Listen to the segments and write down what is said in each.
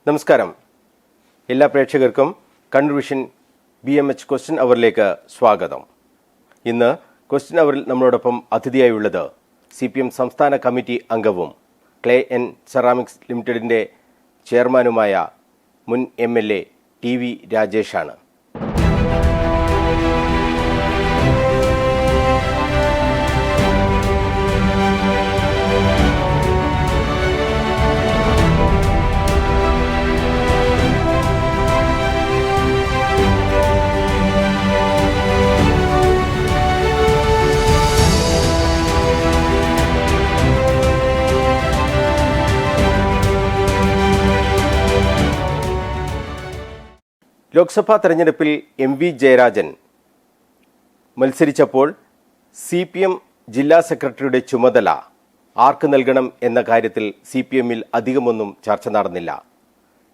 നമസ്കാരം. എല്ലാ പ്രേക്ഷകർക്കും കണ്ണൂർ വിഷൻ BMH ക്വസ്റ്റ്യൻ അവറിലേക്ക് സ്വാഗതം. ഇന്ന് ക്വസ്റ്റ്യൻ അവറിൽ നമ്മളോടൊപ്പം അതിഥിയായുള്ളത് CPM സംസ്ഥാന കമ്മിറ്റി അംഗവും ക്ലേ ആൻഡ് സെറാമിക്സ് ലിമിറ്റഡിൻ്റെ ചെയർമാനുമായ മുൻ MLA TV രാജേഷാണ്. ലോക്സഭാ തെരഞ്ഞെടുപ്പിൽ MV ജയരാജൻ മത്സരിച്ചപ്പോൾ CPM ജില്ലാ സെക്രട്ടറിയുടെ ചുമതല ആർക്ക് നൽകണം എന്ന കാര്യത്തിൽ CPMൽ അധികമൊന്നും ചർച്ച നടന്നില്ല.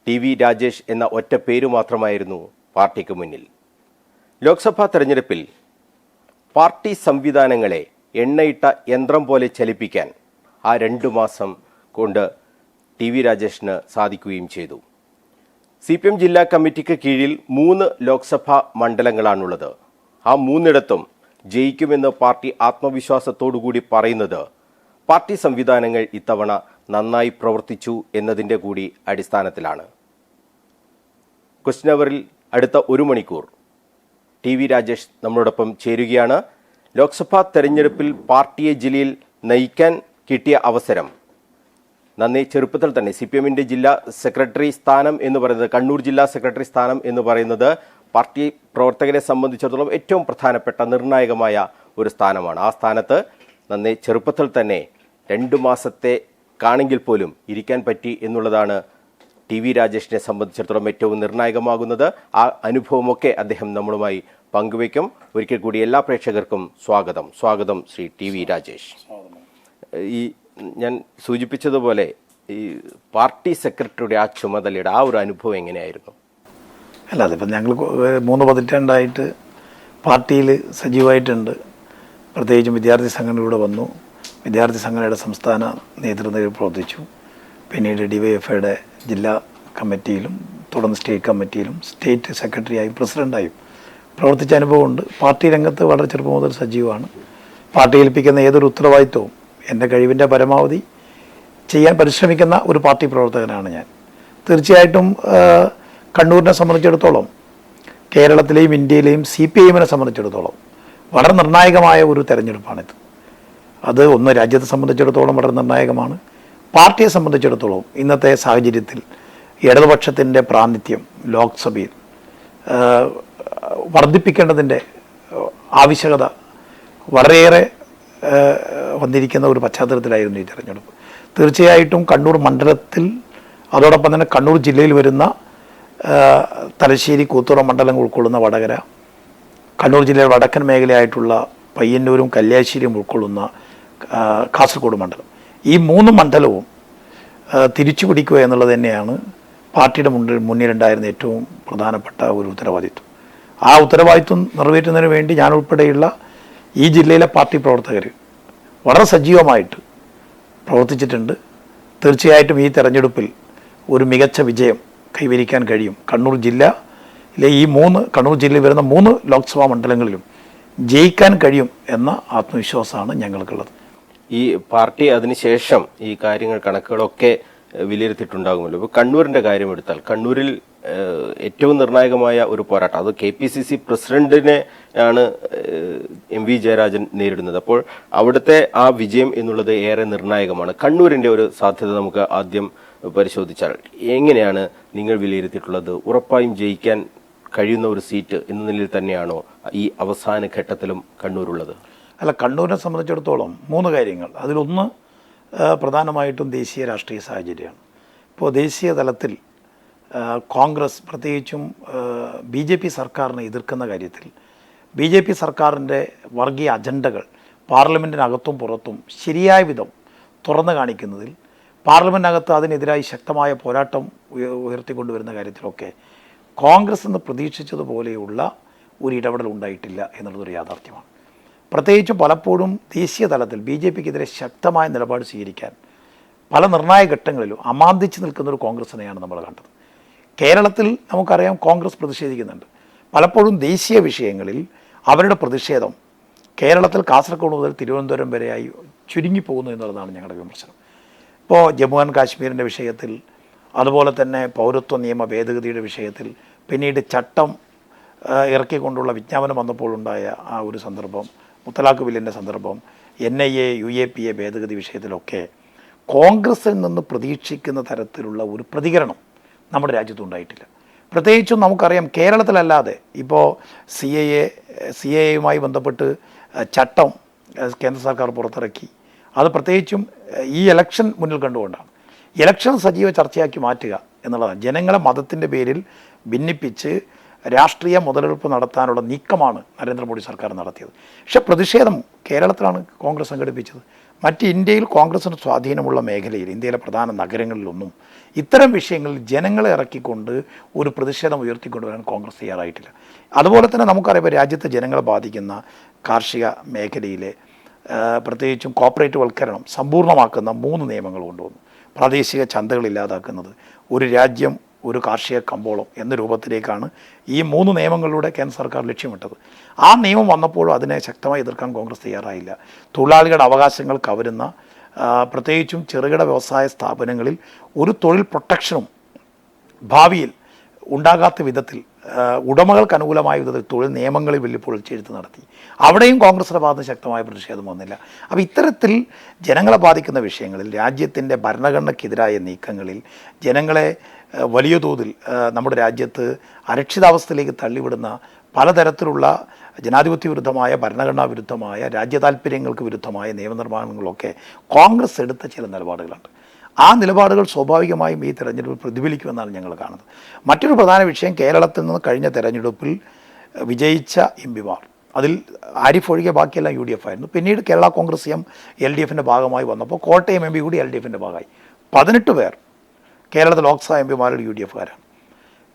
TV രാജേഷ് എന്ന ഒറ്റ പേരു മാത്രമായിരുന്നു പാർട്ടിക്ക് മുന്നിൽ. ലോക്സഭാ തെരഞ്ഞെടുപ്പിൽ പാർട്ടി സംവിധാനങ്ങളെ എണ്ണയിട്ട യന്ത്രം പോലെ ചലിപ്പിക്കാൻ ആ 2 മാസം കൊണ്ട് TV രാജേഷിന് സാധിക്കുകയും ചെയ്തു. CPM ജില്ലാ കമ്മിറ്റിക്ക് കീഴിൽ 3 ലോക്സഭാ മണ്ഡലങ്ങളാണുള്ളത്. ആ 3ഇടത്തും ജയിക്കുമെന്ന് പാർട്ടി ആത്മവിശ്വാസത്തോടുകൂടി പറയുന്നത് പാർട്ടി സംവിധാനങ്ങൾ ഇത്തവണ നന്നായി പ്രവർത്തിച്ചു എന്നതിൻ്റെ കൂടി അടിസ്ഥാനത്തിലാണ്. ക്വസ്റ്റ്യൻ അവറിൽ അടുത്ത 1 മണിക്കൂർ TV രാജേഷ് നമ്മളോടൊപ്പം ചേരുകയാണ്. ലോക്സഭാ തെരഞ്ഞെടുപ്പിൽ പാർട്ടിയെ ജില്ലയിൽ നയിക്കാൻ കിട്ടിയ അവസരം നന്ദി ചെറുപ്പത്തിൽ തന്നെ CPMൻ്റെ ജില്ലാ സെക്രട്ടറി സ്ഥാനം എന്ന് പറയുന്നത്, കണ്ണൂർ ജില്ലാ സെക്രട്ടറി സ്ഥാനം എന്ന് പറയുന്നത് പാർട്ടി പ്രവർത്തകരെ സംബന്ധിച്ചിടത്തോളം ഏറ്റവും പ്രധാനപ്പെട്ട നിർണായകമായ ഒരു സ്ഥാനമാണ്. ആ സ്ഥാനത്ത് നന്ദി ചെറുപ്പത്തിൽ തന്നെ 2 മാസത്തെ കാണെങ്കിൽ പോലും ഇരിക്കാൻ പറ്റി എന്നുള്ളതാണ് TV രാജേഷിനെ സംബന്ധിച്ചിടത്തോളം ഏറ്റവും നിർണായകമാകുന്നത്. ആ അനുഭവമൊക്കെ അദ്ദേഹം നമ്മളുമായി പങ്കുവയ്ക്കും. ഒരിക്കൽ കൂടി എല്ലാ പ്രേക്ഷകർക്കും സ്വാഗതം ശ്രീ TV രാജേഷ്. ഈ ഞാൻ സൂചിപ്പിച്ചതുപോലെ ഈ പാർട്ടി സെക്രട്ടറിയുടെ ആ ചുമതലയുടെ ആ ഒരു അനുഭവം എങ്ങനെയായിരുന്നു? അല്ല, അതിപ്പോൾ ഞങ്ങൾ 3 പതിറ്റാണ്ടായിട്ട് പാർട്ടിയിൽ സജീവമായിട്ടുണ്ട്. പ്രത്യേകിച്ചും വിദ്യാർത്ഥി സംഘടനയിലൂടെ വന്നു. വിദ്യാർത്ഥി സംഘടനയുടെ സംസ്ഥാന നേതൃത്വത്തിൽ പ്രവർത്തിച്ചു. പിന്നീട് DYFIയുടെ ജില്ലാ കമ്മിറ്റിയിലും തുടർന്ന് സ്റ്റേറ്റ് കമ്മിറ്റിയിലും സ്റ്റേറ്റ് സെക്രട്ടറിയായും പ്രസിഡൻ്റായും പ്രവർത്തിച്ച അനുഭവമുണ്ട്. പാർട്ടി രംഗത്ത് വളരെ ചെറുപ്പം മുതൽ സജീവമാണ്. പാർട്ടി ഏൽപ്പിക്കുന്ന ഏതൊരു ഉത്തരവാദിത്വവും എൻ്റെ കഴിവിൻ്റെ പരമാവധി ചെയ്യാൻ പരിശ്രമിക്കുന്ന ഒരു പാർട്ടി പ്രവർത്തകനാണ് ഞാൻ. തീർച്ചയായിട്ടും കണ്ണൂരിനെ സംബന്ധിച്ചിടത്തോളം, കേരളത്തിലെയും ഇന്ത്യയിലെയും CPIMനെ സംബന്ധിച്ചിടത്തോളം വളരെ നിർണായകമായ ഒരു തെരഞ്ഞെടുപ്പാണിത്. അത് ഒന്ന് രാജ്യത്തെ സംബന്ധിച്ചിടത്തോളം വളരെ നിർണായകമാണ്. പാർട്ടിയെ സംബന്ധിച്ചിടത്തോളം ഇന്നത്തെ സാഹചര്യത്തിൽ ഇടതുപക്ഷത്തിൻ്റെ പ്രാതിനിധ്യം ലോക്സഭയിൽ വർദ്ധിപ്പിക്കേണ്ടതിൻ്റെ ആവശ്യകത വളരെയേറെ വന്നിരിക്കുന്ന ഒരു പശ്ചാത്തലത്തിലായിരുന്നു ഈ തെരഞ്ഞെടുപ്പ്. തീർച്ചയായിട്ടും കണ്ണൂർ മണ്ഡലത്തിൽ, അതോടൊപ്പം തന്നെ കണ്ണൂർ ജില്ലയിൽ വരുന്ന തലശ്ശേരി, കൂത്തുറ മണ്ഡലങ്ങൾ ഉൾക്കൊള്ളുന്ന വടകര, കണ്ണൂർ ജില്ലയുടെ വടക്കൻ മേഖലയായിട്ടുള്ള പയ്യന്നൂരും കല്യാശ്ശേരിയും ഉൾക്കൊള്ളുന്ന കാസർഗോഡ് മണ്ഡലം, ഈ 3 മണ്ഡലവും തിരിച്ചു പിടിക്കുക എന്നുള്ളത് തന്നെയാണ് പാർട്ടിയുടെ മുന്നിലുണ്ടായിരുന്ന ഏറ്റവും പ്രധാനപ്പെട്ട ഒരു ഉത്തരവാദിത്വം. ആ ഉത്തരവാദിത്വം നിറവേറ്റുന്നതിന് വേണ്ടി ഞാൻ ഉൾപ്പെടെയുള്ള ഈ ജില്ലയിലെ പാർട്ടി പ്രവർത്തകർ വളരെ സജീവമായിട്ട് പ്രവർത്തിച്ചിട്ടുണ്ട്. തീർച്ചയായിട്ടും ഈ തെരഞ്ഞെടുപ്പിൽ ഒരു മികച്ച വിജയം കൈവരിക്കാൻ കഴിയും. കണ്ണൂർ ജില്ലയിലെ കണ്ണൂർ ജില്ലയിൽ വരുന്ന 3 ലോക്സഭാ മണ്ഡലങ്ങളിലും ജയിക്കാൻ കഴിയും എന്ന ആത്മവിശ്വാസമാണ് ഞങ്ങൾക്കുള്ളത്. ഈ പാർട്ടി അതിനുശേഷം ഈ കാര്യങ്ങൾ, കണക്കുകളൊക്കെ വിലയിരുത്തിയിട്ടുണ്ടാകുമല്ലോ. ഇപ്പോൾ കണ്ണൂരിൻ്റെ കാര്യം എടുത്താൽ, കണ്ണൂരിൽ ഏറ്റവും നിർണായകമായ ഒരു പോരാട്ടം, അത് KPCC പ്രസിഡന്റിനെ ആണ് MV ജയരാജൻ നേരിടുന്നത്. അപ്പോൾ അവിടുത്തെ ആ വിജയം എന്നുള്ളത് ഏറെ നിർണായകമാണ്. കണ്ണൂരിൻ്റെ ഒരു സാധ്യത നമുക്ക് ആദ്യം പരിശോധിച്ചാൽ എങ്ങനെയാണ് നിങ്ങൾ വിലയിരുത്തിയിട്ടുള്ളത്? ഉറപ്പായും ജയിക്കാൻ കഴിയുന്ന ഒരു സീറ്റ് എന്ന നിലയിൽ തന്നെയാണോ ഈ അവസാന ഘട്ടത്തിലും കണ്ണൂരുള്ളത്? അല്ല, കണ്ണൂരിനെ സംബന്ധിച്ചിടത്തോളം 3 കാര്യങ്ങൾ. അതിലൊന്ന് പ്രധാനമായിട്ടും ദേശീയ രാഷ്ട്രീയ സാഹചര്യമാണ്. ഇപ്പോൾ ദേശീയ തലത്തിൽ കോൺഗ്രസ് പ്രത്യേകിച്ചും BJP സർക്കാരിനെ എതിർക്കുന്ന കാര്യത്തിൽ BJP സർക്കാരിൻ്റെ വർഗീയ അജണ്ടകൾ പാർലമെൻറ്റിനകത്തും പുറത്തും ശരിയായ വിധം തുറന്നു കാണിക്കുന്നതിൽ, പാർലമെൻറ്റിനകത്ത് അതിനെതിരായി ശക്തമായ പോരാട്ടം ഉയർത്തിക്കൊണ്ടുവരുന്ന കാര്യത്തിലൊക്കെ കോൺഗ്രസ് എന്ന് പ്രതീക്ഷിച്ചതുപോലെയുള്ള ഒരു ഇടപെടൽ ഉണ്ടായിട്ടില്ല എന്നുള്ളതൊരു യാഥാർത്ഥ്യമാണ്. പ്രത്യേകിച്ചും പലപ്പോഴും ദേശീയ തലത്തിൽ BJPക്കെതിരെ ശക്തമായ നിലപാട് സ്വീകരിക്കാൻ പല നിർണായക ഘട്ടങ്ങളിലും അമാന്തിച്ച് നിൽക്കുന്നൊരു കോൺഗ്രസിനെയാണ് നമ്മൾ കണ്ടത്. കേരളത്തിൽ നമുക്കറിയാം കോൺഗ്രസ് പ്രതിഷേധിക്കുന്നുണ്ട്. പലപ്പോഴും ദേശീയ വിഷയങ്ങളിൽ അവരുടെ പ്രതിഷേധം കേരളത്തിൽ കാസർഗോഡ് മുതൽ തിരുവനന്തപുരം വരെയായി ചുരുങ്ങിപ്പോകുന്നു എന്നുള്ളതാണ് ഞങ്ങളുടെ വിമർശനം. ഇപ്പോൾ ജമ്മു ആൻഡ് കാശ്മീരിൻ്റെ വിഷയത്തിൽ, അതുപോലെ തന്നെ പൗരത്വ നിയമ ഭേദഗതിയുടെ വിഷയത്തിൽ, പിന്നീട് ചട്ടം ഇറക്കിക്കൊണ്ടുള്ള വിജ്ഞാപനം വന്നപ്പോഴുണ്ടായ ആ ഒരു സന്ദർഭം, മുത്തലാഖ് ബില്ലിൻ്റെ സന്ദർഭം, NIA UAPA ഭേദഗതി വിഷയത്തിലൊക്കെ കോൺഗ്രസിൽ നിന്ന് പ്രതീക്ഷിക്കുന്ന തരത്തിലുള്ള ഒരു പ്രതികരണം നമ്മുടെ രാജ്യത്തുണ്ടായിട്ടില്ല. പ്രത്യേകിച്ചും നമുക്കറിയാം കേരളത്തിലല്ലാതെ ഇപ്പോൾ CAA ബന്ധപ്പെട്ട് ചട്ടം കേന്ദ്ര സർക്കാർ പുറത്തിറക്കി. അത് പ്രത്യേകിച്ചും ഈ ഇലക്ഷൻ മുന്നിൽ കണ്ടുകൊണ്ടാണ്. ഇലക്ഷൻ സജീവ ചർച്ചയാക്കി മാറ്റുക എന്നുള്ളതാണ്. ജനങ്ങളെ മതത്തിൻ്റെ പേരിൽ ഭിന്നിപ്പിച്ച് രാഷ്ട്രീയ മുതലെടുപ്പ് നടത്താനുള്ള നീക്കമാണ് നരേന്ദ്രമോദി സർക്കാർ നടത്തിയത്. പക്ഷേ പ്രതിഷേധം കേരളത്തിലാണ് കോൺഗ്രസ് സംഘടിപ്പിച്ചത്. മറ്റ് ഇന്ത്യയിൽ കോൺഗ്രസിന് സ്വാധീനമുള്ള മേഖലയിൽ, ഇന്ത്യയിലെ പ്രധാന നഗരങ്ങളിലൊന്നും ഇത്തരം വിഷയങ്ങളിൽ ജനങ്ങളെ ഇറക്കിക്കൊണ്ട് ഒരു പ്രതിഷേധം ഉയർത്തിക്കൊണ്ടുവരാൻ കോൺഗ്രസ് തയ്യാറായിട്ടില്ല. അതുപോലെ തന്നെ നമുക്കറിയാം രാജ്യത്തെ ജനങ്ങളെ ബാധിക്കുന്ന കാർഷിക മേഖലയിലെ പ്രത്യേകിച്ചും കോർപ്പറേറ്റ് വൽക്കരണം സമ്പൂർണ്ണമാക്കുന്ന 3 നിയമങ്ങൾ കൊണ്ടുവന്നു. പ്രാദേശിക ചന്തകൾ ഇല്ലാതാക്കുന്നത്, ഒരു രാജ്യം ഒരു കാർഷിക കമ്പോളം എന്ന രൂപത്തിലേക്കാണ് ഈ 3 നിയമങ്ങളിലൂടെ കേന്ദ്ര സർക്കാർ ലക്ഷ്യമിട്ടത്. ആ നിയമം വന്നപ്പോഴും അതിനെ ശക്തമായി എതിർക്കാൻ കോൺഗ്രസ് തയ്യാറായില്ല. തൊഴിലാളികളുടെ അവകാശങ്ങൾ കവരുന്ന പ്രത്യേകിച്ചും ചെറുകിട വ്യവസായ സ്ഥാപനങ്ങളിൽ ഒരു തൊഴിൽ പ്രൊട്ടക്ഷനും ഭാവിയിൽ ഉണ്ടാകാത്ത വിധത്തിൽ ഉടമകൾക്ക് അനുകൂലമായ വിധത്തിൽ തൊഴിൽ നിയമങ്ങളിൽ വലിയ പൊളിച്ചെഴുത്ത് നടത്തി. അവിടെയും കോൺഗ്രസിൻ്റെ ഭാഗത്ത് ശക്തമായ പ്രതിഷേധം വന്നില്ല. അപ്പോൾ ഇത്തരത്തിൽ ജനങ്ങളെ ബാധിക്കുന്ന വിഷയങ്ങളിൽ, രാജ്യത്തിൻ്റെ ഭരണഘടനയ്ക്കെതിരായ നീക്കങ്ങളിൽ ജനങ്ങളെ വലിയ തോതിൽ നമ്മുടെ രാജ്യത്ത് അരക്ഷിതാവസ്ഥയിലേക്ക് തള്ളിവിടുന്ന പലതരത്തിലുള്ള ജനാധിപത്യ വിരുദ്ധമായ, ഭരണഘടനാ വിരുദ്ധമായ, രാജ്യ താൽപ്പര്യങ്ങൾക്ക് വിരുദ്ധമായ നിയമനിർമ്മാണങ്ങളൊക്കെ കോൺഗ്രസ് എടുത്ത ചില നിലപാടുകളുണ്ട്. ആ നിലപാടുകൾ സ്വാഭാവികമായും ഈ തെരഞ്ഞെടുപ്പിൽ പ്രതിഫലിക്കുമെന്നാണ് ഞങ്ങൾ കാണുന്നത്. മറ്റൊരു പ്രധാന വിഷയം, കേരളത്തിൽ നിന്ന് കഴിഞ്ഞ തെരഞ്ഞെടുപ്പിൽ വിജയിച്ച MP മാർ, അതിൽ ആരിഫ് ഒഴികെ ബാക്കിയെല്ലാം UDF ആയിരുന്നു. പിന്നീട് കേരള കോൺഗ്രസ് LDFിൻ്റെ ഭാഗമായി വന്നപ്പോൾ കോട്ടയം MP കൂടി LDFിൻ്റെ ഭാഗമായി. 18 പേർ കേരളത്തിൽ ലോക്സഭാ MP മാരുടെ UDFകാരാണ്.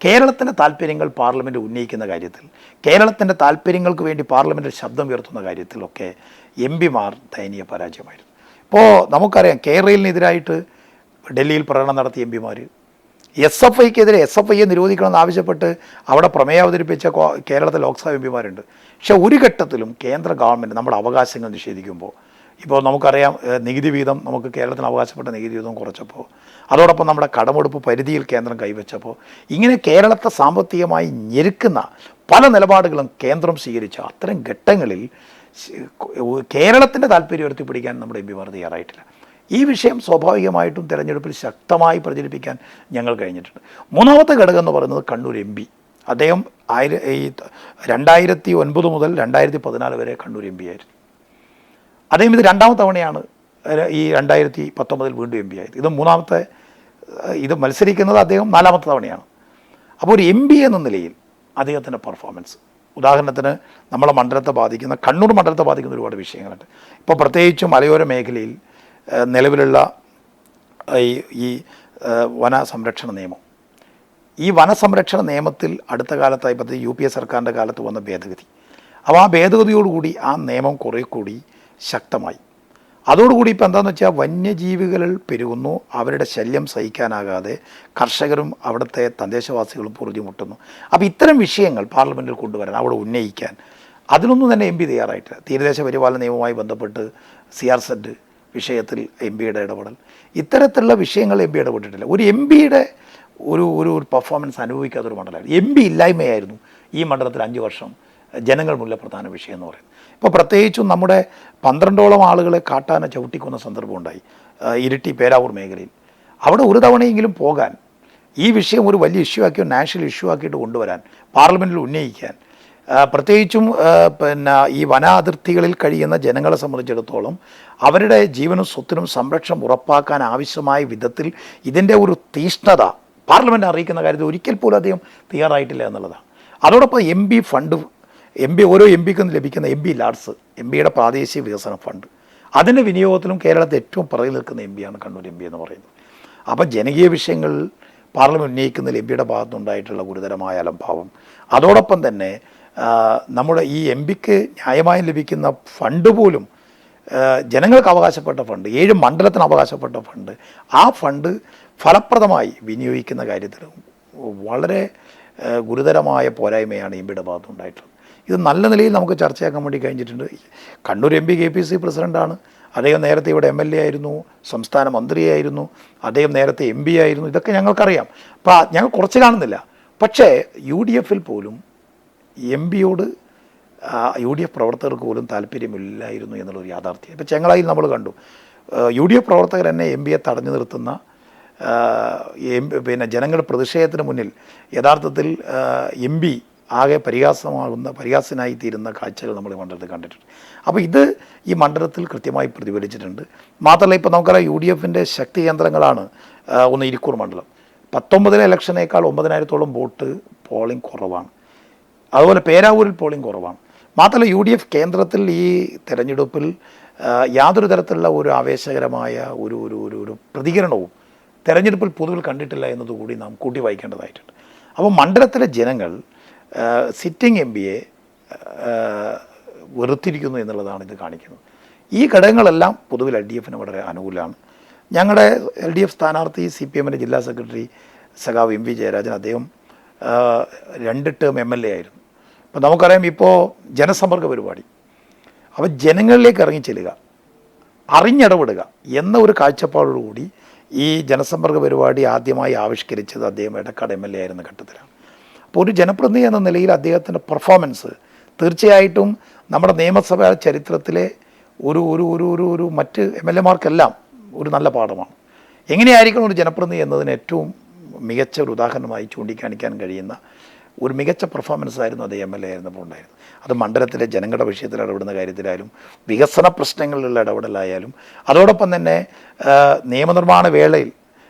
കേരളത്തിൻ്റെ താല്പര്യങ്ങൾ പാർലമെൻറ്റ് ഉന്നയിക്കുന്ന കാര്യത്തിൽ, കേരളത്തിൻ്റെ താല്പര്യങ്ങൾക്ക് വേണ്ടി പാർലമെൻറ്റിൽ ശബ്ദം ഉയർത്തുന്ന കാര്യത്തിലൊക്കെ MP മാർ ദയനീയ പരാജയമായിരുന്നു. ഇപ്പോൾ നമുക്കറിയാം കേരളത്തിനെതിരായിട്ട് ഡൽഹിയിൽ പ്രകടനം നടത്തിയ MP മാർ, SFIക്കെതിരെ SFIയെ നിരോധിക്കണമെന്ന് ആവശ്യപ്പെട്ട് അവിടെ പ്രമേയം അവതരിപ്പിച്ച കേരളത്തിലെ ലോക്സഭാ MP മാരുണ്ട്. പക്ഷെ ഒരു ഘട്ടത്തിലും കേന്ദ്ര ഗവൺമെൻറ് നമ്മുടെ അവകാശങ്ങൾ നിഷേധിക്കുമ്പോൾ, ഇപ്പോൾ നമുക്കറിയാം നികുതി വീതം, നമുക്ക് കേരളത്തിന് അവകാശപ്പെട്ട നികുതി വീതം കുറച്ചപ്പോൾ, അതോടൊപ്പം നമ്മുടെ കടമെടുപ്പ് പരിധിയിൽ കേന്ദ്രം കൈവച്ചപ്പോൾ, ഇങ്ങനെ കേരളത്തെ സാമ്പത്തികമായി ഞെരുക്കുന്ന പല നിലപാടുകളും കേന്ദ്രം സ്വീകരിച്ച അത്തരം ഘട്ടങ്ങളിൽ കേരളത്തിൻ്റെ താല്പര്യം ഉയർത്തിപ്പിടിക്കാൻ നമ്മുടെ MP മാർ തയ്യാറായിട്ടില്ല. ഈ വിഷയം സ്വാഭാവികമായിട്ടും തെരഞ്ഞെടുപ്പിൽ ശക്തമായി പ്രചരിപ്പിക്കാൻ ഞങ്ങൾ കഴിഞ്ഞിട്ടുണ്ട്. മൂന്നാമത്തെ ഘടകം എന്ന് പറയുന്നത് കണ്ണൂർ MP. അദ്ദേഹം 2009 മുതൽ 2014 വരെ കണ്ണൂർ MP ആയിരുന്നു. അദ്ദേഹം ഇത് 2ാമത്തെ തവണയാണ് ഈ 2019 വീണ്ടും MP ആയത്. ഇത് മത്സരിക്കുന്നത് അദ്ദേഹം 4ാമത്തെ തവണയാണ്. അപ്പോൾ ഒരു MP എന്ന നിലയിൽ അദ്ദേഹത്തിൻ്റെ പെർഫോമൻസ്, ഉദാഹരണത്തിന് നമ്മളെ മണ്ഡലത്തെ ബാധിക്കുന്ന, കണ്ണൂർ മണ്ഡലത്തെ ബാധിക്കുന്ന ഒരുപാട് വിഷയങ്ങളുണ്ട്. ഇപ്പോൾ പ്രത്യേകിച്ചും മലയോര മേഖലയിൽ നിലവിലുള്ള ഈ വന സംരക്ഷണ നിയമം, ഈ വനസംരക്ഷണ നിയമത്തിൽ അടുത്ത കാലത്തായി UPA സർക്കാരിൻ്റെ കാലത്ത് വന്ന ഭേദഗതി, അപ്പോൾ ആ ഭേദഗതിയോടുകൂടി ആ നിയമം കുറേ കൂടി ശക്തമായി. അതോടുകൂടി ഇപ്പോൾ എന്താണെന്ന് വെച്ചാൽ വന്യജീവികൾ പെരുകുന്നു, അവരുടെ ശല്യം സഹിക്കാനാകാതെ കർഷകരും അവിടുത്തെ തദ്ദേശവാസികളും പൊറുതിമുട്ടുന്നു. അപ്പോൾ ഇത്തരം വിഷയങ്ങൾ പാർലമെൻറ്റിൽ കൊണ്ടുവരാൻ, അവിടെ ഉന്നയിക്കാൻ അതിനൊന്നും തന്നെ MP തയ്യാറായിട്ടില്ല. തീരദേശ പരിപാലന നിയമവുമായി ബന്ധപ്പെട്ട് CRZ വിഷയത്തിൽ MP ഇടപെടൽ, ഇത്തരത്തിലുള്ള വിഷയങ്ങൾ MP ഇടപെട്ടിട്ടില്ല. ഒരു MP ഒരു പെർഫോമൻസ് അനുഭവിക്കാത്തൊരു മണ്ഡലമായിരുന്നു. MP ഇല്ലായ്മയായിരുന്നു ഈ മണ്ഡലത്തിൽ 5 വർഷം ജനങ്ങൾ മുന്നിലെ പ്രധാന വിഷയം എന്ന് പറയുന്നത്. ഇപ്പോൾ പ്രത്യേകിച്ചും നമ്മുടെ 12ഓളം ആളുകളെ കാട്ടാന ചവിട്ടിക്കൊന്ന സന്ദർഭമുണ്ടായി ഇരിട്ടി പേരാവൂർ മേഖലയിൽ. അവിടെ ഒരു തവണയെങ്കിലും പോകാൻ, ഈ വിഷയം ഒരു വലിയ ഇഷ്യൂ ആക്കിയോ നാഷണൽ ഇഷ്യൂ ആക്കിയിട്ട് കൊണ്ടുവരാൻ, പാർലമെൻറ്റിൽ ഉന്നയിക്കാൻ, പ്രത്യേകിച്ചും ഈ വനാതിർത്തികളിൽ കഴിയുന്ന ജനങ്ങളെ സംബന്ധിച്ചിടത്തോളം അവരുടെ ജീവനും സ്വത്തിനും സംരക്ഷണം ഉറപ്പാക്കാൻ ആവശ്യമായ വിധത്തിൽ ഇതിൻ്റെ ഒരു തീഷ്ണത പാർലമെൻറ്റ് അറിയിക്കുന്ന കാര്യത്തിൽ ഒരിക്കൽ പോലും അദ്ദേഹം തയ്യാറായിട്ടില്ല എന്നുള്ളതാണ്. അതോടൊപ്പം MP ഫണ്ട്, ഓരോ MPക്കും ലഭിക്കുന്ന MP ലാഡ്സ്, MPയുടെ പ്രാദേശിക വികസന ഫണ്ട്, അതിൻ്റെ വിനിയോഗത്തിലും കേരളത്തിൽ ഏറ്റവും പുറകിൽ നിൽക്കുന്ന MP ആണ് കണ്ണൂർ MP എന്ന് പറയുന്നത്. അപ്പോൾ ജനകീയ വിഷയങ്ങൾ പാർലമെൻറ്റ് ഉന്നയിക്കുന്നതിൽ MPയുടെ ഭാഗത്തുനിന്നുണ്ടായിട്ടുള്ള ഗുരുതരമായ അലംഭാവം, അതോടൊപ്പം തന്നെ നമ്മുടെ ഈ MPക്ക് ന്യായമായി ലഭിക്കുന്ന ഫണ്ട് പോലും ജനങ്ങൾക്ക് അവകാശപ്പെട്ട ഫണ്ട്, 7 മണ്ഡലത്തിന് അവകാശപ്പെട്ട ഫണ്ട്, ആ ഫണ്ട് ഫലപ്രദമായി വിനിയോഗിക്കുന്ന കാര്യത്തിൽ വളരെ ഗുരുതരമായ പോരായ്മയാണ് എം പിയുടെ ഭാഗത്തുണ്ടായിട്ടുള്ളത്. ഇത് നല്ല നിലയിൽ നമുക്ക് ചർച്ചയാക്കാൻ വേണ്ടി കഴിഞ്ഞിട്ടുണ്ട്. Kannur M P KPCC പ്രസിഡൻ്റാണ്. അദ്ദേഹം നേരത്തെ ഇവിടെ MLA ആയിരുന്നു, സംസ്ഥാന മന്ത്രിയായിരുന്നു, അദ്ദേഹം നേരത്തെ MP ആയിരുന്നു. ഇതൊക്കെ ഞങ്ങൾക്കറിയാം. അപ്പോൾ ഞങ്ങൾ കുറച്ച് കാണുന്നില്ല. പക്ഷേ UDF പോലും MPയോട് UDF പ്രവർത്തകർക്ക് പോലും താല്പര്യമില്ലായിരുന്നു എന്നുള്ളൊരു യാഥാർത്ഥ്യം. ഇപ്പോൾ ചെങ്ങളായിൽ നമ്മൾ കണ്ടു, UDF പ്രവർത്തകർ തന്നെ MPയെ തടഞ്ഞു നിർത്തുന്ന, പിന്നെ ജനങ്ങളുടെ പ്രതിഷേധത്തിന് മുന്നിൽ യഥാർത്ഥത്തിൽ MP ആകെ പരിഹാസനായി തീരുന്ന കാഴ്ചകൾ നമ്മൾ ഈ മണ്ഡലത്തിൽ കണ്ടിട്ടുണ്ട്. അപ്പോൾ ഇത് ഈ മണ്ഡലത്തിൽ കൃത്യമായി പ്രതിഫലിച്ചിട്ടുണ്ട്. മാത്രമല്ല ഇപ്പോൾ നമുക്കറിയാം UDF ശക്തി കേന്ദ്രങ്ങളാണ് ഒന്ന് ഇരിക്കൂർ മണ്ഡലം. 19 ഇലക്ഷനേക്കാൾ 9,000-ഓളം വോട്ട് പോളിംഗ് കുറവാണ്. അതുപോലെ പേരാവൂരിൽ പോളിംഗ് കുറവാണ്. മാത്രമല്ല UDF കേന്ദ്രത്തിൽ ഈ തെരഞ്ഞെടുപ്പിൽ യാതൊരു തരത്തിലുള്ള ഒരു ആവേശകരമായ ഒരു ഒരു ഒരു ഒരു പ്രതികരണവും തെരഞ്ഞെടുപ്പിൽ പൊതുവിൽ കണ്ടിട്ടില്ല എന്നതുകൂടി നാം കൂട്ടി വായിക്കേണ്ടതായിട്ടുണ്ട്. അപ്പോൾ മണ്ഡലത്തിലെ ജനങ്ങൾ സിറ്റിംഗ് MPയെ വെറുത്തിരിക്കുന്നു എന്നുള്ളതാണ് ഇത് കാണിക്കുന്നത്. ഈ ഘടകങ്ങളെല്ലാം പൊതുവിൽ LDF വളരെ അനുകൂലമാണ്. ഞങ്ങളുടെ LDF സ്ഥാനാർത്ഥി CPM ജില്ലാ സെക്രട്ടറി സഖാവ് MP ജയരാജൻ, അദ്ദേഹം 2 ടേം MLA ആയിരുന്നു. അപ്പോൾ നമുക്കറിയാം ഇപ്പോൾ ജനസമ്പർക്ക പരിപാടി, അപ്പോൾ ജനങ്ങളിലേക്ക് ഇറങ്ങി ചെല്ലുക, അറിഞ്ഞിടപെടുക എന്ന ഒരു കാഴ്ചപ്പാടോടുകൂടി ഈ ജനസമ്പർക്ക പരിപാടി ആദ്യമായി ആവിഷ്കരിച്ചത് അദ്ദേഹം എടക്കാട് MLA ആയിരുന്ന ഘട്ടത്തിലാണ്. അപ്പോൾ ഒരു ജനപ്രതിനിധി എന്ന നിലയിൽ അദ്ദേഹത്തിൻ്റെ പെർഫോമൻസ് തീർച്ചയായിട്ടും നമ്മുടെ നിയമസഭാ ചരിത്രത്തിലെ ഒരു ഒരു ഒരു ഒരു ഒരു മറ്റ് MLA-മാർക്കെല്ലാം ഒരു നല്ല പാഠമാണ്. എങ്ങനെയായിരിക്കണം ഒരു ജനപ്രതിനിധി എന്നതിന് ഏറ്റവും മികച്ച ഒരു ഉദാഹരണമായി ചൂണ്ടിക്കാണിക്കാൻ കഴിയുന്ന ഒരു മികച്ച പെർഫോമൻസ് ആയിരുന്നു അത് MLA ആയിരുന്നപ്പോൾ ഉണ്ടായിരുന്നു. അത് മണ്ഡലത്തിലെ ജനങ്ങളുടെ വിഷയത്തിൽ ഇടപെടുന്ന കാര്യത്തിലായാലും വികസന പ്രശ്നങ്ങളിലുള്ള ഇടപെടലായാലും അതോടൊപ്പം തന്നെ നിയമനിർമ്മാണ വേളയിൽ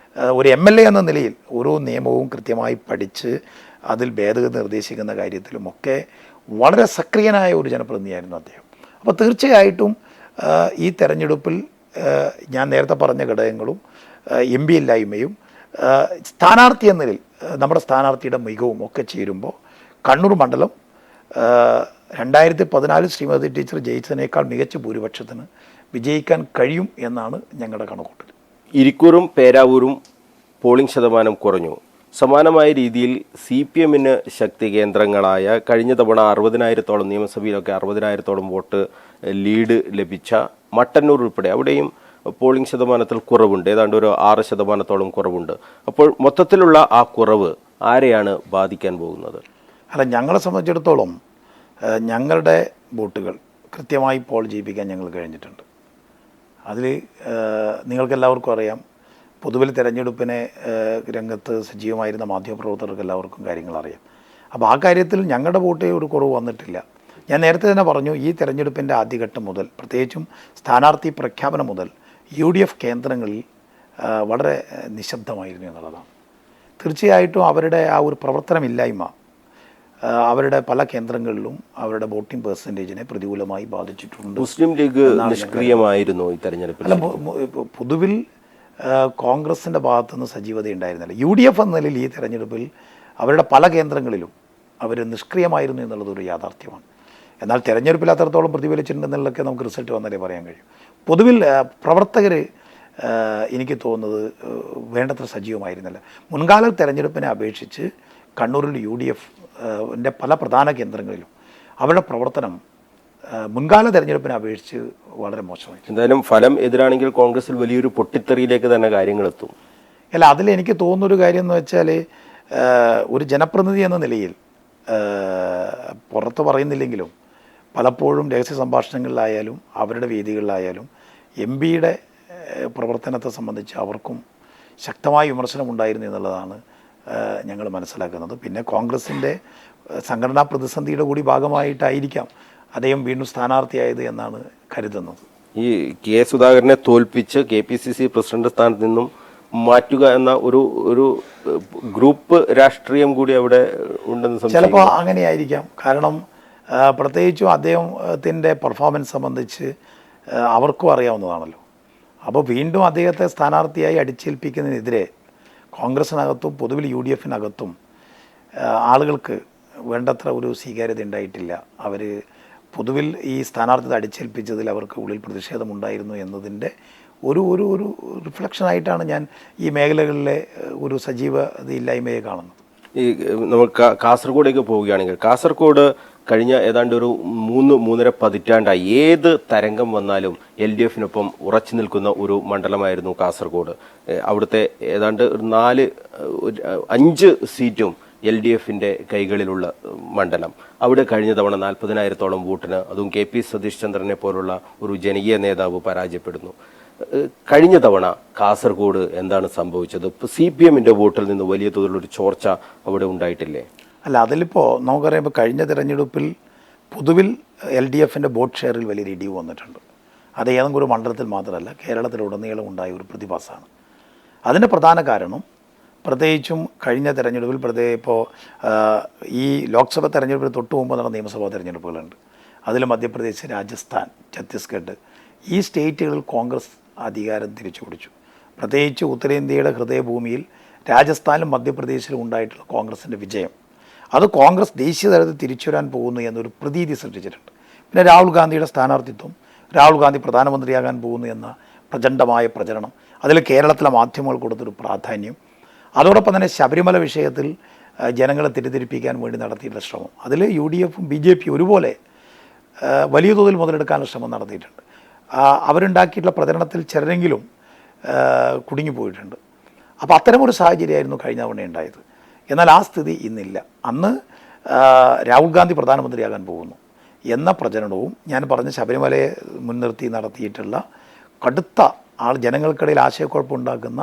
ഒരു MLA എന്ന നിലയിൽ ഓരോ നിയമവും കൃത്യമായി പഠിച്ച് അതിൽ ഭേദഗതി നിർദ്ദേശിക്കുന്ന കാര്യത്തിലുമൊക്കെ വളരെ സക്രിയനായ ഒരു ജനപ്രതിനിധിയായിരുന്നു അദ്ദേഹം. അപ്പോൾ തീർച്ചയായിട്ടും ഈ തെരഞ്ഞെടുപ്പിൽ ഞാൻ നേരത്തെ പറഞ്ഞ ഘടകങ്ങളും MP ഇല്ലായ്മയും സ്ഥാനാർത്ഥി എന്ന നിലയിൽ നമ്മുടെ സ്ഥാനാർത്ഥിയുടെ മികവും ഒക്കെ ചേരുമ്പോൾ കണ്ണൂർ മണ്ഡലം 2014 ശ്രീമതി ടീച്ചർ ജയിച്ചതിനേക്കാൾ മികച്ച ഭൂരിപക്ഷത്തിന് വിജയിക്കാൻ കഴിയും എന്നാണ് ഞങ്ങളുടെ കണക്കൂട്ടൽ. ഇരിക്കൂറും പേരാവൂരും പോളിംഗ് ശതമാനം കുറഞ്ഞു. സമാനമായ രീതിയിൽ CPM-ന് ശക്തി കേന്ദ്രങ്ങളായ കഴിഞ്ഞ തവണ 60,000-ഓളം നിയമസഭയിലൊക്കെ 60,000-ഓളം വോട്ട് ലീഡ് ലഭിച്ച മട്ടന്നൂർ ഉൾപ്പെടെ അവിടെയും പോളിംഗ് ശതമാനത്തിൽ കുറവുണ്ട്. ഏതാണ്ട് ഒരു 6% കുറവുണ്ട്. അപ്പോൾ മൊത്തത്തിലുള്ള ആ കുറവ് ആരെയാണ് ബാധിക്കാൻ പോകുന്നത്? അല്ല, ഞങ്ങളെ സംബന്ധിച്ചിടത്തോളം ഞങ്ങളുടെ വോട്ടുകൾ കൃത്യമായി പോൾ ചെയ്യിപ്പിക്കാൻ ഞങ്ങൾ കഴിഞ്ഞിട്ടുണ്ട്. അതിൽ നിങ്ങൾക്കെല്ലാവർക്കും അറിയാം, പൊതുവിൽ തെരഞ്ഞെടുപ്പിനെ രംഗത്ത് സജീവമായിരുന്ന മാധ്യമപ്രവർത്തകർക്ക് എല്ലാവർക്കും കാര്യങ്ങൾ അറിയാം. അപ്പോൾ ആ കാര്യത്തിൽ ഞങ്ങളുടെ വോട്ടേ ഒരു കുറവ് വന്നിട്ടില്ല. ഞാൻ നേരത്തെ തന്നെ പറഞ്ഞു, ഈ തെരഞ്ഞെടുപ്പിൻ്റെ ആദ്യഘട്ടം മുതൽ പ്രത്യേകിച്ചും സ്ഥാനാർത്ഥി പ്രഖ്യാപനം മുതൽ UDF കേന്ദ്രങ്ങളിൽ വളരെ നിശബ്ദമായിരുന്നു എന്നുള്ളതാണ്. തീർച്ചയായിട്ടും അവരുടെ ആ ഒരു പ്രവർത്തനമില്ലായ്മ അവരുടെ പല കേന്ദ്രങ്ങളിലും അവരുടെ വോട്ടിംഗ് പെർസെൻറ്റേജിനെ പ്രതികൂലമായി ബാധിച്ചിട്ടുണ്ട്. മുസ്ലിം ലീഗ് നിഷ്ക്രിയമായിരുന്നു ഈ തെരഞ്ഞെടുപ്പിൽ. അല്ല, പൊതുവിൽ കോൺഗ്രസിൻ്റെ ഭാഗത്തുനിന്ന് സജീവത ഉണ്ടായിരുന്നില്ല. UDF എന്ന നിലയിൽ ഈ തെരഞ്ഞെടുപ്പിൽ അവരുടെ പല കേന്ദ്രങ്ങളിലും അവർ നിഷ്ക്രിയമായിരുന്നു എന്നുള്ളതൊരു യാഥാർത്ഥ്യമാണ്. എന്നാൽ തെരഞ്ഞെടുപ്പിൽ അത്രത്തോളം പ്രതിഫലിച്ചിട്ടുണ്ടെന്നുള്ളതൊക്കെ നമുക്ക് റിസൾട്ട് വന്നാലേ പറയാൻ കഴിയും. പൊതുവിൽ പ്രവർത്തകർ എനിക്ക് തോന്നുന്നത് വേണ്ടത്ര സജീവമായിരുന്നില്ല. മുൻകാല തെരഞ്ഞെടുപ്പിനെ അപേക്ഷിച്ച് കണ്ണൂരിൽ UDF-ൻ്റെ പല പ്രധാന കേന്ദ്രങ്ങളിലും അവരുടെ പ്രവർത്തനം മുൻകാല തെരഞ്ഞെടുപ്പിനെ അപേക്ഷിച്ച് വളരെ മോശമായി. എന്തായാലും ഫലം എതിരാണെങ്കിൽ കോൺഗ്രസിൽ വലിയൊരു പൊട്ടിത്തെറിയിലേക്ക് തന്നെ കാര്യങ്ങളെത്തും. അല്ല, അതിലെനിക്ക് തോന്നുന്നൊരു കാര്യം എന്ന് വെച്ചാൽ ഒരു ജനപ്രതിനിധി എന്ന നിലയിൽ പുറത്ത് പറയുന്നില്ലെങ്കിലും പലപ്പോഴും രഹസ്യ സംഭാഷണങ്ങളിലായാലും അവരുടെ വേദികളിലായാലും MP-യുടെ പ്രവർത്തനത്തെ സംബന്ധിച്ച് അവർക്കും ശക്തമായ വിമർശനമുണ്ടായിരുന്നു എന്നുള്ളതാണ് ഞങ്ങൾ മനസ്സിലാക്കുന്നത്. പിന്നെ കോൺഗ്രസിൻ്റെ സംഘടനാ പ്രതിസന്ധിയുടെ കൂടി ഭാഗമായിട്ടായിരിക്കാം അദ്ദേഹം വീണ്ടും സ്ഥാനാർത്ഥിയായത് എന്നാണ് കരുതുന്നത്. ഈ K. സുധാകരനെ തോൽപ്പിച്ച് KPCC പ്രസിഡന്റ് സ്ഥാനത്ത് നിന്നും മാറ്റുക എന്ന ഒരു ഗ്രൂപ്പ് രാഷ്ട്രീയം കൂടി അവിടെ ഉണ്ടെന്ന് ചിലപ്പോൾ അങ്ങനെയായിരിക്കാം. കാരണം പ്രത്യേകിച്ചും അദ്ദേഹത്തിൻ്റെ പെർഫോമൻസ് സംബന്ധിച്ച് അവർക്കും അറിയാവുന്നതാണല്ലോ. അപ്പോൾ വീണ്ടും അദ്ദേഹത്തെ സ്ഥാനാർത്ഥിയായി അടിച്ചേൽപ്പിക്കുന്നതിനെതിരെ കോൺഗ്രസിനകത്തും പൊതുവിൽ UDF-നകത്തും ആളുകൾക്ക് വേണ്ടത്ര ഒരു സ്വീകാര്യത ഉണ്ടായിട്ടില്ല. അവർ പൊതുവിൽ ഈ സ്ഥാനാർത്ഥിത അടിച്ചേൽപ്പിച്ചതിൽ അവർക്ക് ഉള്ളിൽ പ്രതിഷേധമുണ്ടായിരുന്നു എന്നതിൻ്റെ ഒരു ഒരു ഒരു റിഫ്ലക്ഷനായിട്ടാണ് ഞാൻ ഈ മേഖലകളിലെ ഒരു സജീവതയില്ലായ്മയെ കാണുന്നത്. ഈ നമ്മൾ കാസർഗോഡേക്ക് പോവുകയാണെങ്കിൽ കാസർഗോഡ് കഴിഞ്ഞ ഏതാണ്ട് ഒരു 3-3.5 പതിറ്റാണ്ടായി ഏത് തരംഗം വന്നാലും LDF-നൊപ്പം ഉറച്ചു നിൽക്കുന്ന ഒരു മണ്ഡലമായിരുന്നു കാസർഗോഡ്. അവിടുത്തെ ഏതാണ്ട് 5 സീറ്റും LDF-ന്റെ കൈകളിലുള്ള മണ്ഡലം. അവിടെ കഴിഞ്ഞ തവണ 40,000-ഓളം വോട്ടിന്, അതും KP സതീഷ് ചന്ദ്രനെ പോലുള്ള ഒരു ജനകീയ നേതാവ് പരാജയപ്പെടുന്നു. കഴിഞ്ഞ തവണ കാസർഗോഡ് എന്താണ് സംഭവിച്ചത്? ഇപ്പോൾ CPM-ന്റെ വോട്ടിൽ നിന്ന് വലിയ തോതിലുള്ളൊരു ചോർച്ച അവിടെ ഉണ്ടായിട്ടില്ലേ? അല്ല, അതിലിപ്പോൾ നമുക്കറിയാം, കഴിഞ്ഞ തിരഞ്ഞെടുപ്പിൽ പൊതുവിൽ LDF-ന്റെ വോട്ട് ഷെയറിൽ വലിയ ഇടിവ് വന്നിട്ടുണ്ട്. അത് ഏതെങ്കിലും ഒരു മണ്ഡലത്തിൽ മാത്രമല്ല, കേരളത്തിലുടനീളം ഉണ്ടായ ഒരു പ്രതിഭാസമാണ്. അതിൻ്റെ പ്രധാന കാരണം പ്രത്യേകിച്ചും കഴിഞ്ഞ തെരഞ്ഞെടുപ്പിൽ ഇപ്പോൾ ഈ ലോക്സഭ തെരഞ്ഞെടുപ്പിന് തൊട്ട് മുമ്പ് നടന്ന നിയമസഭാ തെരഞ്ഞെടുപ്പുകളുണ്ട്. അതിൽ മധ്യപ്രദേശ്, രാജസ്ഥാൻ, ഛത്തീസ്ഗഡ് ഈ സ്റ്റേറ്റുകളിൽ കോൺഗ്രസ് അധികാരം തിരിച്ചു പിടിച്ചു. പ്രത്യേകിച്ച് ഉത്തരേന്ത്യയുടെ ഹൃദയഭൂമിയിൽ രാജസ്ഥാനിലും മധ്യപ്രദേശിലും ഉണ്ടായിട്ടുള്ള കോൺഗ്രസിൻ്റെ വിജയം, അത് കോൺഗ്രസ് ദേശീയ തലത്തിൽ തിരിച്ചു വരാൻ പോകുന്നു എന്നൊരു പ്രതീതി സൃഷ്ടിച്ചിട്ടുണ്ട്. പിന്നെ രാഹുൽ ഗാന്ധിയുടെ സ്ഥാനാർത്ഥിത്വം, രാഹുൽ ഗാന്ധി പ്രധാനമന്ത്രിയാകാൻ പോകുന്നു എന്ന പ്രചണ്ഡമായ പ്രചരണം, അതിൽ കേരളത്തിലെ മാധ്യമങ്ങൾ കൊടുത്തൊരു പ്രാധാന്യം, അതോടൊപ്പം തന്നെ ശബരിമല വിഷയത്തിൽ ജനങ്ങളെ തെറ്റിദ്ധരിപ്പിക്കാൻ വേണ്ടി നടത്തിയിട്ടുള്ള ശ്രമം, അതിൽ UDF-ഉം BJP ഒരുപോലെ വലിയ തോതിൽ മുതലെടുക്കാനുള്ള ശ്രമം നടത്തിയിട്ടുണ്ട്. അവരുണ്ടാക്കിയിട്ടുള്ള പ്രചരണത്തിൽ ചിലരെങ്കിലും കുടുങ്ങിപ്പോയിട്ടുണ്ട്. അപ്പോൾ അത്തരമൊരു സാഹചര്യമായിരുന്നു കഴിഞ്ഞ തവണ ഉണ്ടായത്. എന്നാൽ ആ സ്ഥിതി ഇന്നില്ല. അന്ന് രാഹുൽ ഗാന്ധി പ്രധാനമന്ത്രിയാകാൻ പോകുന്നു എന്ന പ്രചരണവും ഞാൻ പറഞ്ഞ ശബരിമലയെ മുൻനിർത്തി നടത്തിയിട്ടുള്ള കടുത്ത ജനങ്ങൾക്കിടയിൽ ആശയക്കുഴപ്പമുണ്ടാക്കുന്ന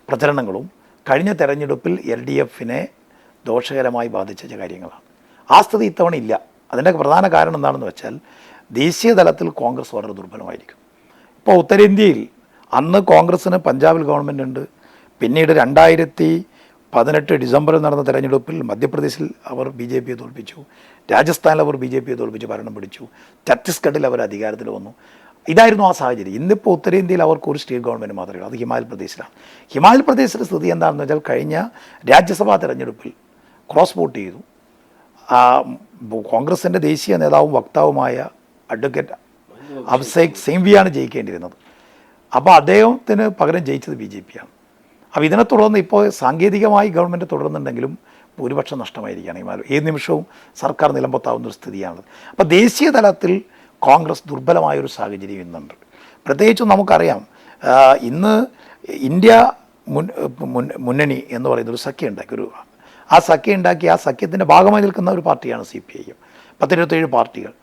പ്രചരണങ്ങളും കഴിഞ്ഞ തെരഞ്ഞെടുപ്പിൽ LDF-നെ ദോഷകരമായി ബാധിച്ച കാര്യങ്ങളാണ്. ആ സ്ഥിതി ഇത്തവണ ഇല്ല. അതിൻ്റെ പ്രധാന കാരണം എന്താണെന്ന് വെച്ചാൽ ദേശീയ തലത്തിൽ കോൺഗ്രസ് വളരെ ദുർബലമായിരിക്കും. ഇപ്പോൾ ഉത്തരേന്ത്യയിൽ അന്ന് കോൺഗ്രസ്സിന് പഞ്ചാബിൽ ഗവൺമെൻറ് ഉണ്ട്. പിന്നീട് 2018 ഡിസംബറിൽ നടന്ന തെരഞ്ഞെടുപ്പിൽ മധ്യപ്രദേശിൽ അവർ BJP-യെ തോൽപ്പിച്ചു, രാജസ്ഥാനിൽ അവർ BJP-യെ തോൽപ്പിച്ച് ഭരണം പിടിച്ചു, ഛത്തീസ്ഗഡിൽ അവർ അധികാരത്തിൽ വന്നു. ഇതായിരുന്നു ആ സാഹചര്യം. ഇന്നിപ്പോൾ ഉത്തരേന്ത്യയിൽ അവർക്ക് ഒരു സ്റ്റേറ്റ് ഗവൺമെൻറ് മാത്രമേ ഉള്ളൂ, അത് ഹിമാചൽ പ്രദേശിലാണ്. ഹിമാചൽ പ്രദേശിലെ സ്ഥിതി എന്താണെന്ന് വെച്ചാൽ കഴിഞ്ഞ രാജ്യസഭാ തെരഞ്ഞെടുപ്പിൽ ക്രോസ് വോട്ട് ചെയ്തു. കോൺഗ്രസിൻ്റെ ദേശീയ നേതാവും വക്താവുമായ അഡ്വക്കേറ്റ് അഭിഷേക് സിംഗ്വിയാണ് ജയിക്കേണ്ടിയിരുന്നത്. അപ്പോൾ അദ്ദേഹത്തിന് പകരം ജയിച്ചത് BJP-യാണ്. അപ്പോൾ ഇതിനെ തുടർന്ന് ഇപ്പോൾ സാങ്കേതികമായി ഗവൺമെൻറ് തുടരുന്നുണ്ടെങ്കിലും ഭൂരിപക്ഷം നഷ്ടമായിരിക്കുകയാണ് ഹിമാലയ. ഏത് നിമിഷവും സർക്കാർ നിലമ്പത്താവുന്ന ഒരു സ്ഥിതിയാണ്. അപ്പോൾ ദേശീയ തലത്തിൽ കോൺഗ്രസ് ദുർബലമായൊരു സാഹചര്യം ഇന്നുണ്ട്. പ്രത്യേകിച്ചും നമുക്കറിയാം, ഇന്ന് ഇന്ത്യ മുന്നണി എന്ന് പറയുന്നൊരു സഖ്യം ഉണ്ടാക്കി, ആ സഖ്യത്തിൻ്റെ ഭാഗമായി നിൽക്കുന്ന ഒരു പാർട്ടിയാണ് CPIM. 10-27 പാർട്ടികൾ.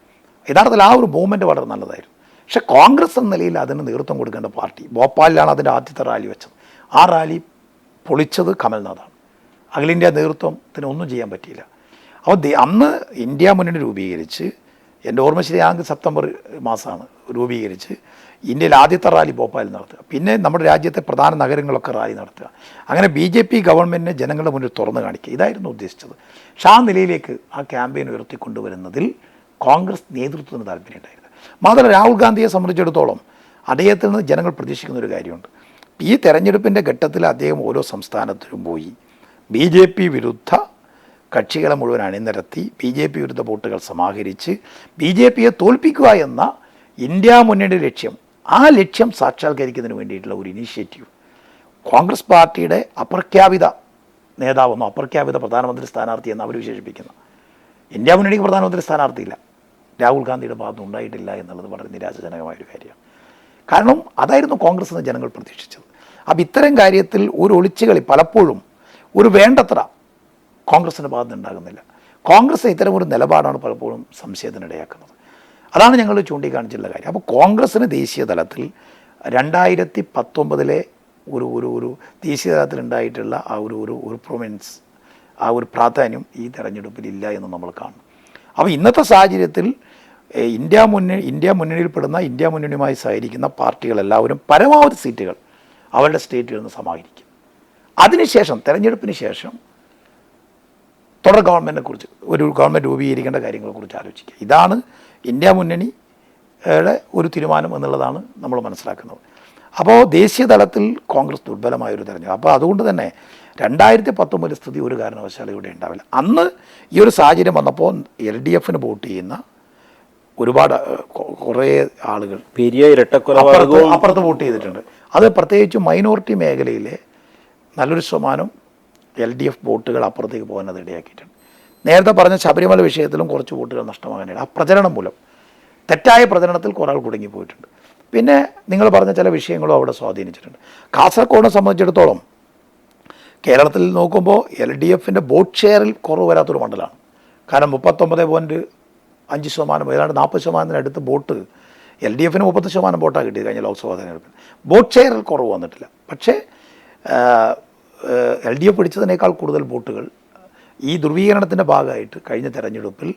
യഥാർത്ഥത്തിൽ ആ ഒരു മൂവ്മെൻറ്റ് വളരെ നല്ലതായിരുന്നു. പക്ഷേ കോൺഗ്രസ് എന്ന നിലയിൽ അതിന് നേതൃത്വം കൊടുക്കേണ്ട പാർട്ടി ഭോപ്പാലിലാണ് അതിൻ്റെ ആദ്യത്തെ റാലി വെച്ചത്. ആ റാലി പൊളിച്ചത് കമൽനാഥാണ്. അഖിലേന്ത്യാ നേതൃത്വത്തിന് ഒന്നും ചെയ്യാൻ പറ്റിയില്ല. അപ്പോൾ അന്ന് ഇന്ത്യ മുന്നണി രൂപീകരിച്ച്, എൻ്റെ ഓർമ്മ ശരിയാണെങ്കിൽ സെപ്റ്റംബർ മാസമാണ് രൂപീകരിച്ച്, ഇന്ത്യയിൽ ആദ്യത്തെ റാലി ഭോപ്പാലിൽ നടത്തുക, പിന്നെ നമ്മുടെ രാജ്യത്തെ പ്രധാന നഗരങ്ങളൊക്കെ റാലി നടത്തുക, അങ്ങനെ BJP ഗവൺമെൻറ്റിനെ ജനങ്ങളുടെ മുന്നിൽ തുറന്നു കാണിക്കുക, ഇതായിരുന്നു ഉദ്ദേശിച്ചത്. പക്ഷേ ആ നിലയിലേക്ക് ആ ക്യാമ്പയിൻ ഉയർത്തിക്കൊണ്ടുവരുന്നതിൽ കോൺഗ്രസ് നേതൃത്വത്തിന് താല്പര്യമുണ്ടായിരുന്നു. മാത്രമല്ല, രാഹുൽ ഗാന്ധിയെ സംബന്ധിച്ചിടത്തോളം അദ്ദേഹത്തിൽ നിന്ന് ജനങ്ങൾ പ്രതീക്ഷിക്കുന്ന ഒരു കാര്യമുണ്ട്. ഈ തെരഞ്ഞെടുപ്പിൻ്റെ ഘട്ടത്തിൽ അദ്ദേഹം ഓരോ സംസ്ഥാനത്തിലും പോയി BJP വിരുദ്ധ കക്ഷികളെ മുഴുവൻ അണിനിരത്തി BJP വിരുദ്ധ വോട്ടുകൾ സമാഹരിച്ച് BJP-യെ തോൽപ്പിക്കുക എന്ന ഇന്ത്യ മുന്നണിയുടെ ലക്ഷ്യം, ആ ലക്ഷ്യം സാക്ഷാത്കരിക്കുന്നതിന് വേണ്ടിയിട്ടുള്ള ഒരു ഇനീഷ്യേറ്റീവ് കോൺഗ്രസ് പാർട്ടിയുടെ അപ്രഖ്യാപിത നേതാവെന്നോ അപ്രഖ്യാപിത പ്രധാനമന്ത്രി സ്ഥാനാർത്ഥി എന്ന് അവർ വിശേഷിപ്പിക്കുന്ന, ഇന്ത്യ മുന്നണിക്ക് പ്രധാനമന്ത്രി സ്ഥാനാർത്ഥിയില്ല, രാഹുൽ ഗാന്ധിയുടെ ഭാഗത്ത് ഉണ്ടായിട്ടില്ല എന്നുള്ളത് വളരെ നിരാശാജനകമായൊരു കാര്യമാണ്. കാരണം അതായിരുന്നു കോൺഗ്രസ് എന്ന് ജനങ്ങൾ പ്രതീക്ഷിച്ചത്. അപ്പോൾ ഇത്തരം കാര്യത്തിൽ ഒരു ഒളിച്ചുകളി പലപ്പോഴും ഒരു വേണ്ടത്ര കോൺഗ്രസിൻ്റെ ഭാഗത്ത് ഉണ്ടാകുന്നില്ല. കോൺഗ്രസ് ഇത്തരം ഒരു നിലപാടാണ് പലപ്പോഴും സംശയത്തിനിടയാക്കുന്നത്. അതാണ് ഞങ്ങൾ ചൂണ്ടിക്കാണിച്ചിട്ടുള്ള കാര്യം. അപ്പോൾ കോൺഗ്രസ്സിന് ദേശീയ തലത്തിൽ 2019 ഒരു ഒരു ഒരു ദേശീയ തലത്തിൽ ഉണ്ടായിട്ടുള്ള ആ ഒരു പ്രൊമിനൻസ്, ആ ഒരു പ്രാധാന്യം ഈ തെരഞ്ഞെടുപ്പിൽ ഇല്ല എന്ന് നമ്മൾ കാണും. അപ്പോൾ ഇന്നത്തെ സാഹചര്യത്തിൽ ഇന്ത്യ മുന്നണിയിൽപ്പെടുന്ന ഇന്ത്യ മുന്നണിയുമായി സഹകരിക്കുന്ന പാർട്ടികളെല്ലാവരും പരമാവധി സീറ്റുകൾ അവരുടെ സ്റ്റേറ്റുകളിൽ നിന്ന് സമാഹരിക്കും. അതിനുശേഷം തെരഞ്ഞെടുപ്പിന് ശേഷം തുടർ ഗവൺമെൻറ്റിനെക്കുറിച്ച്, ഒരു ഗവൺമെൻറ് രൂപീകരിക്കേണ്ട കാര്യങ്ങളെക്കുറിച്ച് ആലോചിക്കുക. ഇതാണ് ഇന്ത്യ മുന്നണിയുടെ ഒരു തീരുമാനം എന്നുള്ളതാണ് നമ്മൾ മനസ്സിലാക്കുന്നത്. അപ്പോൾ ദേശീയ തലത്തിൽ കോൺഗ്രസ് ദുർബലമായൊരു തെരഞ്ഞെടുപ്പ്. അപ്പോൾ അതുകൊണ്ട് തന്നെ 2019 സ്ഥിതി ഒരു കാരണവശാലും ഇവിടെ ഉണ്ടാവില്ല. അന്ന് ഈ ഒരു സാഹചര്യം വന്നപ്പോൾ LDF-ന് വോട്ട് ചെയ്യുന്ന ഒരുപാട് കുറേ ആളുകൾ അപ്പുറത്ത് വോട്ട് ചെയ്തിട്ടുണ്ട്. അത് പ്രത്യേകിച്ച് മൈനോറിറ്റി മേഖലയിലെ നല്ലൊരു ശതമാനം LDF വോട്ടുകൾ അപ്പുറത്തേക്ക് പോകാൻ അത് ഇടയാക്കിയിട്ടുണ്ട്. നേരത്തെ പറഞ്ഞ ശബരിമല വിഷയത്തിലും കുറച്ച് വോട്ടുകൾ നഷ്ടമാകാനാണ് ആ പ്രചരണം മൂലം. തെറ്റായ പ്രചരണത്തിൽ കുറേ ആൾ കുടുങ്ങിപ്പോയിട്ടുണ്ട്. പിന്നെ നിങ്ങൾ പറഞ്ഞ ചില വിഷയങ്ങളും അവിടെ സ്വാധീനിച്ചിട്ടുണ്ട്. കാസർഗോഡിനെ സംബന്ധിച്ചിടത്തോളം കേരളത്തിൽ നോക്കുമ്പോൾ LDFൻ്റെ വോട്ട് ഷെയറിൽ കുറവ് വരാത്തൊരു മണ്ഡലമാണ്. കാരണം 39.5%, ഏതാണ്ട് 40%-അടുത്ത് വോട്ട് LDFന് 30% വോട്ടാണ് കിട്ടിയത് കഴിഞ്ഞ ലോക്സഭാ തെരഞ്ഞെടുപ്പിൽ. വോട്ട് ഷെയറിൽ കുറവ് വന്നിട്ടില്ല. പക്ഷേ LDF പിടിച്ചതിനേക്കാൾ കൂടുതൽ വോട്ടുകൾ ഈ ധ്രുവീകരണത്തിൻ്റെ ഭാഗമായിട്ട് കഴിഞ്ഞ തെരഞ്ഞെടുപ്പിൽ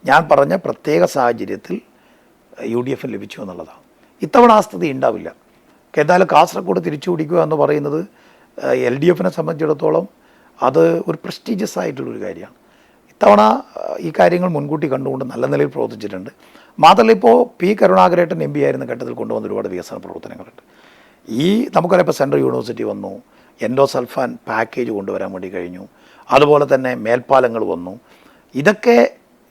ഞാൻ പറഞ്ഞ പ്രത്യേക സാഹചര്യത്തിൽ UDF ലഭിച്ചു എന്നുള്ളതാണ്. ഇത്തവണ ആ സ്ഥിതി ഉണ്ടാവില്ല. എന്തായാലും കാസർഗോഡ് തിരിച്ചു പിടിക്കുക എന്ന് പറയുന്നത് LDFനെ സംബന്ധിച്ചിടത്തോളം അത് ഒരു പ്രസ്റ്റീജിയസ് ആയിട്ടുള്ളൊരു കാര്യമാണ്. ഇത്തവണ ഈ കാര്യങ്ങൾ മുൻകൂട്ടി കണ്ടുകൊണ്ട് നല്ല നിലയിൽ പ്രവർത്തിച്ചിട്ടുണ്ട്. മാത്രമല്ല ഇപ്പോൾ P. കരുണാകരേട്ടൻ MP ആയിരുന്ന ഘട്ടത്തിൽ കൊണ്ടുവന്ന ഒരുപാട് വികസന പ്രവർത്തനങ്ങളുണ്ട്. നമുക്കറിയാം ഇപ്പോൾ സെൻട്രൽ യൂണിവേഴ്സിറ്റി വന്നു, എൻഡോസൾഫാൻ പാക്കേജ് കൊണ്ടുവരാൻ വേണ്ടി കഴിഞ്ഞു, അതുപോലെ തന്നെ മേൽപ്പാലങ്ങൾ വന്നു. ഇതൊക്കെ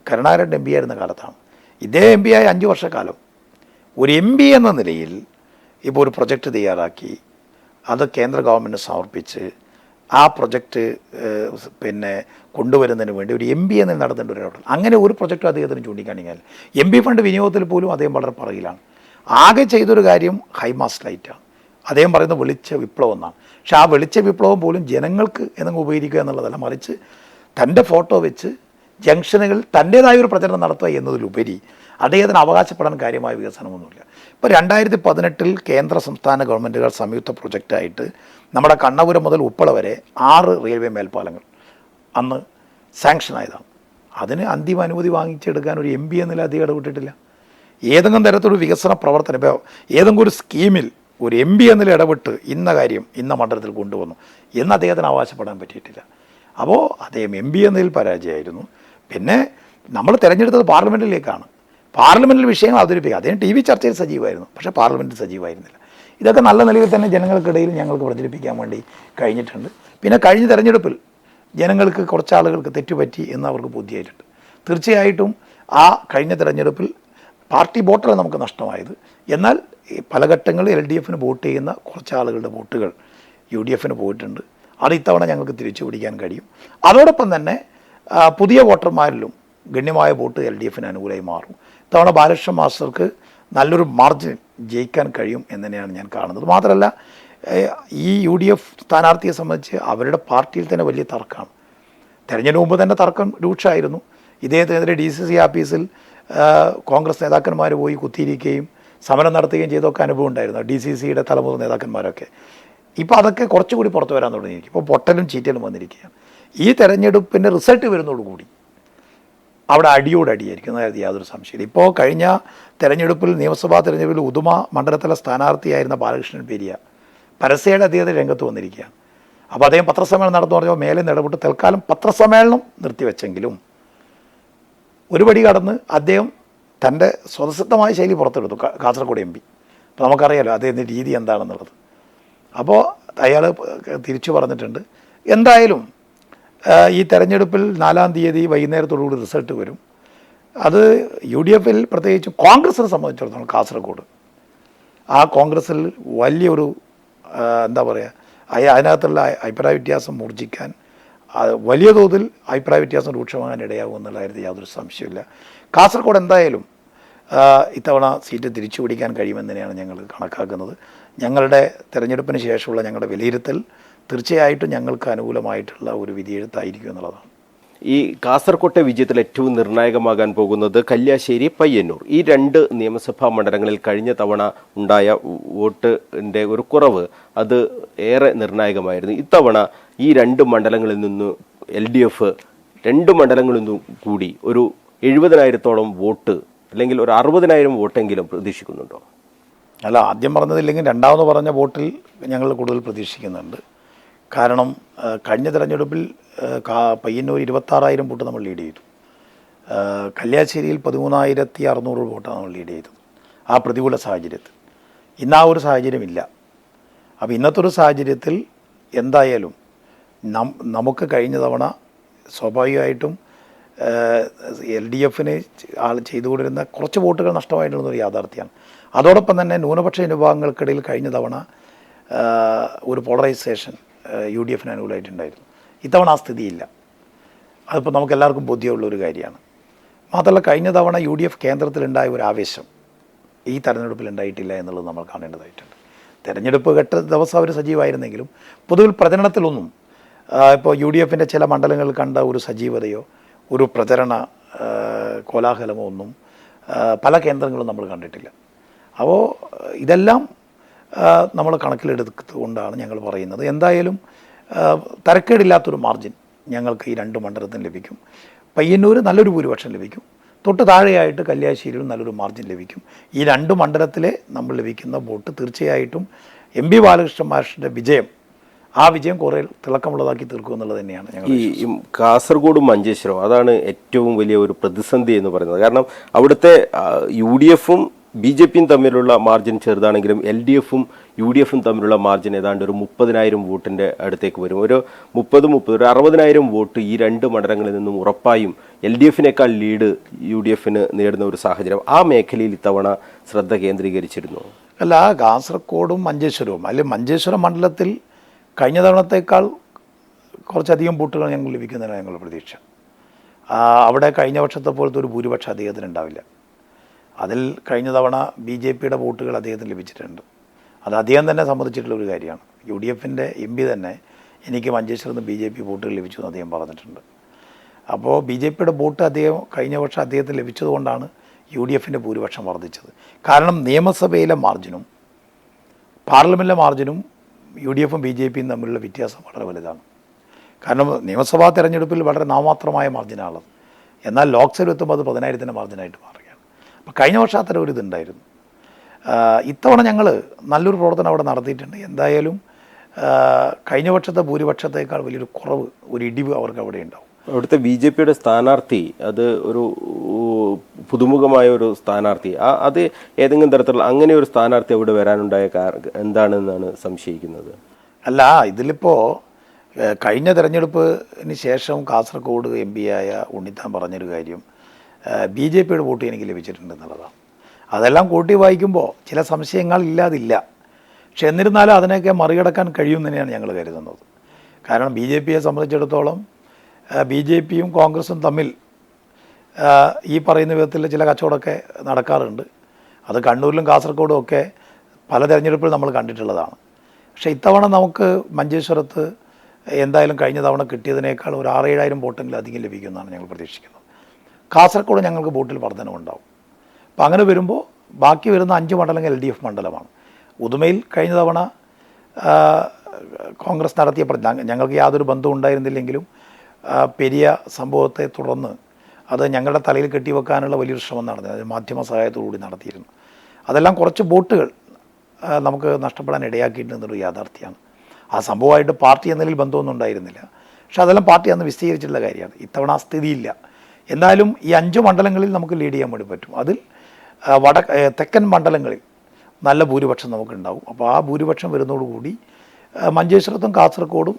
കരുണാകരൻ MP ആയിരുന്ന കാലത്താണ്. ഇതേ MP ആയ 5 വർഷക്കാലം ഒരു MP എന്ന നിലയിൽ ഇപ്പോൾ ഒരു പ്രൊജക്റ്റ് തയ്യാറാക്കി അത് കേന്ദ്ര ഗവൺമെൻറ് സമർപ്പിച്ച് ആ പ്രൊജക്റ്റ് കൊണ്ടുവരുന്നതിന് വേണ്ടി ഒരു MP എന്ന നടത്തേണ്ട ഒരു ഇടപെടൽ. അങ്ങനെ ഒരു പ്രൊജക്റ്റും അദ്ദേഹത്തിന് ചൂണ്ടിക്കാണിക്കാൻ MP ഫണ്ട് വിനിയോഗത്തിൽ പോലും അദ്ദേഹം വളരെ പുറകിലാണ്. ആകെ ചെയ്തൊരു കാര്യം ഹൈമാസ്റ്റ് ലൈറ്റാണ്. അദ്ദേഹം പറയുന്നത് വെളിച്ച വിപ്ലവം എന്നാണ്. പക്ഷേ ആ വെളിച്ച വിപ്ലവം പോലും ജനങ്ങൾക്ക് എന്നങ്ങ് ഉപകരിക്കുക എന്നുള്ളതല്ല, മറിച്ച് തൻ്റെ ഫോട്ടോ വെച്ച് ജംഗ്ഷനുകൾ തൻ്റേതായ ഒരു പ്രചരണം നടത്തുക എന്നതിലുപരി അദ്ദേഹത്തിന് അവകാശപ്പെടാൻ കാര്യമായ വികസനമൊന്നുമില്ല. ഇപ്പോൾ 2018 കേന്ദ്ര സംസ്ഥാന ഗവൺമെൻറ്റുകൾ സംയുക്ത പ്രൊജക്റ്റായിട്ട് നമ്മുടെ കണ്ണപുരം മുതൽ ഉപ്പള വരെ 6 റെയിൽവേ മേൽപ്പാലങ്ങൾ അന്ന് സാങ്ഷനായതാണ്. അതിന് അന്തിമ അനുമതി വാങ്ങിച്ചെടുക്കാൻ ഒരു MP എന്നില്ല അധികം ഇടപെട്ടിട്ടില്ല. ഏതെങ്കിലും തരത്തിലൊരു വികസന പ്രവർത്തനം ഇപ്പോൾ ഏതെങ്കിലും ഒരു സ്കീമിൽ ഒരു MP എന്നിൽ ഇടപെട്ട് ഇന്ന കാര്യം ഇന്ന മണ്ഡലത്തിൽ കൊണ്ടുവന്നു എന്ന് അദ്ദേഹത്തിന് അവകാശപ്പെടാൻ പറ്റിയിട്ടില്ല. അപ്പോൾ അദ്ദേഹം MP എന്നതിൽ പരാജയമായിരുന്നു. പിന്നെ നമ്മൾ തിരഞ്ഞെടുത്തത് പാർലമെൻറ്റിലേക്കാണ്. പാർലമെൻറ്റിൽ വിഷയങ്ങൾ അവതരിപ്പിക്കുക. അദ്ദേഹം TV ചർച്ചയിൽ സജീവമായിരുന്നു, പക്ഷേ പാർലമെൻറ്റിൽ സജീവമായിരുന്നില്ല. ഇതൊക്കെ നല്ല നിലയിൽ തന്നെ ജനങ്ങൾക്കിടയിൽ ഞങ്ങൾക്ക് പ്രചരിപ്പിക്കാൻ വേണ്ടി കഴിഞ്ഞിട്ടുണ്ട്. പിന്നെ കഴിഞ്ഞ തെരഞ്ഞെടുപ്പിൽ ജനങ്ങൾക്ക് കുറച്ച് ആളുകൾക്ക് തെറ്റുപറ്റി എന്ന് അവർക്ക് ബോധ്യമായിട്ടുണ്ട്. തീർച്ചയായിട്ടും ആ കഴിഞ്ഞ തെരഞ്ഞെടുപ്പിൽ പാർട്ടി വോട്ടാണ് നമുക്ക് നഷ്ടമായത്. എന്നാൽ പല ഘട്ടങ്ങളിൽ LDFന് വോട്ട് ചെയ്യുന്ന കുറച്ച് ആളുകളുടെ വോട്ടുകൾ UDFന് പോയിട്ടുണ്ട്. അത് ഇത്തവണ ഞങ്ങൾക്ക് തിരിച്ചു പിടിക്കാൻ കഴിയും. അതോടൊപ്പം തന്നെ പുതിയ വോട്ടർമാരിലും ഗണ്യമായ വോട്ട് LDFന് അനുകൂലമായി മാറും. ഇത്തവണ ബാലകൃഷ്ണൻ മാസ്റ്റർക്ക് നല്ലൊരു മാർജിൻ ജയിക്കാൻ കഴിയും എന്ന് തന്നെയാണ് ഞാൻ കാണുന്നത്. മാത്രമല്ല ഈ UDF സ്ഥാനാർത്ഥിയെ സംബന്ധിച്ച് അവരുടെ പാർട്ടിയിൽ തന്നെ വലിയ തർക്കമാണ്. തെരഞ്ഞെടുപ്പ് മുമ്പ് തന്നെ തർക്കം രൂക്ഷമായിരുന്നു. ഇദ്ദേഹത്തിനെതിരെ DCC ആഫീസിൽ കോൺഗ്രസ് നേതാക്കന്മാർ പോയി കുത്തിയിരിക്കുകയും സമരം നടത്തുകയും ചെയ്തൊക്കെ അനുഭവം ഉണ്ടായിരുന്നു, DCCയുടെ തലമുതിർന്ന നേതാക്കന്മാരൊക്കെ. ഇപ്പോൾ അതൊക്കെ കുറച്ചുകൂടി പുറത്തു വരാൻ തുടങ്ങിയിരിക്കും. ഇപ്പോൾ പൊട്ടലും ചീറ്റലും വന്നിരിക്കുകയാണ്. ഈ തെരഞ്ഞെടുപ്പിൻ്റെ റിസൾട്ട് വരുന്നതോടുകൂടി അവിടെ അടിയോടടിയായിരിക്കും, അതായത് യാതൊരു സംശയമില്ല. ഇപ്പോൾ കഴിഞ്ഞ തെരഞ്ഞെടുപ്പിൽ നിയമസഭാ തെരഞ്ഞെടുപ്പിൽ ഉദുമ മണ്ഡലത്തിലെ സ്ഥാനാർത്ഥിയായിരുന്ന ബാലകൃഷ്ണൻ പെരിയ പരസ്യയുടെ അദ്ദേഹത്തിന് രംഗത്ത് വന്നിരിക്കുകയാണ്. അപ്പോൾ അദ്ദേഹം പത്രസമ്മേളനം നടന്നു പറഞ്ഞപ്പോൾ മേലെ ഇടപെട്ട് തൽക്കാലം പത്രസമ്മേളനം നിർത്തിവെച്ചെങ്കിലും ഒരു പടി കടന്ന് അദ്ദേഹം തൻ്റെ സ്വതസിദ്ധമായ ശൈലി പുറത്തെടുത്തു, കാസർഗോഡ് MP. അപ്പോൾ നമുക്കറിയാലോ അദ്ദേഹത്തിൻ്റെ രീതി എന്താണെന്നുള്ളത്. അപ്പോൾ അയാൾ തിരിച്ചു പറഞ്ഞിട്ടുണ്ട്, എന്തായാലും ഈ തെരഞ്ഞെടുപ്പിൽ 4-ാം തീയതി വൈകുന്നേരത്തോടുകൂടി റിസൾട്ട് വരും. അത് UDFൽ പ്രത്യേകിച്ച് കോൺഗ്രസിനെ സംബന്ധിച്ചിടത്തോളം കാസർഗോഡ് ആ കോൺഗ്രസിൽ വലിയൊരു എന്താ പറയുക, അതിനകത്തുള്ള അഭിപ്രായ വ്യത്യാസം മൂർജിക്കാൻ വലിയ തോതിൽ അഭിപ്രായ വ്യത്യാസം രൂക്ഷമാകാൻ ഇടയാകും എന്നുള്ള കാര്യത്തിൽ യാതൊരു സംശയമില്ല. കാസർഗോഡ് എന്തായാലും ഇത്തവണ സീറ്റ് തിരിച്ചു പിടിക്കാൻ കഴിയുമെന്ന് തന്നെയാണ് ഞങ്ങൾ കണക്കാക്കുന്നത്. ഞങ്ങളുടെ തെരഞ്ഞെടുപ്പിന് ശേഷമുള്ള ഞങ്ങളുടെ വിലയിരുത്തൽ തീർച്ചയായിട്ടും ഞങ്ങൾക്ക് അനുകൂലമായിട്ടുള്ള ഒരു വിധിയെഴുത്തായിരിക്കും എന്നുള്ളതാണ്. ഈ കാസർകോട്ടെ വിജയത്തിൽ ഏറ്റവും നിർണായകമാകാൻ പോകുന്നത് കല്യാശ്ശേരി, പയ്യന്നൂർ ഈ 2 നിയമസഭാ മണ്ഡലങ്ങളിൽ കഴിഞ്ഞ തവണ ഉണ്ടായ വോട്ടിൻ്റെ ഒരു കുറവ് അത് ഏറെ നിർണായകമായിരുന്നു. ഇത്തവണ ഈ 2 മണ്ഡലങ്ങളിൽ നിന്ന് LDF 2 മണ്ഡലങ്ങളിൽ നിന്നും കൂടി ഒരു 70,000-ഓളം വോട്ട് അല്ലെങ്കിൽ ഒരു 60,000 വോട്ടെങ്കിലും പ്രതീക്ഷിക്കുന്നുണ്ടോ? അല്ല, ആദ്യം പറഞ്ഞതില്ലെങ്കിൽ രണ്ടാമത് പറഞ്ഞ വോട്ടിൽ ഞങ്ങൾ കൂടുതൽ പ്രതീക്ഷിക്കുന്നുണ്ട്. കാരണം കഴിഞ്ഞ തെരഞ്ഞെടുപ്പിൽ പയ്യന്നൂർ 26,000 വോട്ട് നമ്മൾ ലീഡ് ചെയ്തു. കല്യാശ്ശേരിയിൽ 13,600 വോട്ടാണ് നമ്മൾ ലീഡ് ചെയ്തത് ആ പ്രതികൂല സാഹചര്യത്തിൽ. ഇന്ന് ആ ഒരു സാഹചര്യമില്ല. അപ്പോൾ ഇന്നത്തെ ഒരു സാഹചര്യത്തിൽ എന്തായാലും നമുക്ക് കഴിഞ്ഞ തവണ സ്വാഭാവികമായിട്ടും LDFന് ചെയ്തുകൊണ്ടിരുന്ന കുറച്ച് വോട്ടുകൾ നഷ്ടമായിട്ടുള്ളൊരു യാഥാർത്ഥ്യമാണ്. അതോടൊപ്പം തന്നെ ന്യൂനപക്ഷ വിഭാഗങ്ങൾക്കിടയിൽ കഴിഞ്ഞ തവണ ഒരു പോളറൈസേഷൻ UDFന് അനുകൂലമായിട്ടുണ്ടായിരുന്നു. ഇത്തവണ ആ സ്ഥിതിയില്ല. അതിപ്പോൾ നമുക്ക് എല്ലാവർക്കും ബോധ്യമുള്ളൊരു കാര്യമാണ്. മാത്രമല്ല കഴിഞ്ഞ തവണ UDF കേന്ദ്രത്തിലുണ്ടായ ഒരു ആവേശം ഈ തെരഞ്ഞെടുപ്പിൽ ഉണ്ടായിട്ടില്ല എന്നുള്ളത് നമ്മൾ കാണേണ്ടതായിട്ടുണ്ട്. തെരഞ്ഞെടുപ്പ് ഘട്ട ദിവസം അവർ സജീവമായിരുന്നെങ്കിലും പൊതുവിൽ പ്രചരണത്തിലൊന്നും ഇപ്പോൾ UDFൻ്റെ ചില മണ്ഡലങ്ങളിൽ കണ്ട ഒരു സജീവതയോ ഒരു പ്രചരണ കോലാഹലമോ ഒന്നും പല കേന്ദ്രങ്ങളും നമ്മൾ കണ്ടിട്ടില്ല. അപ്പോൾ ഇതെല്ലാം നമ്മൾ കണക്കിലെടുത്തുകൊണ്ടാണ് ഞങ്ങൾ പറയുന്നത്. എന്തായാലും തരക്കേടില്ലാത്തൊരു മാർജിൻ ഞങ്ങൾക്ക് ഈ 2 മണ്ഡലത്തിന് ലഭിക്കും. പയ്യന്നൂർ നല്ലൊരു ഭൂരിപക്ഷം ലഭിക്കും. തൊട്ട് താഴെയായിട്ട് കല്യാശ്ശേരിയിലും നല്ലൊരു മാർജിൻ ലഭിക്കും. ഈ 2 മണ്ഡലത്തിലെ നമ്മൾ ലഭിക്കുന്ന വോട്ട് തീർച്ചയായിട്ടും MP ബാലകൃഷ്ണൻ മാഷിൻ്റെ വിജയം, ആ വിജയം കുറേ തിളക്കമുള്ളതാക്കി തീർക്കുമെന്നുള്ളത് തന്നെയാണ് ഞങ്ങൾ. ഈ കാസർഗോഡും മഞ്ചേശ്വരവും അതാണ് ഏറ്റവും വലിയ ഒരു പ്രതിസന്ധി എന്ന് പറയുന്നത്. കാരണം അവിടുത്തെ UDFും BJPയും തമ്മിലുള്ള മാർജിൻ ചെറുതാണെങ്കിലും LDFും UDFും തമ്മിലുള്ള മാർജിൻ ഏതാണ്ട് ഒരു 30,000 വോട്ടിൻ്റെ അടുത്തേക്ക് വരും. ഒരു 60,000 വോട്ട് ഈ 2 മണ്ഡലങ്ങളിൽ നിന്നും ഉറപ്പായും LDFിനേക്കാൾ ലീഡ് UDFന് നേടുന്ന ഒരു സാഹചര്യം ആ മേഖലയിൽ ഇത്തവണ ശ്രദ്ധ കേന്ദ്രീകരിച്ചിരുന്നു. അല്ല, കാസർഗോഡും മഞ്ചേശ്വരവും, അല്ലെങ്കിൽ മഞ്ചേശ്വരം മണ്ഡലത്തിൽ കഴിഞ്ഞ തവണത്തേക്കാൾ കുറച്ചധികം വോട്ടുകൾ ഞങ്ങൾ ലഭിക്കുന്നതിനാണ് ഞങ്ങളുടെ പ്രതീക്ഷ. അവിടെ കഴിഞ്ഞ വർഷത്തെ പോലത്തെ ഒരു ഭൂരിപക്ഷം അദ്ദേഹത്തിന് ഉണ്ടാവില്ല. അതിൽ കഴിഞ്ഞ തവണ BJPയുടെ വോട്ടുകൾ അദ്ദേഹത്തിന് ലഭിച്ചിട്ടുണ്ട്. അത് അദ്ദേഹം തന്നെ സമ്മതിച്ചിട്ടുള്ള ഒരു കാര്യമാണ്. UDFൻ്റെ MP തന്നെ എനിക്ക് മഞ്ചേശ്വരത്ത് നിന്ന് BJP വോട്ടുകൾ ലഭിച്ചു എന്ന് അദ്ദേഹം പറഞ്ഞിട്ടുണ്ട്. അപ്പോൾ BJPയുടെ വോട്ട് അദ്ദേഹം കഴിഞ്ഞ വർഷം അദ്ദേഹത്തിന് ലഭിച്ചതുകൊണ്ടാണ് UDFൻ്റെ ഭൂരിപക്ഷം വർദ്ധിച്ചത്. കാരണം നിയമസഭയിലെ മാർജിനും പാർലമെൻറ്റിലെ മാർജിനും UDFും BJPയും തമ്മിലുള്ള വ്യത്യാസം വളരെ വലുതാണ്. കാരണം നിയമസഭാ തെരഞ്ഞെടുപ്പിൽ വളരെ നാമമാത്രമായ മാർജിനാണുള്ളത്. എന്നാൽ ലോക്സഭ എത്തുമ്പോൾ അത് 10,000-ൻ്റെ മാർജിനായിട്ട് മാറുകയാണ്. അപ്പോൾ കഴിഞ്ഞ വർഷം അത്തരം ഒരു ഇതുണ്ടായിരുന്നു. ഇത്തവണ ഞങ്ങൾ നല്ലൊരു പ്രവർത്തനം അവിടെ നടത്തിയിട്ടുണ്ട്. എന്തായാലും കഴിഞ്ഞ വർഷത്തെ ഭൂരിപക്ഷത്തേക്കാൾ വലിയൊരു കുറവ്, ഒരു ഇടിവ് അവർക്ക് അവിടെ ഉണ്ടാവും. അവിടുത്തെ BJPയുടെ സ്ഥാനാർത്ഥി അത് ഒരു പുതുമുഖമായ ഒരു സ്ഥാനാർത്ഥി, അത് ഏതെങ്കിലും തരത്തിലുള്ള അങ്ങനെ ഒരു സ്ഥാനാർത്ഥി അവിടെ വരാനുണ്ടായ എന്താണെന്നാണ് സംശയിക്കുന്നത്. അല്ല, ഇതിലിപ്പോൾ കഴിഞ്ഞ തെരഞ്ഞെടുപ്പിന് ശേഷം കാസർഗോഡ് MP ആയ ഉണ്ണിത്താൻ പറഞ്ഞൊരു കാര്യം BJPയുടെ വോട്ട് എനിക്ക് ലഭിച്ചിട്ടുണ്ടെന്നുള്ളതാണ്. അതെല്ലാം കൂട്ടി വായിക്കുമ്പോൾ ചില സംശയങ്ങൾ ഇല്ലാതില്ല. പക്ഷെ എന്നിരുന്നാലും അതിനെയൊക്കെ മറികടക്കാൻ കഴിയുമെന്ന് തന്നെയാണ് ഞങ്ങൾ കരുതുന്നത്. കാരണം BJPയെ സംബന്ധിച്ചിടത്തോളം BJPയും കോൺഗ്രസും തമ്മിൽ ഈ പറയുന്ന വിധത്തിൽ ചില കച്ചവടമൊക്കെ നടക്കാറുണ്ട്. അത് കണ്ണൂരിലും കാസർഗോഡും ഒക്കെ പല തെരഞ്ഞെടുപ്പിലും നമ്മൾ കണ്ടിട്ടുള്ളതാണ്. പക്ഷേ ഇത്തവണ നമുക്ക് മഞ്ചേശ്വരത്ത് എന്തായാലും കഴിഞ്ഞ തവണ കിട്ടിയതിനേക്കാൾ ഒരു 6,000-7,000 വോട്ടെങ്കിലും അധികം ലഭിക്കുമെന്നാണ് ഞങ്ങൾ പ്രതീക്ഷിക്കുന്നത്. കാസർഗോഡ് ഞങ്ങൾക്ക് വോട്ടിൽ വർധനവുണ്ടാവും. അപ്പോൾ അങ്ങനെ വരുമ്പോൾ ബാക്കി വരുന്ന 5 മണ്ഡലങ്ങൾ LDF മണ്ഡലമാണ്. ഉദുമയിൽ കഴിഞ്ഞ തവണ കോൺഗ്രസ് നടത്തിയ ഞങ്ങൾക്ക് യാതൊരു ബന്ധവും ഉണ്ടായിരുന്നില്ലെങ്കിലും പെരിയ സംഭവത്തെ തുടർന്ന് അത് ഞങ്ങളുടെ തലയിൽ കെട്ടിവെക്കാനുള്ള വലിയൊരു ശ്രമം നടന്നു. അത് മാധ്യമ സഹായത്തോടുകൂടി നടത്തിയിരുന്നു. അതെല്ലാം കുറച്ച് വോട്ടുകൾ നമുക്ക് നഷ്ടപ്പെടാൻ ഇടയാക്കിയിട്ടുണ്ടെന്നൊരു യാഥാർത്ഥ്യമാണ്. ആ സംഭവമായിട്ട് പാർട്ടി എന്നതിൽ ബന്ധമൊന്നും ഉണ്ടായിരുന്നില്ല. പക്ഷെ അതെല്ലാം പാർട്ടി അന്ന് വിശദീകരിച്ചിട്ടുള്ള കാര്യമാണ്. ഇത്തവണ ആ സ്ഥിതിയില്ല. എന്തായാലും ഈ 5 മണ്ഡലങ്ങളിൽ നമുക്ക് ലീഡ് ചെയ്യാൻ വേണ്ടി പറ്റും. അതിൽ തെക്കൻ മണ്ഡലങ്ങളിൽ നല്ല ഭൂരിപക്ഷം നമുക്കുണ്ടാവും. അപ്പോൾ ആ ഭൂരിപക്ഷം വരുന്നതോടുകൂടി മഞ്ചേശ്വരത്തും കാസർഗോഡും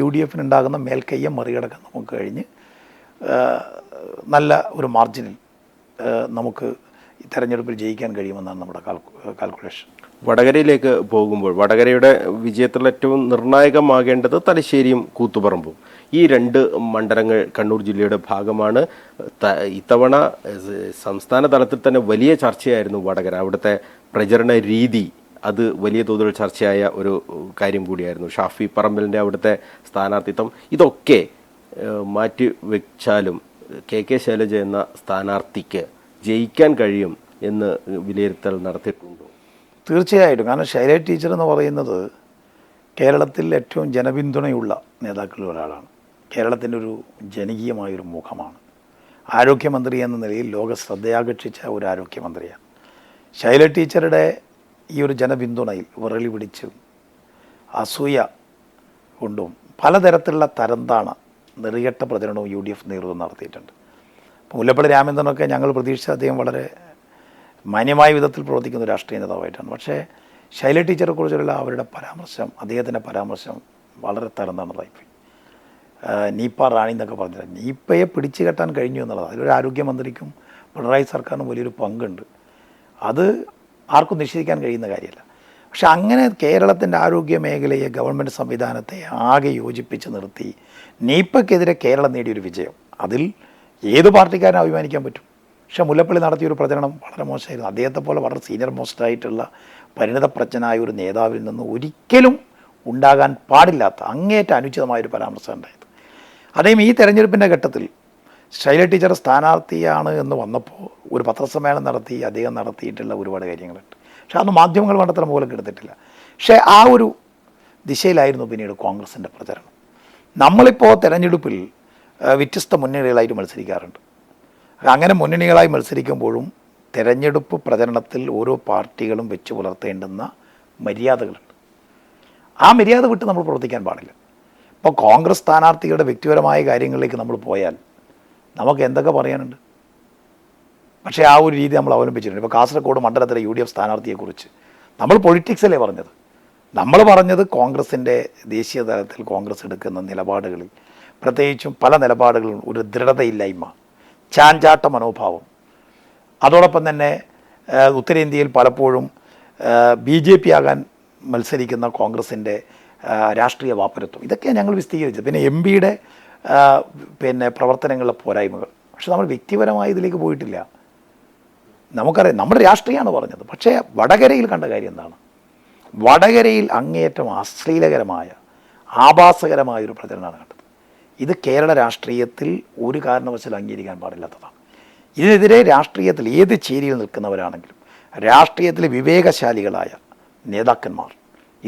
UDFന് ഉണ്ടാകുന്ന മേൽക്കയ്യെ മറികടക്കാൻ നമുക്ക് കഴിഞ്ഞ് നല്ല ഒരു മാർജിനിൽ നമുക്ക് ഈ തെരഞ്ഞെടുപ്പിൽ ജയിക്കാൻ കഴിയുമെന്നാണ് നമ്മുടെ കാൽക്കുലേഷൻ. വടകരയിലേക്ക് പോകുമ്പോൾ വടകരയുടെ വിജയത്തിൽ ഏറ്റവും നിർണായകമാകേണ്ടത് തലശ്ശേരിയും കൂത്തുപറമ്പും. ഈ 2 മണ്ഡലങ്ങൾ കണ്ണൂർ ജില്ലയുടെ ഭാഗമാണ്. ഇത്തവണ സംസ്ഥാന തലത്തിൽ തന്നെ വലിയ ചർച്ചയായിരുന്നു വടകര. അവിടുത്തെ പ്രചരണ രീതി അത് വലിയ തോതിൽ ചർച്ചയായ ഒരു കാര്യം കൂടിയായിരുന്നു. ഷാഫി പറമ്പലിൻ്റെ അവിടുത്തെ സ്ഥാനാർത്ഥിത്വം ഇതൊക്കെ മാറ്റി വെച്ചാലും KK ശൈലജ എന്ന സ്ഥാനാർത്ഥിക്ക് ജയിക്കാൻ കഴിയും എന്ന് വിലയിരുത്തൽ നടത്തിയിട്ടുണ്ടോ? തീർച്ചയായിട്ടും. കാരണം ശൈലജ ടീച്ചർ എന്ന് പറയുന്നത് കേരളത്തിൽ ഏറ്റവും ജനപിന്തുണയുള്ള നേതാക്കളിൽ ഒരാളാണ്. കേരളത്തിൻ്റെ ഒരു ജനകീയമായൊരു മുഖമാണ്. ആരോഗ്യമന്ത്രി എന്ന നിലയിൽ ലോക ശ്രദ്ധയാകർഷിച്ച ഒരു ആരോഗ്യമന്ത്രിയാണ്. ശൈലജ ടീച്ചറുടെ ഈ ഒരു ജനപിന്തുണയിൽ വിറളി പിടിച്ചും അസൂയ കൊണ്ടും പലതരത്തിലുള്ള തരംതാണ നെറികെട്ട പ്രചരണവും UDF നേതൃത്വം നടത്തിയിട്ടുണ്ട്. മുല്ലപ്പള്ളി രാമചന്ദ്രനൊക്കെ ഞങ്ങൾ പ്രതീക്ഷിച്ച അദ്ദേഹം വളരെ മാന്യമായ വിധത്തിൽ പ്രവർത്തിക്കുന്ന ഒരു രാഷ്ട്രീയ നേതാവായിട്ടാണ്. പക്ഷേ ശൈലജ ടീച്ചറെക്കുറിച്ചുള്ള അവരുടെ പരാമർശം, അദ്ദേഹത്തിൻ്റെ പരാമർശം വളരെ തരംതാണതായിപ്പോയി. നീപ്പ റാണി എന്നൊക്കെ പറഞ്ഞില്ല. നീപ്പയെ പിടിച്ചു കെട്ടാൻ കഴിഞ്ഞു എന്നുള്ളത് അതിലൊരു ആരോഗ്യമന്ത്രിക്കും പിണറായി സർക്കാരിനും വലിയൊരു പങ്കുണ്ട്. അത് ആർക്കും നിഷേധിക്കാൻ കഴിയുന്ന കാര്യമല്ല. പക്ഷെ അങ്ങനെ കേരളത്തിൻ്റെ ആരോഗ്യ മേഖലയെ ഗവൺമെൻറ് സംവിധാനത്തെ ആകെ യോജിപ്പിച്ച് നിർത്തി നീപ്പയ്ക്കെതിരെ കേരളം നേടിയൊരു വിജയം, അതിൽ ഏത് പാർട്ടിക്കാരനും അഭിമാനിക്കാൻ പറ്റും. പക്ഷേ മുല്ലപ്പള്ളി നടത്തിയൊരു പ്രചരണം വളരെ മോശമായിരുന്നു. അദ്ദേഹത്തെ പോലെ വളരെ സീനിയർ മോസ്റ്റായിട്ടുള്ള പരിണിതപ്രജ്ഞനായ ഒരു നേതാവിൽ നിന്ന് ഒരിക്കലും ഉണ്ടാകാൻ പാടില്ലാത്ത അങ്ങേയറ്റം അനുചിതമായൊരു പരാമർശം ഉണ്ടായത്. അതേം ഈ തെരഞ്ഞെടുപ്പിൻ്റെ ഘട്ടത്തിൽ ശൈല ടീച്ചർ സ്ഥാനാർത്ഥിയാണ് എന്ന് വന്നപ്പോൾ ഒരു പത്രസമ്മേളനം നടത്തി അദ്ദേഹം നടത്തിയിട്ടുള്ള ഒരുപാട് കാര്യങ്ങളുണ്ട്. പക്ഷെ അന്ന് മാധ്യമങ്ങൾ വേണ്ടത്ര മൂലം എടുത്തിട്ടില്ല. പക്ഷേ ആ ഒരു ദിശയിലായിരുന്നു പിന്നീട് കോൺഗ്രസിൻ്റെ പ്രചരണം. നമ്മളിപ്പോൾ തെരഞ്ഞെടുപ്പിൽ വ്യത്യസ്ത മുന്നണികളായിട്ട് മത്സരിക്കാറുണ്ട്. അങ്ങനെ മുന്നണികളായി മത്സരിക്കുമ്പോഴും തെരഞ്ഞെടുപ്പ് പ്രചരണത്തിൽ ഓരോ പാർട്ടികളും വെച്ച് പുലർത്തേണ്ടുന്ന മര്യാദകളുണ്ട്. ആ മര്യാദ വിട്ട് നമ്മൾ പ്രവർത്തിക്കാൻ പാടില്ല. ഇപ്പോൾ കോൺഗ്രസ് സ്ഥാനാർത്ഥികളുടെ വ്യക്തിപരമായ കാര്യങ്ങളിലേക്ക് നമ്മൾ പോയാൽ നമുക്ക് എന്തൊക്കെ പറയാനുണ്ട്. പക്ഷേ ആ ഒരു രീതി നമ്മൾ അവലംബിച്ചിട്ടുണ്ട്. ഇപ്പോൾ കാസർഗോഡ് മണ്ഡലത്തിലെ UDF സ്ഥാനാർത്ഥിയെക്കുറിച്ച് നമ്മൾ പൊളിറ്റിക്സല്ലേ പറഞ്ഞത്. നമ്മൾ പറഞ്ഞത് കോൺഗ്രസിൻ്റെ ദേശീയ തലത്തിൽ കോൺഗ്രസ് എടുക്കുന്ന നിലപാടുകളിൽ, പ്രത്യേകിച്ചും പല നിലപാടുകളിലും ഒരു ദൃഢതയില്ലായ്മ, ചാഞ്ചാട്ട മനോഭാവം, അതോടൊപ്പം തന്നെ ഉത്തരേന്ത്യയിൽ പലപ്പോഴും BJP ആകാൻ മത്സരിക്കുന്ന കോൺഗ്രസിൻ്റെ രാഷ്ട്രീയ വാപ്പരത്വം, ഇതൊക്കെയാണ് ഞങ്ങൾ വിശദീകരിച്ചത്. പിന്നെ MPയുടെ പിന്നെ പ്രവർത്തനങ്ങളിലെ പോരായ്മകൾ. പക്ഷെ നമ്മൾ വ്യക്തിപരമായി ഇതിലേക്ക് പോയിട്ടില്ല. നമുക്കറിയാം നമ്മുടെ രാഷ്ട്രീയമാണ് പറഞ്ഞത്. പക്ഷേ വടകരയിൽ കണ്ട കാര്യം എന്താണ്? വടകരയിൽ അങ്ങേയറ്റം അശ്ലീലകരമായ ആഭാസകരമായൊരു പ്രചരണമാണ് കണ്ടത്. ഇത് കേരള രാഷ്ട്രീയത്തിൽ ഒരു കാരണവശാലും അംഗീകരിക്കാൻ പാടില്ലാത്തതാണ്. ഇതിനെതിരെ രാഷ്ട്രീയത്തിൽ ഏത് ചേരിയിൽ നിൽക്കുന്നവരാണെങ്കിലും രാഷ്ട്രീയത്തിലെ വിവേകശാലികളായ നേതാക്കന്മാർ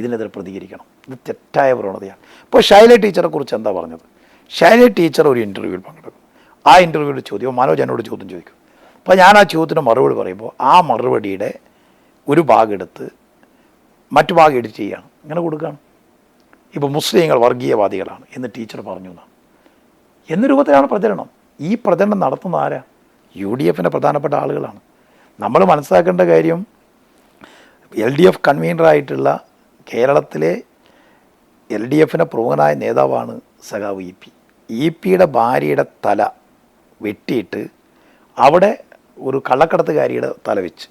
ഇതിനെതിരെ പ്രതികരിക്കണം. ഇത് തെറ്റായ പ്രവണതയാണ്. ഇപ്പോൾ ശൈല ടീച്ചറെ കുറിച്ച് എന്താ പറഞ്ഞത്? ശൈല ടീച്ചർ ഒരു ഇൻ്റർവ്യൂവിൽ പങ്കെടുക്കും. ആ ഇൻ്റർവ്യൂവിൽ ചോദ്യം മനോജ് എന്നോട് ചോദ്യം ചോദിക്കും. അപ്പോൾ ഞാൻ ആ ചോദ്യത്തിന് മറുപടി പറയുമ്പോൾ ആ മറുപടിയുടെ ഒരു ഭാഗം എടുത്ത് മറ്റു ഭാഗം എഡിറ്റ് ചെയ്യുകയാണ്, ഇങ്ങനെ കൊടുക്കുകയാണ്. ഇപ്പോൾ മുസ്ലിങ്ങൾ വർഗീയവാദികളാണ് എന്ന് ടീച്ചർ പറഞ്ഞു എന്നാണ് എന്ന രൂപത്തിലാണ് പ്രചരണം. ഈ പ്രചരണം നടത്തുന്ന ആരാ? UDFൻ്റെ പ്രധാനപ്പെട്ട ആളുകളാണ്. നമ്മൾ മനസ്സിലാക്കേണ്ട കാര്യം, LDF കൺവീനറായിട്ടുള്ള കേരളത്തിലെ LDFൻ്റെ പ്രമുഖനായ നേതാവാണ് സഖാവ് EP. EPയുടെ ഭാര്യയുടെ തല വെട്ടിയിട്ട് അവിടെ ഒരു കള്ളക്കടത്തുകാരിയുടെ തല വെച്ച്,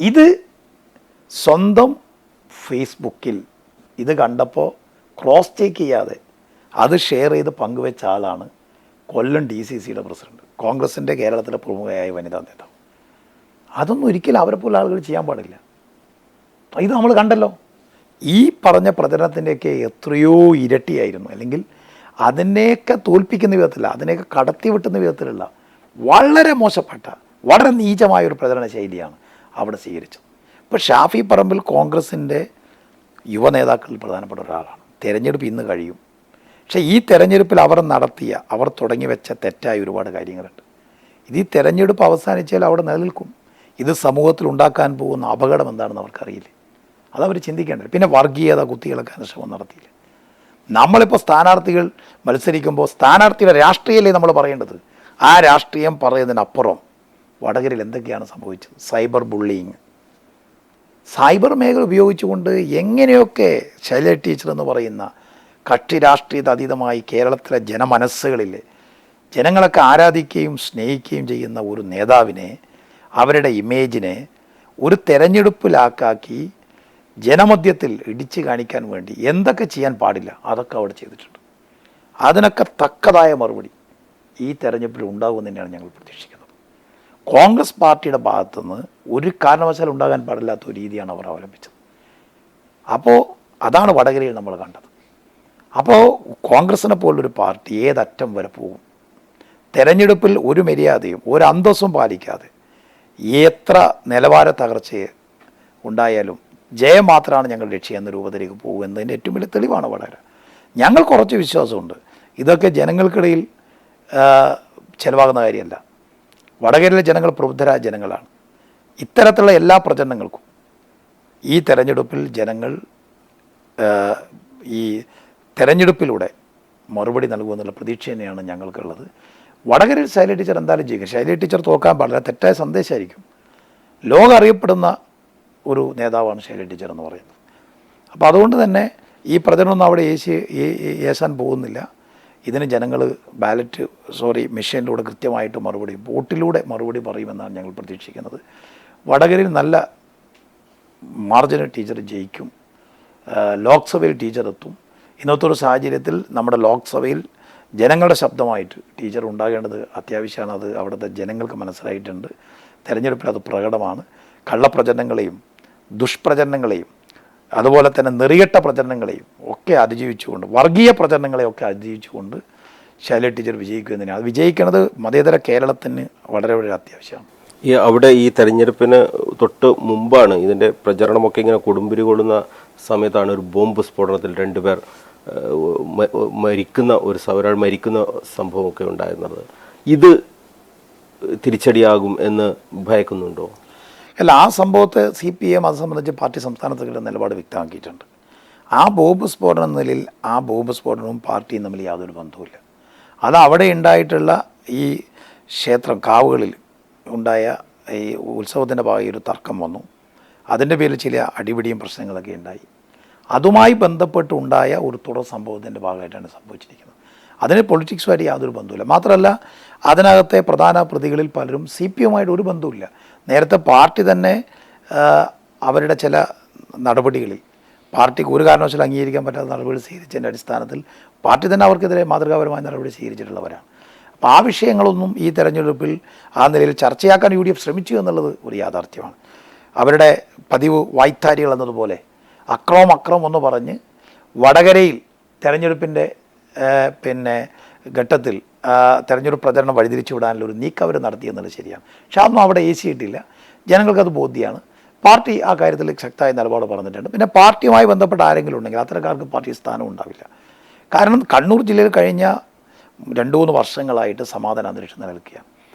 ഇത് സ്വന്തം ഫേസ്ബുക്കിൽ ഇത് കണ്ടപ്പോൾ ക്രോസ് ചെക്ക് ചെയ്യാതെ അത് ഷെയർ ചെയ്ത് പങ്കുവെച്ച ആളാണ് കൊല്ലം DCCയുടെ പ്രസിഡന്റ്, കോൺഗ്രസിൻ്റെ കേരളത്തിലെ പ്രമുഖയായ വനിതാ നേതാവ്. അതൊന്നും ഒരിക്കലും അവരെ പോലെ ആളുകൾ ചെയ്യാൻ പാടില്ല. ഇത് നമ്മൾ കണ്ടല്ലോ. ഈ പറഞ്ഞ പ്രചരണത്തിൻ്റെയൊക്കെ എത്രയോ ഇരട്ടിയായിരുന്നു, അല്ലെങ്കിൽ അതിനെയൊക്കെ തോൽപ്പിക്കുന്ന വിധത്തില്ല, അതിനെയൊക്കെ കടത്തി വെട്ടുന്ന വിധത്തിലുള്ള വളരെ മോശപ്പെട്ട, വളരെ നീചമായൊരു പ്രചരണ ശൈലിയാണ് അവിടെ സ്വീകരിച്ചത്. ഇപ്പോൾ ഷാഫി പറമ്പിൽ കോൺഗ്രസിൻ്റെ യുവ നേതാക്കളിൽ പ്രധാനപ്പെട്ട ഒരാളാണ്. തെരഞ്ഞെടുപ്പ് ഇന്ന് കഴിയും. പക്ഷേ ഈ തെരഞ്ഞെടുപ്പിൽ അവർ തുടങ്ങി വെച്ച തെറ്റായ ഒരുപാട് കാര്യങ്ങളുണ്ട്. ഇത് ഈ തെരഞ്ഞെടുപ്പ് അവസാനിച്ചാൽ അവിടെ നിലനിൽക്കും. ഇത് സമൂഹത്തിൽ ഉണ്ടാക്കാൻ പോകുന്ന അപകടം എന്താണെന്ന് അവർക്കറിയില്ല. അതവർ ചിന്തിക്കേണ്ടത്. പിന്നെ വർഗീയത കുത്തിയിളക്കാൻ ശ്രമം നടത്തിയില്ല. നമ്മളിപ്പോൾ സ്ഥാനാർത്ഥികൾ മത്സരിക്കുമ്പോൾ സ്ഥാനാർത്ഥിയുടെ രാഷ്ട്രീയമല്ലേ നമ്മൾ പറയേണ്ടത്. ആ രാഷ്ട്രീയം പറയുന്നതിനപ്പുറം വടകരയിൽ എന്തൊക്കെയാണ് സംഭവിച്ചത്? സൈബർ ബുള്ളിങ്, സൈബർ മേഖല ഉപയോഗിച്ചുകൊണ്ട് എങ്ങനെയൊക്കെ ശൈല ടീച്ചർ എന്ന് പറയുന്ന കക്ഷി രാഷ്ട്രീയത അതീതമായി കേരളത്തിലെ ജനമനസ്സുകളിൽ ജനങ്ങളൊക്കെ ആരാധിക്കുകയും സ്നേഹിക്കുകയും ചെയ്യുന്ന ഒരു നേതാവിനെ, അവരുടെ ഇമേജിനെ ഒരു തെരഞ്ഞെടുപ്പിലാക്കി ജനമധ്യത്തിൽ ഇടിച്ചു കാണിക്കാൻ വേണ്ടി എന്തൊക്കെ ചെയ്യാൻ പാടില്ല അതൊക്കെ അവിടെ ചെയ്തിട്ടുണ്ട്. അതിനൊക്കെ തക്കതായ മറുപടി ഈ തെരഞ്ഞെടുപ്പിൽ ഉണ്ടാകുമെന്ന് തന്നെയാണ് ഞങ്ങൾ പ്രതീക്ഷിക്കുന്നത്. കോൺഗ്രസ് പാർട്ടിയുടെ ഭാഗത്തുനിന്ന് ഒരു കാരണവശാലും ഉണ്ടാകാൻ പാടില്ലാത്ത ഒരു രീതിയാണ് അവർ അവലംബിച്ചത്. അപ്പോൾ അതാണ് വടകരയിൽ നമ്മൾ കണ്ടത്. അപ്പോൾ കോൺഗ്രസിനെ പോലൊരു പാർട്ടി ഏതറ്റം വരെ പോകും? തെരഞ്ഞെടുപ്പിൽ ഒരു മര്യാദയും ഒരു അന്തസ്സും പാലിക്കാതെ എത്ര നിലവാര തകർച്ചയെ ഉണ്ടായാലും ജയം മാത്രമാണ് ഞങ്ങൾ ലക്ഷ്യം എന്ന രൂപത്തിലേക്ക് പോകും എന്നതിൻ്റെ ഏറ്റവും വലിയ തെളിവാണ് വടകര. ഞങ്ങൾ കുറച്ച് വിശ്വാസമുണ്ട്. ഇതൊക്കെ ജനങ്ങൾക്കിടയിൽ ചിലവാകുന്ന കാര്യമല്ല. വടകരയിലെ ജനങ്ങൾ പ്രബുദ്ധരായ ജനങ്ങളാണ്. ഇത്തരത്തിലുള്ള എല്ലാ പ്രചരണങ്ങൾക്കും ഈ തെരഞ്ഞെടുപ്പിൽ ജനങ്ങൾ ഈ തെരഞ്ഞെടുപ്പിലൂടെ മറുപടി നൽകുമെന്നുള്ള പ്രതീക്ഷ തന്നെയാണ് ഞങ്ങൾക്കുള്ളത്. വടകരയിൽ ശൈല ടീച്ചർ എന്തായാലും ചെയ്യും. ശൈല ടീച്ചർ തോക്കാൻ പാടില്ല, തെറ്റായ സന്ദേശമായിരിക്കും. ലോകം അറിയപ്പെടുന്ന ഒരു നേതാവാണ് ശൈല ടീച്ചർ എന്ന് പറയുന്നത്. അപ്പോൾ അതുകൊണ്ട് തന്നെ ഈ പ്രചരണമൊന്നും അവിടെ ഏശാൻ പോകുന്നില്ല. ഇതിന് ജനങ്ങൾ മെഷീനിലൂടെ കൃത്യമായിട്ട് മറുപടി, വോട്ടിലൂടെ മറുപടി പറയുമെന്നാണ് ഞങ്ങൾ പ്രതീക്ഷിക്കുന്നത്. വടകരയിൽ നല്ല മാർജിനൽ ടീച്ചർ ജയിക്കും, ലോക്സഭയിൽ ടീച്ചർ എത്തും. ഇന്നത്തെ ഒരു സാഹചര്യത്തിൽ നമ്മുടെ ലോക്സഭയിൽ ജനങ്ങളുടെ ശബ്ദമായിട്ട് ടീച്ചർ ഉണ്ടാകേണ്ടത് അത്യാവശ്യമാണ്. അത് അവിടുത്തെ ജനങ്ങൾക്ക് മനസ്സിലായിട്ടുണ്ട്. തെരഞ്ഞെടുപ്പിൽ അത് പ്രകടമാണ്. കള്ളപ്രചരണങ്ങളെയും ദുഷ്പ്രചരണങ്ങളെയും അതുപോലെ തന്നെ നെറികെട്ട പ്രചരണങ്ങളെയും ഒക്കെ അതിജീവിച്ചുകൊണ്ട്, വർഗീയ പ്രചരണങ്ങളെയൊക്കെ അതിജീവിച്ചുകൊണ്ട് ശൈലജ ടീച്ചർ വിജയിക്കുന്നതിന്, അത് വിജയിക്കുന്നത് മതേതര കേരളത്തിന് വളരെ വളരെ അത്യാവശ്യമാണ്. അവിടെ ഈ തെരഞ്ഞെടുപ്പിന് തൊട്ട് മുമ്പാണ് ഇതിൻ്റെ പ്രചരണമൊക്കെ ഇങ്ങനെ കൊടുമ്പിരി കൊള്ളുന്ന സമയത്താണ് ഒരു ബോംബ് സ്ഫോടനത്തിൽ 2 പേർ ഒരാൾ മരിക്കുന്ന സംഭവമൊക്കെ ഉണ്ടായിരുന്നത്. ഇത് തിരിച്ചടിയാകും എന്ന് ഭയക്കുന്നുണ്ടോ? അല്ല, ആ സംഭവത്തെ CPM അത് സംബന്ധിച്ച് പാർട്ടി സംസ്ഥാന സെക്രട്ടറി നിലപാട് വ്യക്തമാക്കിയിട്ടുണ്ട്. ആ ബോംബ് സ്ഫോടനം എന്ന നിലയിൽ ആ ബോംബ് സ്ഫോടനവും പാർട്ടിയും തമ്മിൽ യാതൊരു ബന്ധവുമില്ല. അത് അവിടെ ഉണ്ടായിട്ടുള്ള ഈ ക്ഷേത്രം കാവുകളിൽ ഉണ്ടായ ഈ ഉത്സവത്തിൻ്റെ ഭാഗമായി ഒരു തർക്കം വന്നു. അതിൻ്റെ പേരിൽ ചില അടിപിടിയും പ്രശ്നങ്ങളൊക്കെ ഉണ്ടായി. അതുമായി ബന്ധപ്പെട്ടുണ്ടായ ഒരു തുടർ സംഭവത്തിൻ്റെ ഭാഗമായിട്ടാണ് സംഭവിച്ചിരിക്കുന്നത്. അതിന് പൊളിറ്റിക്സുമായിട്ട് യാതൊരു ബന്ധവുമില്ല. മാത്രമല്ല, അതിനകത്തെ പ്രധാന പ്രതികളിൽ പലരും CPMമായിട്ട് ഒരു ബന്ധവുമില്ല. നേരത്തെ പാർട്ടി തന്നെ അവരുടെ ചില നടപടികളിൽ പാർട്ടിക്ക് ഒരു കാരണവശാലും അംഗീകരിക്കാൻ പറ്റാത്ത നടപടി സ്വീകരിച്ചതിൻ്റെ അടിസ്ഥാനത്തിൽ പാർട്ടി തന്നെ അവർക്കെതിരെ മാതൃകാപരമായ നടപടി സ്വീകരിച്ചിട്ടുള്ളവരാണ്. അപ്പോൾ ആ വിഷയങ്ങളൊന്നും ഈ തെരഞ്ഞെടുപ്പിൽ ആ നിലയിൽ ചർച്ചയാക്കാൻ UDF ശ്രമിച്ചു എന്നുള്ളത് ഒരു യാഥാർത്ഥ്യമാണ്. അവരുടെ പതിവ് വായ്ത്താരികൾ എന്നതുപോലെ അക്രമം എന്ന് പറഞ്ഞ് വടകരയിൽ തെരഞ്ഞെടുപ്പിൻ്റെ ഘട്ടത്തിൽ തെരഞ്ഞെടുപ്പ് പ്രചരണം വഴിതിരിച്ചു വിടാനുള്ള ഒരു നീക്കം അവർ നടത്തിയെന്നുള്ളത് ശരിയാണ്. പക്ഷെ അതൊന്നും അവിടെ ഏശിയിട്ടില്ല. ജനങ്ങൾക്കത് ബോധ്യമാണ്. പാർട്ടി ആ കാര്യത്തിൽ ശക്തമായ നിലപാട് പറഞ്ഞിട്ടുണ്ട്. പിന്നെ പാർട്ടിയുമായി ബന്ധപ്പെട്ട ആരെങ്കിലും ഉണ്ടെങ്കിൽ അത്തരക്കാർക്ക് പാർട്ടി സ്ഥാനം ഉണ്ടാവില്ല. കാരണം കണ്ണൂർ ജില്ലയിൽ കഴിഞ്ഞ 2-3 വർഷങ്ങളായിട്ട് സമാധാന അന്തരീക്ഷം നിലനിൽക്കുകയാണ്.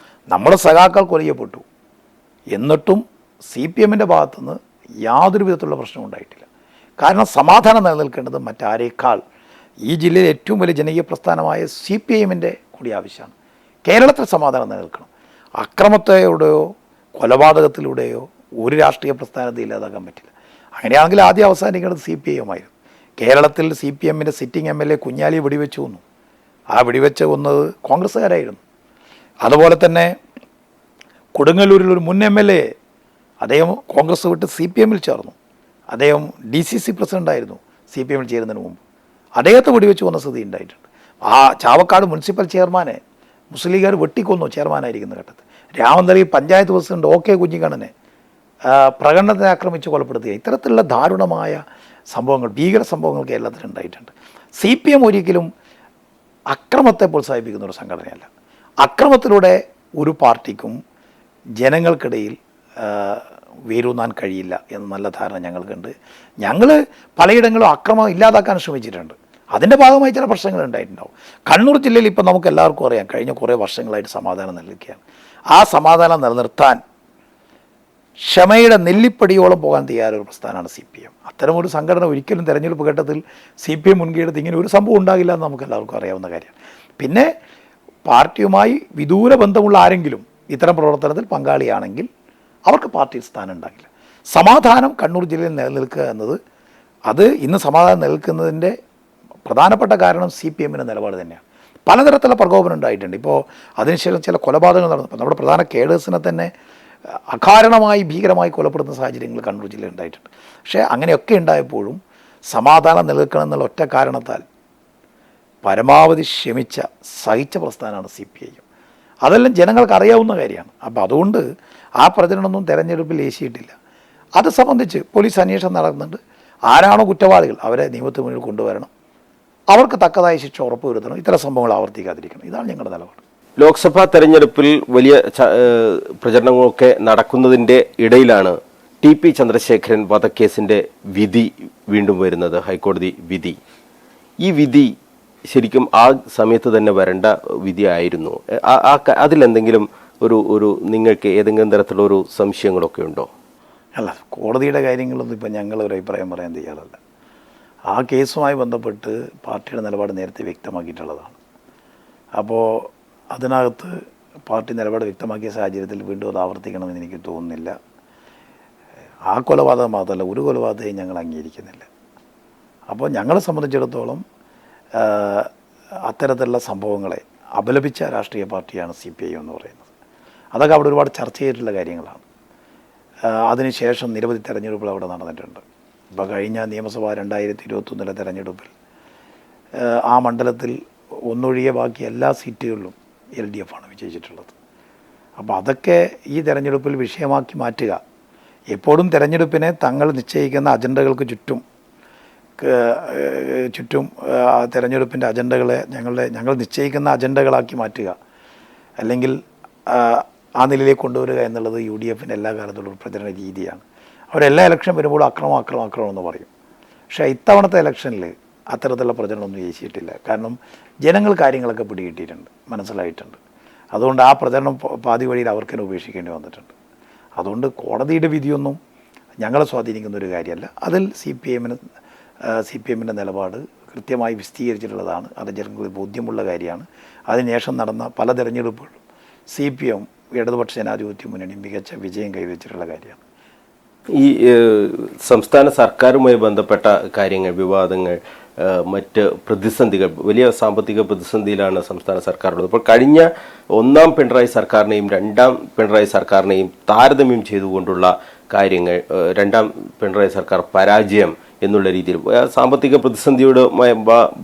നമ്മുടെ സഖാക്കൾ കൊലയപ്പെട്ടു, എന്നിട്ടും CPMൻ്റെ ഭാഗത്തുനിന്ന് യാതൊരു വിധത്തിലുള്ള പ്രശ്നവും ഉണ്ടായിട്ടില്ല. കാരണം സമാധാനം നിലനിൽക്കേണ്ടത് മറ്റാരേക്കാൾ ഈ ജില്ലയിൽ ഏറ്റവും വലിയ ജനകീയ പ്രസ്ഥാനമായ CPMൻ്റെ കൂടി ആവശ്യമാണ്. കേരളത്തിൽ സമാധാനം നിലനിൽക്കണം. അക്രമത്തിലൂടെയോ കൊലപാതകത്തിലൂടെയോ ഒരു രാഷ്ട്രീയ പ്രസ്ഥാനത്തെ ഇല്ലാതാക്കാൻ പറ്റില്ല. അങ്ങനെയാണെങ്കിൽ ആദ്യം അവസാനിക്കേണ്ടത് CPM ആയിരുന്നു. കേരളത്തിൽ CPMൻ്റെ സിറ്റിംഗ് MLA കുഞ്ഞാലി വെടിവെച്ചു കൊന്നു. ആ വെടിവെച്ച് കൊന്നത് കോൺഗ്രസ്സുകാരായിരുന്നു. അതുപോലെ തന്നെ കൊടുങ്ങല്ലൂരിൽ ഒരു മുൻ MLA, അദ്ദേഹം കോൺഗ്രസ് വിട്ട് CPMൽ ചേർന്നു. അദ്ദേഹം DCC പ്രസിഡൻ്റായിരുന്നു CPMൽ ചേരുന്നതിന് മുമ്പ്. അദ്ദേഹത്തെ വെടിവെച്ച് കൊന്ന സ്ഥിതി ഉണ്ടായിട്ടുണ്ട്. ആ ചാവക്കാട് മുനിസിപ്പൽ ചെയർമാനെ മുസ്ലിം ലീഗുകാർ വെട്ടിക്കൊന്നു ചെയർമാനായിരിക്കുന്ന ഘട്ടത്തിൽ. രാമന്തളിയിൽ പഞ്ചായത്ത് പ്രസിഡന്റ് OK കുഞ്ഞിക്കണ്ണനെ പ്രകടനത്തെ ആക്രമിച്ച് കൊലപ്പെടുത്തുക. ഇത്തരത്തിലുള്ള ദാരുണമായ സംഭവങ്ങൾ, ഭീകര സംഭവങ്ങൾ കേരളത്തിൽ ഉണ്ടായിട്ടുണ്ട്. CPM ഒരിക്കലും അക്രമത്തെ പ്രോത്സാഹിപ്പിക്കുന്ന ഒരു സംഘടനയല്ല. അക്രമത്തിലൂടെ ഒരു പാർട്ടിക്കും ജനങ്ങൾക്കിടയിൽ വേരൂന്നാൻ കഴിയില്ല എന്ന നല്ല ധാരണ ഞങ്ങൾക്കുണ്ട്. ഞങ്ങൾ പലയിടങ്ങളും അക്രമം ഇല്ലാതാക്കാൻ ശ്രമിച്ചിട്ടുണ്ട്. അതിൻ്റെ ഭാഗമായി ചില പ്രശ്നങ്ങൾ ഉണ്ടായിട്ടുണ്ടാവും. കണ്ണൂർ ജില്ലയിൽ ഇപ്പം നമുക്ക് എല്ലാവർക്കും അറിയാം, കഴിഞ്ഞ കുറേ വർഷങ്ങളായിട്ട് സമാധാനം നിലനിൽക്കുകയാണ്. ആ സമാധാനം നിലനിർത്താൻ ക്ഷമയുടെ നെല്ലിപ്പടിയോളം പോകാൻ തയ്യാറൊരു പ്രസ്ഥാനമാണ് CPM. അത്തരമൊരു സംഘടന ഒരിക്കലും തെരഞ്ഞെടുപ്പ് ഘട്ടത്തിൽ CPM മുൻകൈയെടുത്ത് ഇങ്ങനെ ഒരു സംഭവം ഉണ്ടാകില്ല എന്ന് നമുക്ക് എല്ലാവർക്കും അറിയാവുന്ന കാര്യമാണ്. പിന്നെ പാർട്ടിയുമായി വിദൂര ബന്ധമുള്ള ആരെങ്കിലും ഇത്തരം പ്രവർത്തനത്തിൽ പങ്കാളിയാണെങ്കിൽ അവർക്ക് പാർട്ടിയിൽ സ്ഥാനം ഉണ്ടാകില്ല. സമാധാനം കണ്ണൂർ ജില്ലയിൽ നിലനിൽക്കുക എന്നത്, അത് ഇന്ന് സമാധാനം നിലനിൽക്കുന്നതിൻ്റെ പ്രധാനപ്പെട്ട കാരണം CPMൻ്റെ നിലപാട് തന്നെയാണ്. പലതരത്തിലുള്ള പ്രകോപനം ഉണ്ടായിട്ടുണ്ട്. ഇപ്പോൾ അതിനുശേഷം ചില കൊലപാതകങ്ങൾ നടന്നു. നമ്മുടെ പ്രധാന കേഡേഴ്സിനെ തന്നെ അകാരണമായി ഭീകരമായി കൊലപ്പെടുന്ന സാഹചര്യങ്ങൾ കണ്ണൂർ ജില്ലയിൽ ഉണ്ടായിട്ടുണ്ട്. പക്ഷേ അങ്ങനെയൊക്കെ ഉണ്ടായപ്പോഴും സമാധാനം നിലനിൽക്കണം എന്നുള്ള ഒറ്റ കാരണത്താൽ പരമാവധി സഹിച്ച പ്രസ്ഥാനമാണ് CPM. അതെല്ലാം ജനങ്ങൾക്ക് അറിയാവുന്ന കാര്യമാണ്. അപ്പോൾ അതുകൊണ്ട് ആ പ്രചരണമൊന്നും തെരഞ്ഞെടുപ്പിൽ ഏശിയിട്ടില്ല. അത് സംബന്ധിച്ച് പോലീസ് അന്വേഷണം നടക്കുന്നുണ്ട്. ആരാണോ കുറ്റവാളികൾ അവരെ നിയമത്തിന് മുന്നിൽ കൊണ്ടുവരണം. അവർക്ക് തക്കതായ ശിക്ഷ ഉറപ്പുവരുത്തണം. ഇത്തരം സംഭവങ്ങൾ ആവർത്തിക്കാതിരിക്കണം. ഇതാണ് ഞങ്ങളുടെ നിലപാട്. ലോക്സഭാ തെരഞ്ഞെടുപ്പിൽ വലിയ പ്രചരണങ്ങളൊക്കെ നടക്കുന്നതിൻ്റെ ഇടയിലാണ് TP ചന്ദ്രശേഖരൻ വധക്കേസിൻ്റെ വിധി വീണ്ടും വരുന്നത്, ഹൈക്കോടതി വിധി. ഈ വിധി ശരിക്കും ആ സമയത്ത് തന്നെ വരേണ്ട വിധിയായിരുന്നു. അതിലെന്തെങ്കിലും ഒരു നിങ്ങൾക്ക് ഏതെങ്കിലും തരത്തിലുള്ള ഒരു സംശയങ്ങളൊക്കെ ഉണ്ടോ? അല്ല, കോടതിയുടെ കാര്യങ്ങളൊന്നും ഇപ്പം ഞങ്ങളൊരു അഭിപ്രായം പറയാൻ തയ്യാറല്ല. ആ കേസുമായി ബന്ധപ്പെട്ട് പാർട്ടിയുടെ നിലപാട് നേരത്തെ വ്യക്തമാക്കിയിട്ടുള്ളതാണ്. അപ്പോൾ അതിനകത്ത് പാർട്ടി നിലപാട് വ്യക്തമാക്കിയ സാഹചര്യത്തിൽ വീണ്ടും അത് ആവർത്തിക്കണമെന്ന് എനിക്ക് തോന്നുന്നില്ല. ആ കൊലപാതകം മാത്രമല്ല, ഒരു കൊലപാതകവും ഞങ്ങൾ അംഗീകരിക്കുന്നില്ല. അപ്പോൾ ഞങ്ങളെ സംബന്ധിച്ചിടത്തോളം അത്തരത്തിലുള്ള സംഭവങ്ങളെ അപലപിച്ച രാഷ്ട്രീയ പാർട്ടിയാണ് CPM എന്ന് പറയുന്നത്. അതൊക്കെ അവിടെ ഒരുപാട് ചർച്ച ചെയ്തിട്ടുള്ള കാര്യങ്ങളാണ്. അതിനുശേഷം നിരവധി തെരഞ്ഞെടുപ്പുകൾ അവിടെ നടന്നിട്ടുണ്ട്. ഇപ്പോൾ കഴിഞ്ഞ നിയമസഭ 2021 തെരഞ്ഞെടുപ്പിൽ ആ മണ്ഡലത്തിൽ ഒന്നൊഴികെ ബാക്കി എല്ലാ സീറ്റുകളിലും LDF ആണ് വിജയിച്ചിട്ടുള്ളത്. അപ്പോൾ അതൊക്കെ ഈ തെരഞ്ഞെടുപ്പിൽ വിഷയമാക്കി മാറ്റുക. എപ്പോഴും തെരഞ്ഞെടുപ്പിനെ തങ്ങൾ നിശ്ചയിക്കുന്ന അജണ്ടകൾക്ക് ചുറ്റും തെരഞ്ഞെടുപ്പിൻ്റെ അജണ്ടകളെ ഞങ്ങൾ നിശ്ചയിക്കുന്ന അജണ്ടകളാക്കി മാറ്റുക, അല്ലെങ്കിൽ ആ നിലയിലേക്ക് കൊണ്ടുവരിക എന്നുള്ളത് UDFൻ്റെ എല്ലാ കാലത്തുള്ള ഒരു പ്രചരണ രീതിയാണ്. അവരെല്ലാ ഇലക്ഷൻ വരുമ്പോൾ അക്രമം എന്ന് പറയും. പക്ഷേ ഇത്തവണത്തെ ഇലക്ഷനിൽ അത്തരത്തിലുള്ള പ്രചരണമൊന്നും ജയിച്ചിട്ടില്ല. കാരണം ജനങ്ങൾ കാര്യങ്ങളൊക്കെ പിടികിട്ടിയിട്ടുണ്ട്, മനസ്സിലായിട്ടുണ്ട്. അതുകൊണ്ട് ആ പ്രചരണം പാതി വഴിയിൽ അവർക്ക് തന്നെ ഉപേക്ഷിക്കേണ്ടി വന്നിട്ടുണ്ട്. അതുകൊണ്ട് കോടതിയുടെ വിധിയൊന്നും ഞങ്ങളെ സ്വാധീനിക്കുന്ന ഒരു കാര്യമല്ല. അതിൽ CPMൻ്റെ നിലപാട് കൃത്യമായി വിശദീകരിച്ചിട്ടുള്ളതാണ്. അത് ജനങ്ങൾക്ക് ബോധ്യമുള്ള കാര്യമാണ്. അതിനുശേഷം നടന്ന പല തെരഞ്ഞെടുപ്പുകളും CPM ഇടതുപക്ഷ ജനാധിപത്യ മുന്നണി മികച്ച വിജയം കൈവരിച്ചിട്ടുള്ള കാര്യമാണ്. ഈ സംസ്ഥാന സർക്കാരുമായി ബന്ധപ്പെട്ട കാര്യങ്ങൾ, വിവാദങ്ങൾ, മറ്റ് പ്രതിസന്ധികൾ, വലിയ സാമ്പത്തിക പ്രതിസന്ധിയിലാണ് സംസ്ഥാന സർക്കാരുള്ളത്. അപ്പോൾ കഴിഞ്ഞ ഒന്നാം പിണറായി സർക്കാരിനെയും രണ്ടാം പിണറായി സർക്കാരിനെയും താരതമ്യം ചെയ്തുകൊണ്ടുള്ള കാര്യങ്ങൾ, രണ്ടാം പിണറായി സർക്കാർ പരാജയം എന്നുള്ള രീതിയിൽ സാമ്പത്തിക പ്രതിസന്ധിയുടെ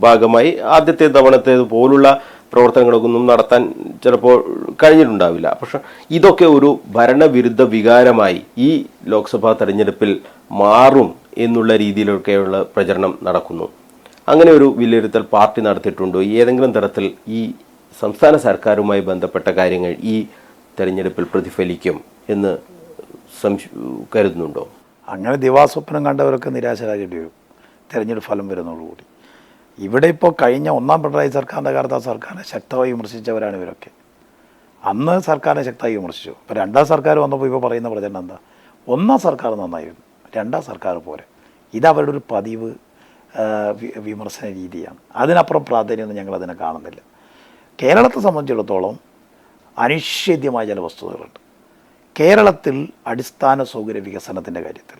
ഭാഗമായി ആദ്യത്തെ തവണത്തേത് പോലുള്ള പ്രവർത്തനങ്ങളൊന്നും നടത്താൻ ചിലപ്പോൾ കഴിഞ്ഞിട്ടുണ്ടാവില്ല. പക്ഷെ ഇതൊക്കെ ഒരു ഭരണവിരുദ്ധ വികാരമായി ഈ ലോക്സഭാ തെരഞ്ഞെടുപ്പിൽ മാറും എന്നുള്ള രീതിയിലൊക്കെയുള്ള പ്രചരണം നടക്കുന്നു. അങ്ങനെ ഒരു വിലയിരുത്തൽ പാർട്ടി നടത്തിയിട്ടുണ്ടോ? ഏതെങ്കിലും തരത്തിൽ ഈ സംസ്ഥാന സർക്കാരുമായി ബന്ധപ്പെട്ട കാര്യങ്ങൾ ഈ തെരഞ്ഞെടുപ്പിൽ പ്രതിഫലിക്കും എന്ന് കരുതുന്നുണ്ടോ? അങ്ങനെ ദിവാസ്വപ്നം കണ്ടവരൊക്കെ നിരാശരാകേണ്ടി വരും തെരഞ്ഞെടുപ്പ് ഫലം വരുന്നതോടുകൂടി. ഇവിടെ ഇപ്പോൾ കഴിഞ്ഞ ഒന്നാം പിണറായി സർക്കാരിൻ്റെ കാലത്ത് ആ സർക്കാരിനെ ശക്തമായി വിമർശിച്ചവരാണ് ഇവരൊക്കെ. അന്ന് സർക്കാരിനെ ശക്തമായി വിമർശിച്ചു. ഇപ്പോൾ രണ്ടാം സർക്കാർ വന്നപ്പോൾ ഇപ്പോൾ പറയുന്ന പ്രചരണം എന്താ? ഒന്നാം സർക്കാർ നന്നായിരുന്നു, രണ്ടാം സർക്കാർ പോരെ. ഇതവരുടെ ഒരു പതിവ് വിമർശന രീതിയാണ്. അതിനപ്പുറം പ്രാധാന്യമൊന്നും ഞങ്ങളതിനെ കാണുന്നില്ല. കേരളത്തെ സംബന്ധിച്ചിടത്തോളം അനിഷേധ്യമായ ചില വസ്തുതകളുണ്ട്. കേരളത്തിൽ അടിസ്ഥാന സൗകര്യ വികസനത്തിൻ്റെ കാര്യത്തിൽ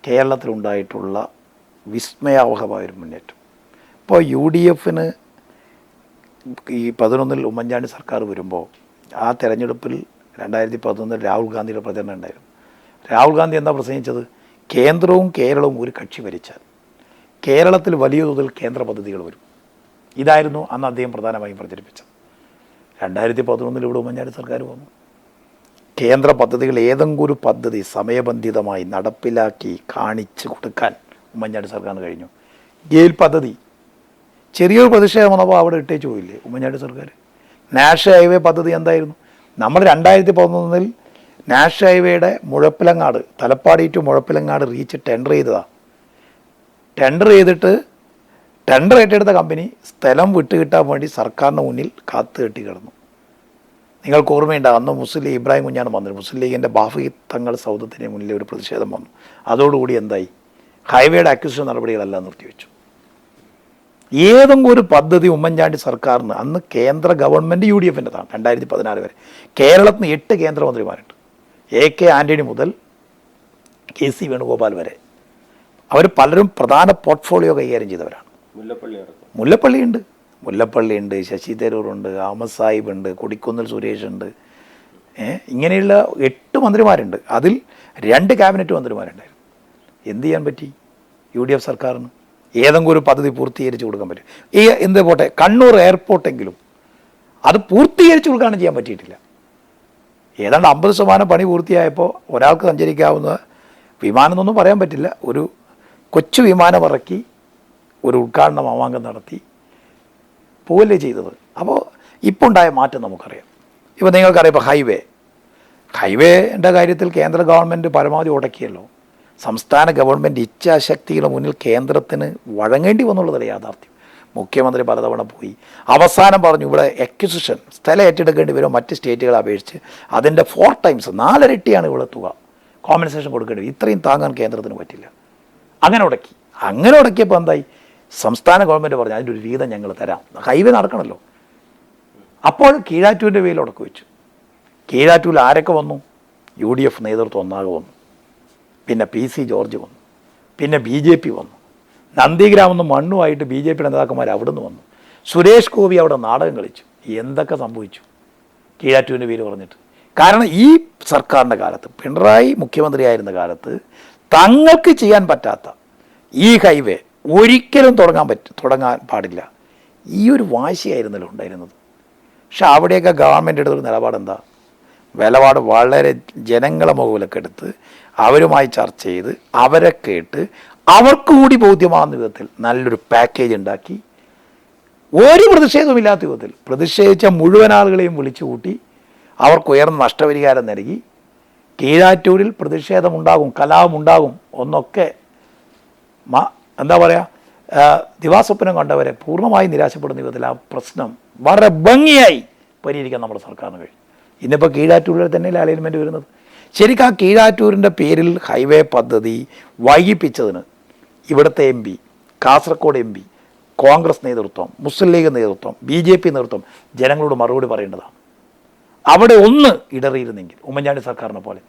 കേരളത്തിലുണ്ടായിട്ടുള്ള വിസ്മയാവഹമായൊരു മുന്നേറ്റം. ഇപ്പോൾ UDFന് ഈ 2011 ഉമ്മൻചാണ്ടി സർക്കാർ വരുമ്പോൾ ആ തെരഞ്ഞെടുപ്പിൽ 2011 രാഹുൽ ഗാന്ധിയുടെ പ്രചരണം ഉണ്ടായിരുന്നു. രാഹുൽ ഗാന്ധി എന്താ പ്രസംഗിച്ചത്? കേന്ദ്രവും കേരളവും ഒരു കക്ഷി ഭരിച്ചാൽ കേരളത്തിൽ വലിയ തോതിൽ കേന്ദ്ര പദ്ധതികൾ വരും. ഇതായിരുന്നു അന്ന് അദ്ദേഹം പ്രധാനമായും പ്രചരിപ്പിച്ചത്. 2011 ഇവിടെ ഉമ്മൻചാണ്ടി സർക്കാർ വന്നു. കേന്ദ്ര പദ്ധതികൾ ഏതെങ്കിലും ഒരു പദ്ധതി സമയബന്ധിതമായി നടപ്പിലാക്കി കാണിച്ചു കൊടുക്കാൻ ഉമ്മൻചാണ്ടി സർക്കാരിന് കഴിഞ്ഞു. ഗെയിൽ പദ്ധതി ചെറിയൊരു പ്രതിഷേധം വന്നപ്പോൾ അവിടെ ഇട്ടേച്ചു പോയില്ലേ ഉമ്മൻചാണ്ടി സർക്കാർ? നാഷണൽ ഹൈവേ പദ്ധതി എന്തായിരുന്നു? നമ്മൾ 2011 നാഷണൽ ഹൈവേയുടെ Muzhappilangad, Thalappady to Muzhappilangad reach tender ചെയ്തതാണ്. ടെൻഡർ ചെയ്തിട്ട് ടെൻഡർ ഏറ്റെടുത്ത കമ്പനി സ്ഥലം വിട്ടുകിട്ടാൻ വേണ്ടി സർക്കാരിന് മുന്നിൽ കാത്തു കെട്ടി കിടന്നു. നിങ്ങൾക്ക് ഓർമ്മയുണ്ടാകും, അന്ന് മുസ്ലിം ലീഗ് ഇബ്രാഹിം കുഞ്ഞാണ് വന്നത്. മുസ്ലിം ലീഗിൻ്റെ ബാഫി തങ്ങൾ സൗദത്തിന് മുന്നിൽ ഒരു പ്രതിഷേധം വന്നു. അതോടുകൂടി എന്തായി? ഹൈവേയുടെ അക്വിസിഷൻ നടപടികളെല്ലാം നിർത്തിവെച്ചു. ഏതെങ്കിലും ഒരു പദ്ധതി ഉമ്മൻചാണ്ടി സർക്കാരിന് അന്ന് കേന്ദ്ര ഗവൺമെൻറ് UDFൻ്റെതാണ് 2014 വരെ. കേരളത്തിന് 8 കേന്ദ്രമന്ത്രിമാരുണ്ട്. AK ആൻ്റണി മുതൽ KC വേണുഗോപാൽ വരെ. അവർ പലരും പ്രധാന പോർട്ട്ഫോളിയോ കൈകാര്യം ചെയ്തവരാണ്. മുല്ലപ്പള്ളിയുണ്ട്, ശശി തരൂറുണ്ട്, അഹമ്മദ് സാഹിബ് ഉണ്ട്, കൊടിക്കുന്നിൽ സുരേഷ് ഉണ്ട്. ഇങ്ങനെയുള്ള 8 മന്ത്രിമാരുണ്ട്. അതിൽ 2 ക്യാബിനറ്റ് മന്ത്രിമാരുണ്ടായിരുന്നു. എന്ത് ചെയ്യാൻ പറ്റി UDF സർക്കാരിന്? ഏതെങ്കിലും ഒരു പദ്ധതി പൂർത്തീകരിച്ച് കൊടുക്കാൻ പറ്റും? എന്ത് പോട്ടെ, കണ്ണൂർ എയർപോർട്ടെങ്കിലും അത് പൂർത്തീകരിച്ച് കൊടുക്കാനും ചെയ്യാൻ പറ്റിയിട്ടില്ല. ഏതാണ്ട് 50% പണി പൂർത്തിയായപ്പോൾ ഒരാൾക്ക് സഞ്ചരിക്കാവുന്ന വിമാനം എന്നൊന്നും പറയാൻ പറ്റില്ല, ഒരു കൊച്ചു വിമാനം ഇറക്കി ഒരു ഉദ്ഘാടന മാമാങ്കം നടത്തി പോവല്ലേ ചെയ്തത്. അപ്പോൾ ഇപ്പോൾ ഉണ്ടായ മാറ്റം നമുക്കറിയാം. ഇപ്പോൾ നിങ്ങൾക്കറിയാം, ഇപ്പോൾ ഹൈവേൻ്റെ കാര്യത്തിൽ കേന്ദ്ര ഗവൺമെൻറ് പരമാവധി ഉടക്കിയല്ലോ. സംസ്ഥാന ഗവൺമെൻറ് ഇച്ഛാശക്തിയുടെ മുന്നിൽ കേന്ദ്രത്തിന് വഴങ്ങേണ്ടി വന്നുള്ളതല്ല യാഥാർത്ഥ്യം. മുഖ്യമന്ത്രി പലതവണ പോയി അവസാനം പറഞ്ഞു ഇവിടെ എക്വിസിഷൻ സ്ഥലം ഏറ്റെടുക്കേണ്ടി വരും മറ്റ് സ്റ്റേറ്റുകളെ അപേക്ഷിച്ച് അതിൻ്റെ 4 times 4 ഇരട്ടിയാണ് ഇവിടെ തുക കോമ്പൻസേഷൻ കൊടുക്കേണ്ടി വരും. ഇത്രയും താങ്ങാൻ കേന്ദ്രത്തിന് പറ്റില്ല. അങ്ങനെ ഉടക്കിയപ്പോൾ എന്തായി? സംസ്ഥാന ഗവൺമെൻറ് പറഞ്ഞു അതിൻ്റെ ഒരു വീതം ഞങ്ങൾ തരാം, ഹൈവേ നടക്കണമല്ലോ. അപ്പോൾ കീഴാറ്റൂരിൻ്റെ പേരിൽ ഉടക്കി വെച്ചു. കീഴാറ്റൂരിൽ ആരൊക്കെ വന്നു? UDF നേതൃത്വം ഒന്നാകെ വന്നു. പിന്നെ PC ജോർജ് വന്നു. പിന്നെ BJP വന്നു. നന്ദിഗ്രാമെന്ന് മണ്ണുമായിട്ട് BJPയുടെ നേതാക്കന്മാർ അവിടെ നിന്ന് വന്നു. സുരേഷ് ഗോപി അവിടെ നാടകം കളിച്ചു. എന്തൊക്കെ സംഭവിച്ചു? കീഴാറ്റൂരിൻ്റെ പേര് പറഞ്ഞിട്ട് കാരണം ഈ സർക്കാരിൻ്റെ കാലത്ത്, പിണറായി മുഖ്യമന്ത്രിയായിരുന്ന കാലത്ത് തങ്ങൾക്ക് ചെയ്യാൻ പറ്റാത്ത ഈ ഹൈവേ ഒരിക്കലും തുടങ്ങാൻ പാടില്ല, ഈ ഒരു വാശിയായിരുന്നല്ലോ ഉണ്ടായിരുന്നത്. പക്ഷെ അവിടെയൊക്കെ ഗവൺമെൻറ് എടുത്തൊരു നിലപാടെന്താ? നിലപാട് വളരെ ജനങ്ങളെ മുകളിലൊക്കെ എടുത്ത് അവരുമായി ചർച്ച ചെയ്ത് അവരെ കേട്ട് അവർക്ക് കൂടി ബോധ്യമാകുന്ന വിധത്തിൽ നല്ലൊരു പാക്കേജ് ഉണ്ടാക്കി, ഒരു പ്രതിഷേധവുമില്ലാത്ത വിധത്തിൽ പ്രതിഷേധിച്ച മുഴുവൻ ആളുകളെയും വിളിച്ചു കൂട്ടി അവർക്ക് ഉയർന്ന നഷ്ടപരിഹാരം നൽകി. കീഴാറ്റൂരിൽ പ്രതിഷേധമുണ്ടാകും, കലാപമുണ്ടാകും ഒന്നൊക്കെ എന്താ പറയുക, ദിവാസ്വപ്നം കണ്ടവരെ പൂർണ്ണമായി നിരാശപ്പെടുന്ന വിധത്തിൽ ആ പ്രശ്നം വളരെ ഭംഗിയായി പരിഹരിക്കാൻ നമ്മുടെ സർക്കാരിന് കഴിയും. ഇന്നിപ്പോൾ കീഴാറ്റൂരിൽ തന്നെയല്ലേ അലൈൻമെൻറ്റ് വരുന്നത്. ശരിക്കും ആ കീഴാറ്റൂരിൻ്റെ പേരിൽ ഹൈവേ പദ്ധതി വൈകിപ്പിച്ചതിന് ഇവിടുത്തെ M P, Kasaragod M P, Congress നേതൃത്വം, മുസ്ലിം ലീഗ് നേതൃത്വം, BJP നേതൃത്വം ജനങ്ങളോട് മറുപടി പറയേണ്ടതാണ്. അവിടെ ഒന്ന് ഇടറിയിരുന്നെങ്കിൽ ഉമ്മൻചാണ്ടി സർക്കാരിനെ പോലെ.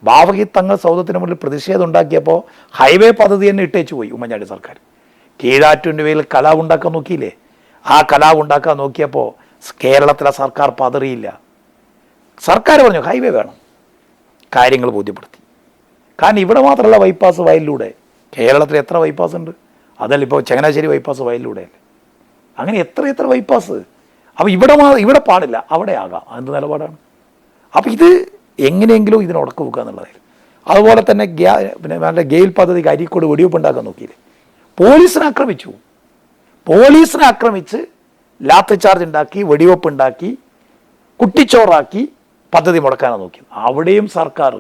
ബാവകി തങ്ങൾ സൗദത്തിന് മുന്നിൽ പ്രതിഷേധം ഉണ്ടാക്കിയപ്പോൾ ഹൈവേ പദ്ധതി തന്നെ ഇട്ടേച്ചു പോയി ഉമ്മൻചാണ്ടി സർക്കാർ. കീഴാറ്റൂരിൻ്റെ പേരിൽ കലാപ് ഉണ്ടാക്കാൻ നോക്കിയില്ലേ? ആ കലാപ് ഉണ്ടാക്കാൻ നോക്കിയപ്പോൾ കേരളത്തിലെ സർക്കാർ പതറിയില്ല. സർക്കാർ പറഞ്ഞു ഹൈവേ വേണം, കാര്യങ്ങൾ ബോധ്യപ്പെടുത്തി. കാരണം ഇവിടെ മാത്രമല്ല ബൈപ്പാസ് വയലിലൂടെ, കേരളത്തിൽ എത്ര ബൈപ്പാസ് ഉണ്ട്? അതല്ല ഇപ്പോൾ ചങ്ങനാശ്ശേരി ബൈപ്പാസ് വയലിലൂടെയല്ലേ. അങ്ങനെ എത്ര ബൈപ്പാസ്. അപ്പോൾ ഇവിടെ പാടില്ല, അവിടെ ആകാം. അതെന്ത് നിലപാടാണ്? അപ്പോൾ ഇത് എങ്ങനെയെങ്കിലും ഇതിന് ഉടക്ക് വെക്കുക എന്നുള്ളതായിരുന്നു. അതുപോലെ തന്നെ പിന്നെ ഗെയിൽ പദ്ധതിക്ക് അരീക്കോട് വെടിവെപ്പ് ഉണ്ടാക്കാൻ നോക്കിയില്ലേ? പോലീസിനെ ആക്രമിച്ച് ലാത്തി ചാർജ് ഉണ്ടാക്കി, വെടിവെപ്പ് ഉണ്ടാക്കി, കുട്ടിച്ചോറാക്കി പദ്ധതി മുടക്കാനാണ് നോക്കിയത്. അവിടെയും സർക്കാർ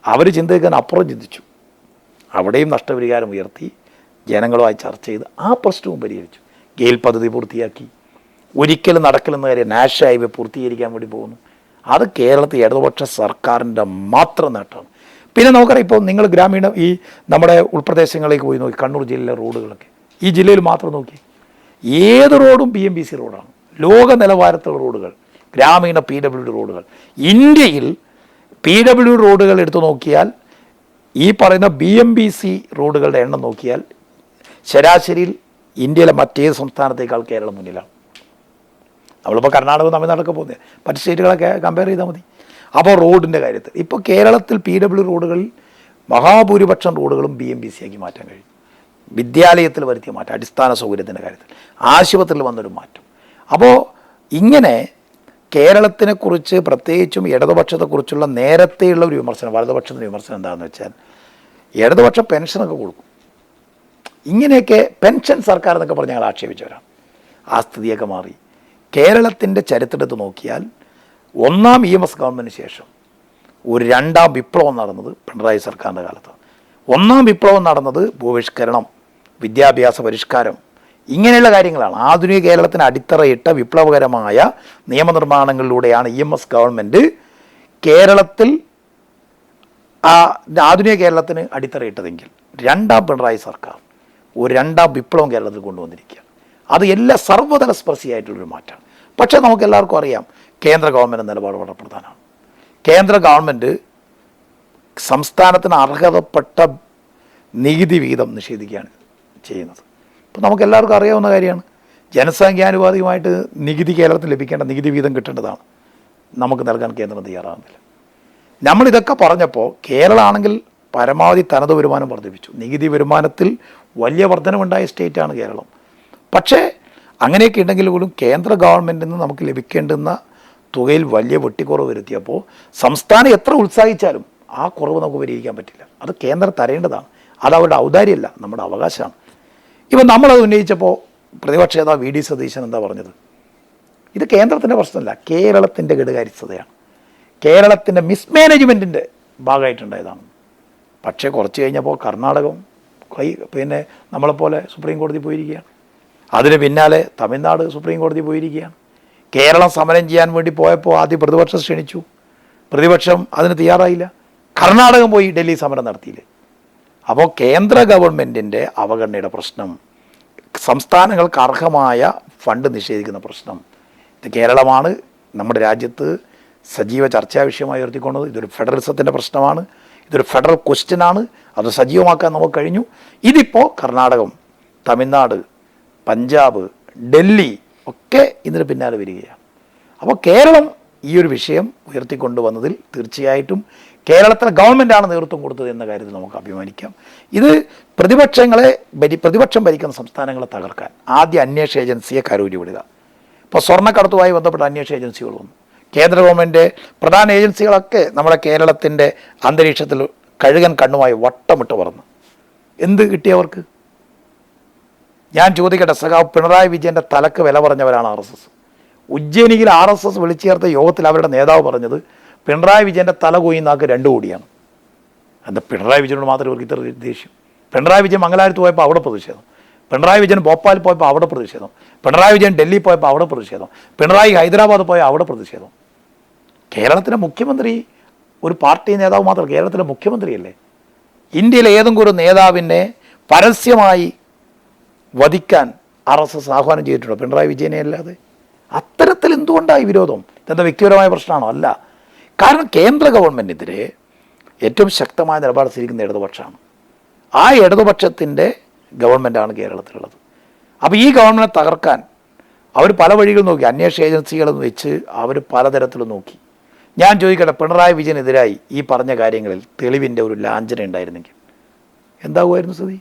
അവർ ചിന്തിക്കാൻ അപ്പുറം ചിന്തിച്ചു. അവിടെയും നഷ്ടപരിഹാരം ഉയർത്തി ജനങ്ങളുമായി ചർച്ച ചെയ്ത് ആ പ്രശ്നവും പരിഹരിച്ചു. ഗെയിൽ പദ്ധതി പൂർത്തിയാക്കി. ഒരിക്കലും നടക്കില്ലെന്ന കാര്യം നാഷണൽ ഹൈവേ പൂർത്തീകരിക്കാൻ വേണ്ടി പോകുന്നു. അത് കേരളത്തിൽ ഇടതുപക്ഷ സർക്കാരിൻ്റെ മാത്രം നേട്ടമാണ്. പിന്നെ നമുക്കറിയാം, ഇപ്പോൾ നിങ്ങൾ ഗ്രാമീണ ഈ നമ്മുടെ ഉൾപ്രദേശങ്ങളിലേക്ക് പോയി നോക്കി, കണ്ണൂർ ജില്ലയിലെ റോഡുകളൊക്കെ, ഈ ജില്ലയിൽ മാത്രം നോക്കി, ഏത് റോഡും BMBC റോഡാണ്. ലോക നിലവാരത്തിലുള്ള റോഡുകൾ, ഗ്രാമീണ PWD റോഡുകൾ. ഇന്ത്യയിൽ PWD റോഡുകൾ എടുത്തു നോക്കിയാൽ, ഈ പറയുന്ന BMBC റോഡുകളുടെ എണ്ണം നോക്കിയാൽ ശരാശരിയിൽ ഇന്ത്യയിലെ മറ്റേത് സംസ്ഥാനത്തേക്കാൾ കേരളം മുന്നിലാണ്. നമ്മളിപ്പോൾ കർണാടകവും തമിഴ്നാടൊക്കെ പോകുന്നത്, മറ്റ് സ്റ്റേറ്റുകളൊക്കെ കമ്പയർ ചെയ്താൽ മതി. അപ്പോൾ റോഡിൻ്റെ കാര്യത്തിൽ ഇപ്പോൾ കേരളത്തിൽ PWD റോഡുകളിൽ മഹാഭൂരിപക്ഷം റോഡുകളും BMBC ആക്കി മാറ്റാൻ കഴിയും. വിദ്യാലയത്തിൽ വരുത്തിയ മാറ്റം, അടിസ്ഥാന സൗകര്യത്തിൻ്റെ കാര്യത്തിൽ, ആശുപത്രിയിൽ വന്നൊരു മാറ്റം. അപ്പോൾ ഇങ്ങനെ കേരളത്തിനെക്കുറിച്ച്, പ്രത്യേകിച്ചും ഇടതുപക്ഷത്തെക്കുറിച്ചുള്ള നേരത്തെയുള്ള ഒരു വിമർശനം, വലതുപക്ഷത്തിൻ്റെ വിമർശനം എന്താണെന്ന് വെച്ചാൽ, ഇടതുപക്ഷ പെൻഷനൊക്കെ കൊടുക്കും, ഇങ്ങനെയൊക്കെ പെൻഷൻ സർക്കാർ എന്നൊക്കെ പറഞ്ഞ് ഞങ്ങൾ ആക്ഷേപിച്ചവരാണ്. ആ സ്ഥിതിയൊക്കെ മാറി. കേരളത്തിൻ്റെ ചരിത്രത്തിൽ നോക്കിയാൽ ഒന്നാം EMS ഗവൺമെൻറ്റിന് ശേഷം ഒരു രണ്ടാം വിപ്ലവം നടന്നത് പിണറായി സർക്കാരിൻ്റെ കാലത്താണ്. ഒന്നാം വിപ്ലവം നടന്നത് ഭൂപരിഷ്കരണം, വിദ്യാഭ്യാസ പരിഷ്കാരം, ഇങ്ങനെയുള്ള കാര്യങ്ങളാണ്. ആധുനിക കേരളത്തിന് അടിത്തറയിട്ട വിപ്ലവകരമായ നിയമനിർമ്മാണങ്ങളിലൂടെയാണ് EMS ഗവൺമെൻറ് കേരളത്തിൽ ആധുനിക കേരളത്തിന് അടിത്തറയിട്ടതെങ്കിൽ, രണ്ടാം പിണറായി സർക്കാർ ഒരു രണ്ടാം വിപ്ലവം കേരളത്തിൽ കൊണ്ടുവന്നിരിക്കുക. അത് എല്ലാ സർവ്വതല സ്പർശിയായിട്ടുള്ളൊരു മാറ്റമാണ്. പക്ഷേ നമുക്കെല്ലാവർക്കും അറിയാം, കേന്ദ്ര ഗവൺമെൻറ് നിലപാട് വളരെ പ്രധാനമാണ്. കേന്ദ്ര ഗവൺമെൻറ് സംസ്ഥാനത്തിന് അർഹതപ്പെട്ട നികുതി വിഹിതം നിഷേധിക്കുകയാണ് ചെയ്യുന്നത്. ഇപ്പോൾ നമുക്കെല്ലാവർക്കും അറിയാവുന്ന കാര്യമാണ്. ജനസംഖ്യാനുപാതികമായിട്ട് നികുതി കേരളത്തിൽ ലഭിക്കേണ്ട നികുതി വിഹിതം കിട്ടേണ്ടതാണ്, നമുക്ക് നൽകാൻ കേന്ദ്രം തയ്യാറാകുന്നില്ല. നമ്മളിതൊക്കെ പറഞ്ഞപ്പോൾ കേരളമാണെങ്കിൽ പരമാവധി തനത് വരുമാനം വർദ്ധിപ്പിച്ചു. നികുതി വരുമാനത്തിൽ വലിയ വർധനവുണ്ടായ സ്റ്റേറ്റാണ് കേരളം. പക്ഷേ അങ്ങനെയൊക്കെ ഉണ്ടെങ്കിൽ പോലും കേന്ദ്ര ഗവൺമെൻറ്റിൽ നിന്ന് നമുക്ക് ലഭിക്കേണ്ടുന്ന തുകയിൽ വലിയ വെട്ടിക്കുറവ് വരുത്തിയപ്പോൾ സംസ്ഥാനം എത്ര ഉത്സാഹിച്ചാലും ആ കുറവ് നമുക്ക് പരിഹരിക്കാൻ പറ്റില്ല. അത് കേന്ദ്രം തരേണ്ടതാണ്. അത് അവരുടെ ഔദാര്യമല്ല, നമ്മുടെ അവകാശമാണ്. ഇപ്പം നമ്മളത് ഉന്നയിച്ചപ്പോൾ പ്രതിപക്ഷ നേതാവ് VD സതീശൻ എന്താ പറഞ്ഞത്? ഇത് കേന്ദ്രത്തിൻ്റെ പ്രശ്നമല്ല, കേരളത്തിൻ്റെ കെടുകാര്യസ്ഥതയാണ്, കേരളത്തിൻ്റെ മിസ്മാനേജ്മെൻറ്റിൻ്റെ ഭാഗമായിട്ടുണ്ടായതാണ്. പക്ഷേ കുറച്ച് കഴിഞ്ഞപ്പോൾ കർണാടകം പിന്നെ നമ്മളെപ്പോലെ സുപ്രീം കോടതി പോയിരിക്കുകയാണ്. അതിന് പിന്നാലെ തമിഴ്നാട് സുപ്രീം കോടതി പോയിരിക്കുകയാണ്. കേരളം സമരം ചെയ്യാൻ വേണ്ടി പോയപ്പോൾ ആദ്യം പ്രതിപക്ഷം ക്ഷണിച്ചു, പ്രതിപക്ഷം അതിന് തയ്യാറായില്ല. കർണാടകം പോയി ഡൽഹി സമരം നടത്തിയില്ലേ? അപ്പോൾ കേന്ദ്ര ഗവൺമെൻറ്റിൻ്റെ അവഗണനയുടെ പ്രശ്നം, സംസ്ഥാനങ്ങൾക്ക് അർഹമായ ഫണ്ട് നിഷേധിക്കുന്ന പ്രശ്നം, ഇത് കേരളമാണ് നമ്മുടെ രാജ്യത്ത് സജീവ ചർച്ചാ വിഷയമായി ഉയർത്തിക്കൊണ്ടത്. ഇതൊരു ഫെഡറലിസത്തിൻ്റെ പ്രശ്നമാണ്, ഇതൊരു ഫെഡറൽ ക്വസ്റ്റ്യനാണ്. അത് സജീവമാക്കാൻ നമുക്ക് കഴിഞ്ഞു. ഇതിപ്പോൾ കർണാടകം, തമിഴ്നാട്, പഞ്ചാബ്, ഡൽഹി ഒക്കെ ഇതിന് പിന്നാലെ വരികയാണ്. അപ്പോൾ കേരളം ഈ ഒരു വിഷയം ഉയർത്തിക്കൊണ്ടുവന്നതിൽ തീർച്ചയായിട്ടും കേരളത്തിലെ ഗവൺമെൻറ്റാണ് നേതൃത്വം കൊടുത്തത് എന്ന കാര്യത്തിൽ നമുക്ക് അഭിമാനിക്കാം. ഇത് പ്രതിപക്ഷം ഭരിക്കുന്ന സംസ്ഥാനങ്ങളെ തകർക്കാൻ ആദ്യ അന്വേഷണ ഏജൻസിയെ കരൂരി വിടുക. ഇപ്പോൾ സ്വർണ്ണക്കടത്തുമായി ബന്ധപ്പെട്ട അന്വേഷണ ഏജൻസികൾ വന്നു. കേന്ദ്ര ഗവൺമെൻറ് പ്രധാന ഏജൻസികളൊക്കെ നമ്മുടെ കേരളത്തിൻ്റെ അന്തരീക്ഷത്തിൽ കഴുകൻ കണ്ണുമായി വട്ടമിട്ട് പറന്നു. എന്ത് കിട്ടിയവർക്ക്? ഞാൻ ചോദിക്കട്ടെ, സഖാവ് പിണറായി വിജയൻ്റെ തലക്ക് വില പറഞ്ഞവരാണ് RSS. ഉജ്ജയിനിയിൽ RSS വിളിച്ചു ചേർത്ത യോഗത്തിൽ അവരുടെ നേതാവ് പറഞ്ഞത് പിണറായി വിജയൻ്റെ തല കൊയ്യുന്നാക്ക് 2 കോടിയാണ്. എന്താ പിണറായി വിജയനോട് മാത്രമേ ഇവർക്ക് ഇത്ര ദേഷ്യം? പിണറായി വിജയൻ മംഗലാപുരത്ത് പോയപ്പോൾ അവിടെ പ്രതിഷേധം, പിണറായി വിജയൻ ഭോപ്പാലിൽ പോയപ്പോൾ അവിടെ പ്രതിഷേധം, പിണറായി വിജയൻ ഡൽഹി പോയപ്പോൾ അവിടെ പ്രതിഷേധം, പിണറായി ഹൈദരാബാദ് പോയാൽ അവിടെ പ്രതിഷേധം. കേരളത്തിലെ മുഖ്യമന്ത്രി ഒരു പാർട്ടി നേതാവ് മാത്രം, കേരളത്തിലെ മുഖ്യമന്ത്രിയല്ലേ? ഇന്ത്യയിലെ ഏതെങ്കിലും ഒരു നേതാവിനെ പരസ്യമായി വധിക്കാൻ RSS ആഹ്വാനം ചെയ്തിട്ടുണ്ടോ പിണറായി വിജയനെ അല്ലാതെ? അത്തരത്തിൽ എന്തുകൊണ്ടായി വിരോധം? ഇതെന്താ വ്യക്തിപരമായ പ്രശ്നമാണോ? അല്ല. കാരണം കേന്ദ്ര ഗവൺമെൻറ്റിനെതിരെ ഏറ്റവും ശക്തമായ നിലപാട് സ്വീകരിക്കുന്ന ഇടതുപക്ഷമാണ്. ആ ഇടതുപക്ഷത്തിൻ്റെ ഗവൺമെൻറ്റാണ് കേരളത്തിലുള്ളത്. അപ്പോൾ ഈ ഗവൺമെൻറ് തകർക്കാൻ അവർ പല വഴികൾ നോക്കി, അന്വേഷണ ഏജൻസികളെന്ന് വെച്ച് അവർ പലതരത്തിലും നോക്കി. ഞാൻ ചോദിക്കട്ടെ, പിണറായി വിജയനെതിരായി ഈ പറഞ്ഞ കാര്യങ്ങളിൽ തെളിവിൻ്റെ ഒരു ലാഞ്ചന ഉണ്ടായിരുന്നെങ്കിൽ എന്താകുമായിരുന്നു സ്ഥിതി?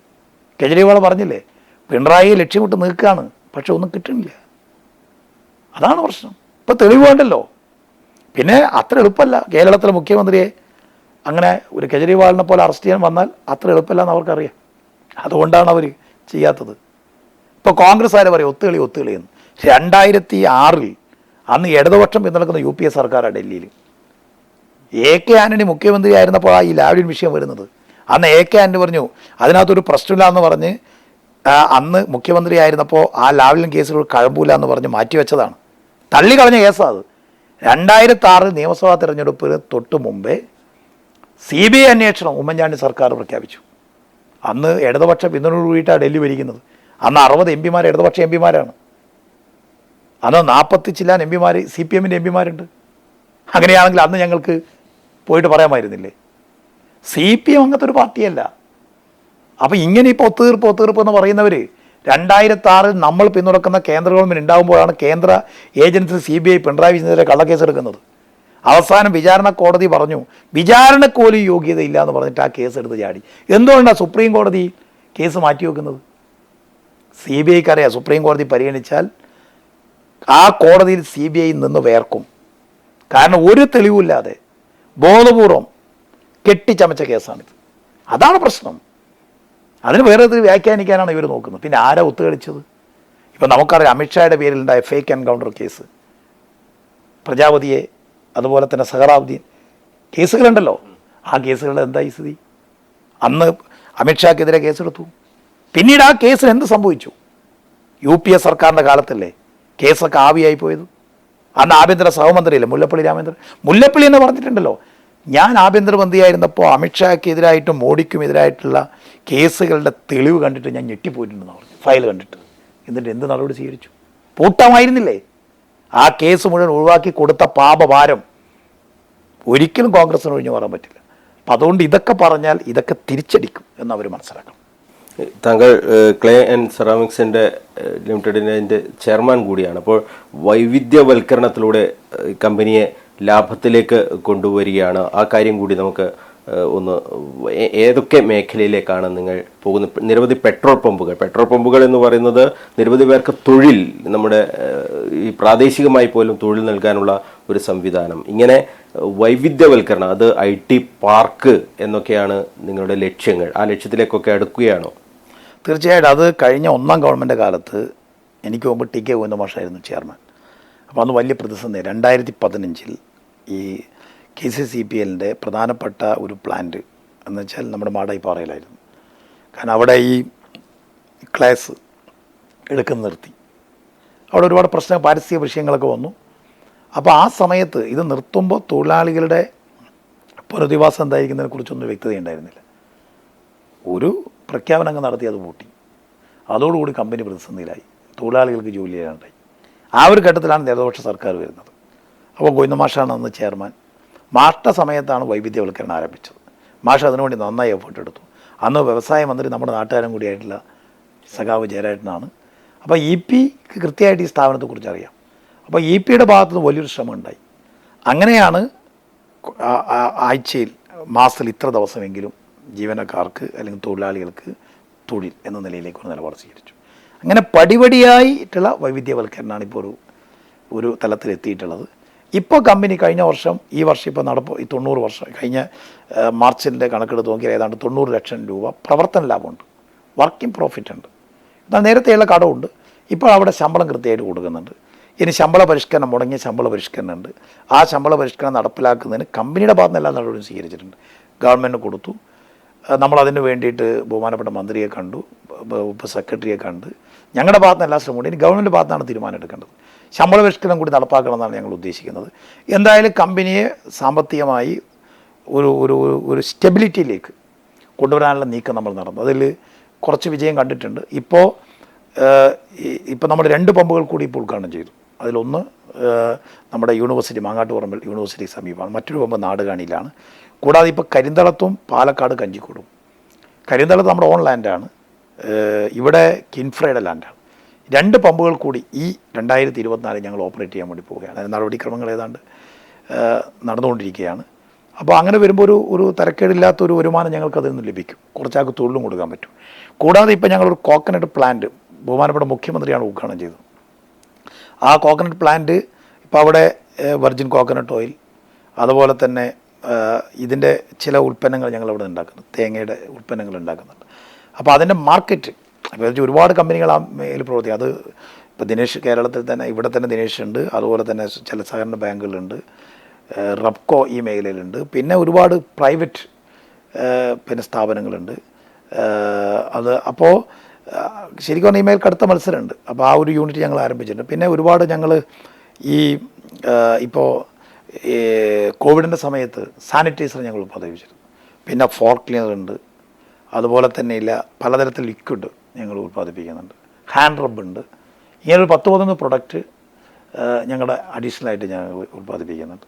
കേജ്രിവാൾ പറഞ്ഞില്ലേ, പിണറായിയെ ലക്ഷ്യമിട്ട് നിൽക്കുകയാണ്, പക്ഷെ ഒന്നും കിട്ടുന്നില്ല. അതാണ് പ്രശ്നം. ഇപ്പോൾ തെളിവ് വേണ്ടല്ലോ. പിന്നെ അത്ര എളുപ്പമല്ല കേരളത്തിലെ മുഖ്യമന്ത്രിയെ അങ്ങനെ ഒരു കേജ്രിവാളിനെ പോലെ അറസ്റ്റ് ചെയ്യാൻ വന്നാൽ അത്ര എളുപ്പമല്ല എന്ന് അവർക്കറിയാം. അതുകൊണ്ടാണ് അവർ ചെയ്യാത്തത്. ഇപ്പോൾ കോൺഗ്രസ്സുകാർ പറയും ഒത്തുകളി എന്ന്. 2006 അന്ന് ഇടതുപക്ഷം പിന്തുണക്കുന്ന UPA സർക്കാരാണ് ഡൽഹിയിൽ. AK ആന്റണി മുഖ്യമന്ത്രി ആയിരുന്നപ്പോൾ ഈ ലാവ്ലിൻ വിഷയം വരുന്നത്. അന്ന് AK ആന്റണി പറഞ്ഞു അതിനകത്തൊരു പ്രശ്നമില്ല എന്ന് പറഞ്ഞ് അന്ന് മുഖ്യമന്ത്രി ആയിരുന്നപ്പോൾ ആ ലാവ്ലിൻ കേസുകൾ കഴമ്പൂല എന്ന് പറഞ്ഞ് മാറ്റിവെച്ചതാണ്. തള്ളിക്കളഞ്ഞ കേസാണ് അത്. 2006 നിയമസഭാ തെരഞ്ഞെടുപ്പിന് തൊട്ട് മുമ്പേ CBI അന്വേഷണം ഉമ്മൻചാണ്ടി സർക്കാർ പ്രഖ്യാപിച്ചു. അന്ന് ഇടതുപക്ഷ പിന്തുണ കൂടിയിട്ടാണ് ഡൽഹി ഭരിക്കുന്നത്. അന്ന് 60 MP ഇടതുപക്ഷ MP അന്ന് 40 ചില്ലാൻ MP CPM-ൻ്റെ MP അങ്ങനെയാണെങ്കിൽ അന്ന് ഞങ്ങൾക്ക് പോയിട്ട് പറയാമായിരുന്നില്ലേ? CPM അങ്ങനത്തെ ഒരു പാർട്ടിയല്ല. അപ്പോൾ ഇങ്ങനെ ഇപ്പോൾ ഒത്തുതീർപ്പ് എന്ന് പറയുന്നവർ 2006 നമ്മൾ പിന്തുണക്കുന്ന കേന്ദ്ര ഗവൺമെൻറ് ഉണ്ടാകുമ്പോഴാണ് കേന്ദ്ര ഏജൻസി CBI പിണറായി വിജയനെതിരെ കള്ളക്കേസ് എടുക്കുന്നത്. അവസാനം വിചാരണ കോടതി പറഞ്ഞു വിചാരണക്ക് പോലും യോഗ്യതയില്ല എന്ന് പറഞ്ഞിട്ട് ആ കേസ് എടുത്ത് ചാടി. എന്തുകൊണ്ടാണ് സുപ്രീം കോടതി കേസ് മാറ്റിവെക്കുന്നത്? CBIക്ക് അറിയാം സുപ്രീം കോടതി പരിഗണിച്ചാൽ ആ കോടതിയിൽ CBI നിന്ന് വേർക്കും. കാരണം ഒരു തെളിവില്ലാതെ ബോധപൂർവം കെട്ടിച്ചമച്ച കേസാണിത്. അതാണ് പ്രശ്നം. അതിന് വേറെ വ്യാഖ്യാനിക്കാനാണ് ഇവർ നോക്കുന്നത്. പിന്നെ ആരാ ഒത്തുകളിച്ചത്? ഇപ്പം നമുക്കറിയാം അമിത്ഷായുടെ പേരിലുണ്ടായ ഫേക്ക് എൻകൗണ്ടർ കേസ്, പ്രജാപതിയെ, അതുപോലെ തന്നെ സഹറാവുദ്ദീൻ കേസുകളുണ്ടല്ലോ. ആ കേസുകളുടെ എന്തായി സ്ഥിതി? അന്ന് അമിത്ഷാക്കെതിരെ കേസെടുത്തു. പിന്നീട് ആ കേസിന് എന്ത് സംഭവിച്ചു? UPA സർക്കാരിൻ്റെ കാലത്തല്ലേ കേസൊക്കെ ആവിയായി പോയത്. അന്ന് ആഭ്യന്തര സഹമന്ത്രിയല്ലേ മുല്ലപ്പള്ളി രാമചന്ദ്രൻ. മുല്ലപ്പള്ളി എന്ന് പറഞ്ഞിട്ടുണ്ടല്ലോ, ഞാൻ ആഭ്യന്തരമന്ത്രിയായിരുന്നപ്പോൾ അമിത്ഷാക്കെതിരായിട്ടും മോഡിക്കുമെതിരായിട്ടുള്ള കേസുകളുടെ തെളിവ് കണ്ടിട്ട് ഞാൻ ഞെട്ടിപ്പോയിട്ടുണ്ടെന്ന് പറഞ്ഞു, ഫയൽ കണ്ടിട്ട്. എന്നിട്ട് എന്ത് നടപടി സ്വീകരിച്ചു? പൂട്ടമായിരുന്നില്ലേ? ആ കേസ് മുഴുവൻ ഒഴിവാക്കി കൊടുത്ത പാപഭാരം ഒരിക്കലും കോൺഗ്രസിന് ഒഴിഞ്ഞു മാറാൻ പറ്റില്ല. അപ്പം അതുകൊണ്ട് ഇതൊക്കെ പറഞ്ഞാൽ ഇതൊക്കെ തിരിച്ചടിക്കും എന്നവർ മനസ്സിലാക്കണം. താങ്കൾ ക്ലേ ആൻഡ് സെറാമിക്സിൻ്റെ ലിമിറ്റഡിൻ്റെ ചെയർമാൻ കൂടിയാണ്. അപ്പോൾ വൈവിധ്യവൽക്കരണത്തിലൂടെ കമ്പനിയെ ലാഭത്തിലേക്ക് കൊണ്ടുവരികയാണ്. ആ കാര്യം കൂടി നമുക്ക് ഒന്ന് ഏതൊക്കെ മേഖലയിലേക്കാണ് നിങ്ങൾ പോകുന്നത്? നിരവധി പെട്രോൾ പമ്പുകൾ എന്ന് പറയുന്നത് നിരവധി പേർക്ക് തൊഴിൽ, നമ്മുടെ ഈ പ്രാദേശികമായി പോലും തൊഴിൽ നൽകാനുള്ള ഒരു സംവിധാനം, ഇങ്ങനെ വൈവിധ്യവൽക്കരണം, അത് IT പാർക്ക് എന്നൊക്കെയാണ് നിങ്ങളുടെ ലക്ഷ്യങ്ങൾ. ആ ലക്ഷ്യത്തിലേക്കൊക്കെ അടുക്കുകയാണോ? തീർച്ചയായിട്ടും. അത് കഴിഞ്ഞ 1ാം ഗവൺമെൻറ് കാലത്ത് എനിക്ക് മുമ്പ് TK ഗോവിന്ദ മാഷായിരുന്നു ചെയർമാൻ. അപ്പോൾ അന്ന് വലിയ പ്രതിസന്ധി. 2015 ഈ KCCPL-ൻ്റെ പ്രധാനപ്പെട്ട ഒരു പ്ലാന്റ് എന്ന് വെച്ചാൽ നമ്മുടെ മാടായിപ്പാറയിലായിരുന്നു. കാരണം അവിടെ ഈ ക്ലാസ് എടുക്കുന്ന നിർത്തി. അവിടെ ഒരുപാട് പാരിസ്ഥിതിക വിഷയങ്ങളൊക്കെ വന്നു. അപ്പോൾ ആ സമയത്ത് ഇത് നിർത്തുമ്പോൾ തൊഴിലാളികളുടെ പുനരധിവാസം എന്തായിരിക്കുന്നതിനെ കുറിച്ചൊന്നും വ്യക്തതയുണ്ടായിരുന്നില്ല. ഒരു പ്രഖ്യാപനം അങ്ങ് നടത്തി, അത് പൂട്ടി. അതോടുകൂടി കമ്പനി പ്രതിസന്ധിയിലായി, തൊഴിലാളികൾക്ക് ജോലി ചെയ്യാനുണ്ടായി. ആ ഒരു ഘട്ടത്തിലാണ് ഇടതുപക്ഷ സർക്കാർ വരുന്നത്. അപ്പോൾ ഗോവിന്ദ മാഷാണ് അന്ന് ചെയർമാൻ. മാഷ്ട സമയത്താണ് വൈവിധ്യവൽക്കരണം ആരംഭിച്ചത്. മാഷ് അതിനുവേണ്ടി നന്നായി എഫേർട്ട് എടുത്തു. അന്ന് വ്യവസായ മന്ത്രി നമ്മുടെ നാട്ടുകാരൻ കൂടിയായിട്ടുള്ള സഖാവ് ജയരാജനാണ്. അപ്പോൾ EPക്ക് കൃത്യമായിട്ട് ഈ സ്ഥാപനത്തെക്കുറിച്ച് അറിയാം. അപ്പോൾ EPയുടെ ഭാഗത്തുനിന്ന് വലിയൊരു ശ്രമം ഉണ്ടായി. അങ്ങനെയാണ് ആഴ്ചയിൽ മാസത്തിൽ ഇത്ര ദിവസമെങ്കിലും ജീവനക്കാർക്ക് അല്ലെങ്കിൽ തൊഴിലാളികൾക്ക് തൊഴിൽ എന്ന നിലയിലേക്ക് ഒരു നിലപാട് സ്വീകരിച്ചു. അങ്ങനെ പടിപടിയായിട്ടുള്ള വൈവിധ്യവൽക്കരണമാണ് ഇപ്പോൾ ഒരു തലത്തിലെത്തിയിട്ടുള്ളത്. ഇപ്പോൾ കമ്പനി കഴിഞ്ഞ വർഷം ഈ വർഷം ഇപ്പോൾ ഈ 90 വർഷം കഴിഞ്ഞ മാർച്ചിൻ്റെ കണക്കെടുത്ത് നോക്കിയാൽ ഏതാണ്ട് 90 ലക്ഷം രൂപ പ്രവർത്തന ലാഭമുണ്ട്, വർക്കിംഗ് പ്രോഫിറ്റ് ഉണ്ട്. എന്നാൽ നേരത്തെയുള്ള കടമുണ്ട്. ഇപ്പോൾ അവിടെ ശമ്പളം കൃത്യമായിട്ട് കൊടുക്കുന്നുണ്ട്. ഇനി ശമ്പള പരിഷ്കരണം, മുടങ്ങിയ ശമ്പള പരിഷ്കരണം ഉണ്ട്. ആ ശമ്പള പരിഷ്കരണം നടപ്പിലാക്കുന്നതിന് കമ്പനിയുടെ ഭാഗത്ത് നിന്ന് എല്ലാ നടപടിയും സ്വീകരിച്ചിട്ടുണ്ട്. ഗവൺമെൻറ് കൊടുത്തു. നമ്മളതിന് വേണ്ടിയിട്ട് ബഹുമാനപ്പെട്ട മന്ത്രിയെ കണ്ടു, വകുപ്പ് സെക്രട്ടറിയെ കണ്ട്, ഞങ്ങളുടെ ഭാഗത്ത് നിന്ന് എല്ലാ ശ്രമമുണ്ട്. ഇനി ഗവൺമെൻറ് ഭാഗത്താണ് തീരുമാനം എടുക്കേണ്ടത്. ശമ്പള പരിഷ്കരണം കൂടി നടപ്പാക്കണമെന്നാണ് ഞങ്ങൾ ഉദ്ദേശിക്കുന്നത്. എന്തായാലും കമ്പനിയെ സാമ്പത്തികമായി ഒരു സ്റ്റെബിലിറ്റിയിലേക്ക് കൊണ്ടുവരാനുള്ള നീക്കം നമ്മൾ നടന്നു. അതിൽ കുറച്ച് വിജയം കണ്ടിട്ടുണ്ട്. ഇപ്പോൾ നമ്മൾ 2 പമ്പുകൾ കൂടി ഇപ്പോൾ ഉദ്ഘാടനം ചെയ്തു. അതിലൊന്ന് നമ്മുടെ യൂണിവേഴ്സിറ്റി മാങ്ങാട്ടുപറമ്പിൽ യൂണിവേഴ്സിറ്റി സമീപമാണ്, മറ്റൊരു പമ്പ് നാടുകാണിയിലാണ്. കൂടാതെ ഇപ്പോൾ കരിന്തളത്തും പാലക്കാട് കഞ്ചിക്കോടും. കരിന്തളത്ത് നമ്മുടെ ഓൺ ലാൻഡാണ്, ഇവിടെ കിൻഫ്രയുടെ ലാൻഡാണ്. 2 പമ്പുകൾ കൂടി ഈ 2024 ഞങ്ങൾ ഓപ്പറേറ്റ് ചെയ്യാൻ വേണ്ടി പോവുകയാണ്. അതിന് നടപടിക്രമങ്ങൾ ഏതാണ്ട് നടന്നുകൊണ്ടിരിക്കുകയാണ്. അപ്പോൾ അങ്ങനെ വരുമ്പോൾ ഒരു തരക്കേടില്ലാത്തൊരു വരുമാനം ഞങ്ങൾക്ക് അതിൽ നിന്ന് ലഭിക്കും. കുറച്ചാൾക്ക് തൊഴിലും കൊടുക്കാൻ പറ്റും. കൂടാതെ ഇപ്പോൾ ഞങ്ങളൊരു കോക്കനട്ട് പ്ലാന്റ് ബഹുമാനപ്പെട്ട മുഖ്യമന്ത്രിയാണ് ഉദ്ഘാടനം ചെയ്തത്. ആ കോക്കനട്ട് പ്ലാന്റ് ഇപ്പോൾ അവിടെ വെർജിൻ കോക്കനട്ട് ഓയിൽ, അതുപോലെ തന്നെ ഇതിൻ്റെ ചില ഉൽപ്പന്നങ്ങൾ ഞങ്ങളവിടെ ഉണ്ടാക്കുന്നുണ്ട്, തേങ്ങയുടെ ഉൽപ്പന്നങ്ങൾ ഉണ്ടാക്കുന്നുണ്ട്. അപ്പോൾ അതിൻ്റെ മാർക്കറ്റ് അപ്പോൾ ഒരുപാട് കമ്പനികൾ ആ മേഖലയിൽ പ്രവർത്തിക്കും. അത് ഇപ്പോൾ ദിനേശ് കേരളത്തിൽ തന്നെ ഇവിടെ തന്നെ ദിനേശ് ഉണ്ട്, അതുപോലെ തന്നെ ചില സഹകരണ ബാങ്കുകളുണ്ട്, റബ്കോ ഈ മേഖലയിലുണ്ട്, പിന്നെ ഒരുപാട് പ്രൈവറ്റ് സ്ഥാപനങ്ങളുണ്ട്. അപ്പോൾ ശരിക്കും പറഞ്ഞാൽ ഈ മേൽ കടുത്ത മത്സരമുണ്ട്. അപ്പോൾ ആ ഒരു യൂണിറ്റ് ഞങ്ങൾ ആരംഭിച്ചിട്ടുണ്ട്. പിന്നെ ഒരുപാട് ഞങ്ങൾ ഇപ്പോൾ കോവിഡിൻ്റെ സമയത്ത് സാനിറ്റൈസർ ഞങ്ങൾ ഉത്പാദിപ്പിച്ചിരുന്നു. പിന്നെ ഫോർ ക്ലീനർ ഉണ്ട്, അതുപോലെ തന്നെ പലതരത്തിൽ ലിക്വിഡ് ഞങ്ങൾ ഉത്പാദിപ്പിക്കുന്നുണ്ട്, ഹാൻഡ് റബ്ബ് ഉണ്ട്. ഇങ്ങനൊരു 10-11 പ്രൊഡക്റ്റ് ഞങ്ങളുടെ അഡീഷണലായിട്ട് ഞങ്ങൾ ഉത്പാദിപ്പിക്കുന്നുണ്ട്.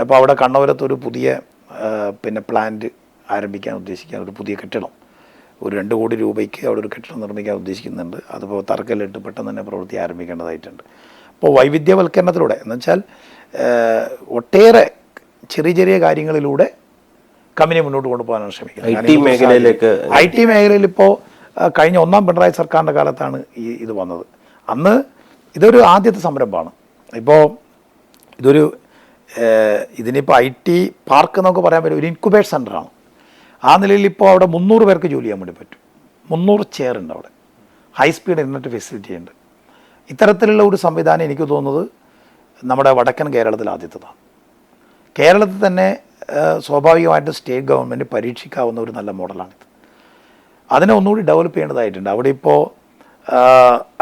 അപ്പോൾ അവിടെ കണ്ണപുരത്തൊരു പുതിയ പ്ലാന്റ് ആരംഭിക്കാൻ ഉദ്ദേശിക്കാൻ ഒരു പുതിയ കെട്ടിടം, ഒരു 2 കോടി രൂപയ്ക്ക് അവിടെ ഒരു കെട്ടിടം നിർമ്മിക്കാൻ ഉദ്ദേശിക്കുന്നുണ്ട്. അതിപ്പോൾ തറക്കല്ലിട്ട് പെട്ടെന്ന് തന്നെ പ്രവൃത്തി ആരംഭിക്കേണ്ടതായിട്ടുണ്ട്. അപ്പോൾ വൈവിധ്യവൽക്കരണത്തിലൂടെ എന്നുവെച്ചാൽ ഒട്ടേറെ ചെറിയ കാര്യങ്ങളിലൂടെ കമ്പനി മുന്നോട്ട് കൊണ്ടുപോകാനാണ് ശ്രമിക്കുന്നത്. ഐ ടി മേഖലയിൽ ഇപ്പോൾ കഴിഞ്ഞ 1ാം പിണറായി സർക്കാരിൻ്റെ കാലത്താണ് ഇത് വന്നത്. അന്ന് ഇതൊരു ആദ്യത്തെ സംരംഭമാണ്. ഇപ്പോൾ ഇതിനിപ്പോൾ IT പാർക്ക് എന്നൊക്കെ പറയാൻ പറ്റും, ഒരു ഇൻക്യുബേഷൻ സെൻ്ററാണ്. ആ നിലയിൽ ഇപ്പോൾ അവിടെ 300 പേർക്ക് ജോലി ചെയ്യാൻ വേണ്ടി പറ്റും. 300 ചെയർ ഉണ്ട് അവിടെ, ഹൈ സ്പീഡ് ഇൻ്റർനെറ്റ് ഫെസിലിറ്റി ഉണ്ട്. ഇത്തരത്തിലുള്ള ഒരു സംവിധാനം എനിക്ക് തോന്നുന്നത് നമ്മുടെ വടക്കൻ കേരളത്തിൽ ആദ്യത്തേതാണ്. കേരളത്തിൽ തന്നെ സ്വാഭാവികമായിട്ടും സ്റ്റേറ്റ് ഗവൺമെൻറ് പരീക്ഷിക്കാവുന്ന ഒരു നല്ല മോഡലാണിത്. അതിനെ ഒന്നുകൂടി ഡെവലപ്പ് ചെയ്യേണ്ടതായിട്ടുണ്ട്. അവിടെ ഇപ്പോൾ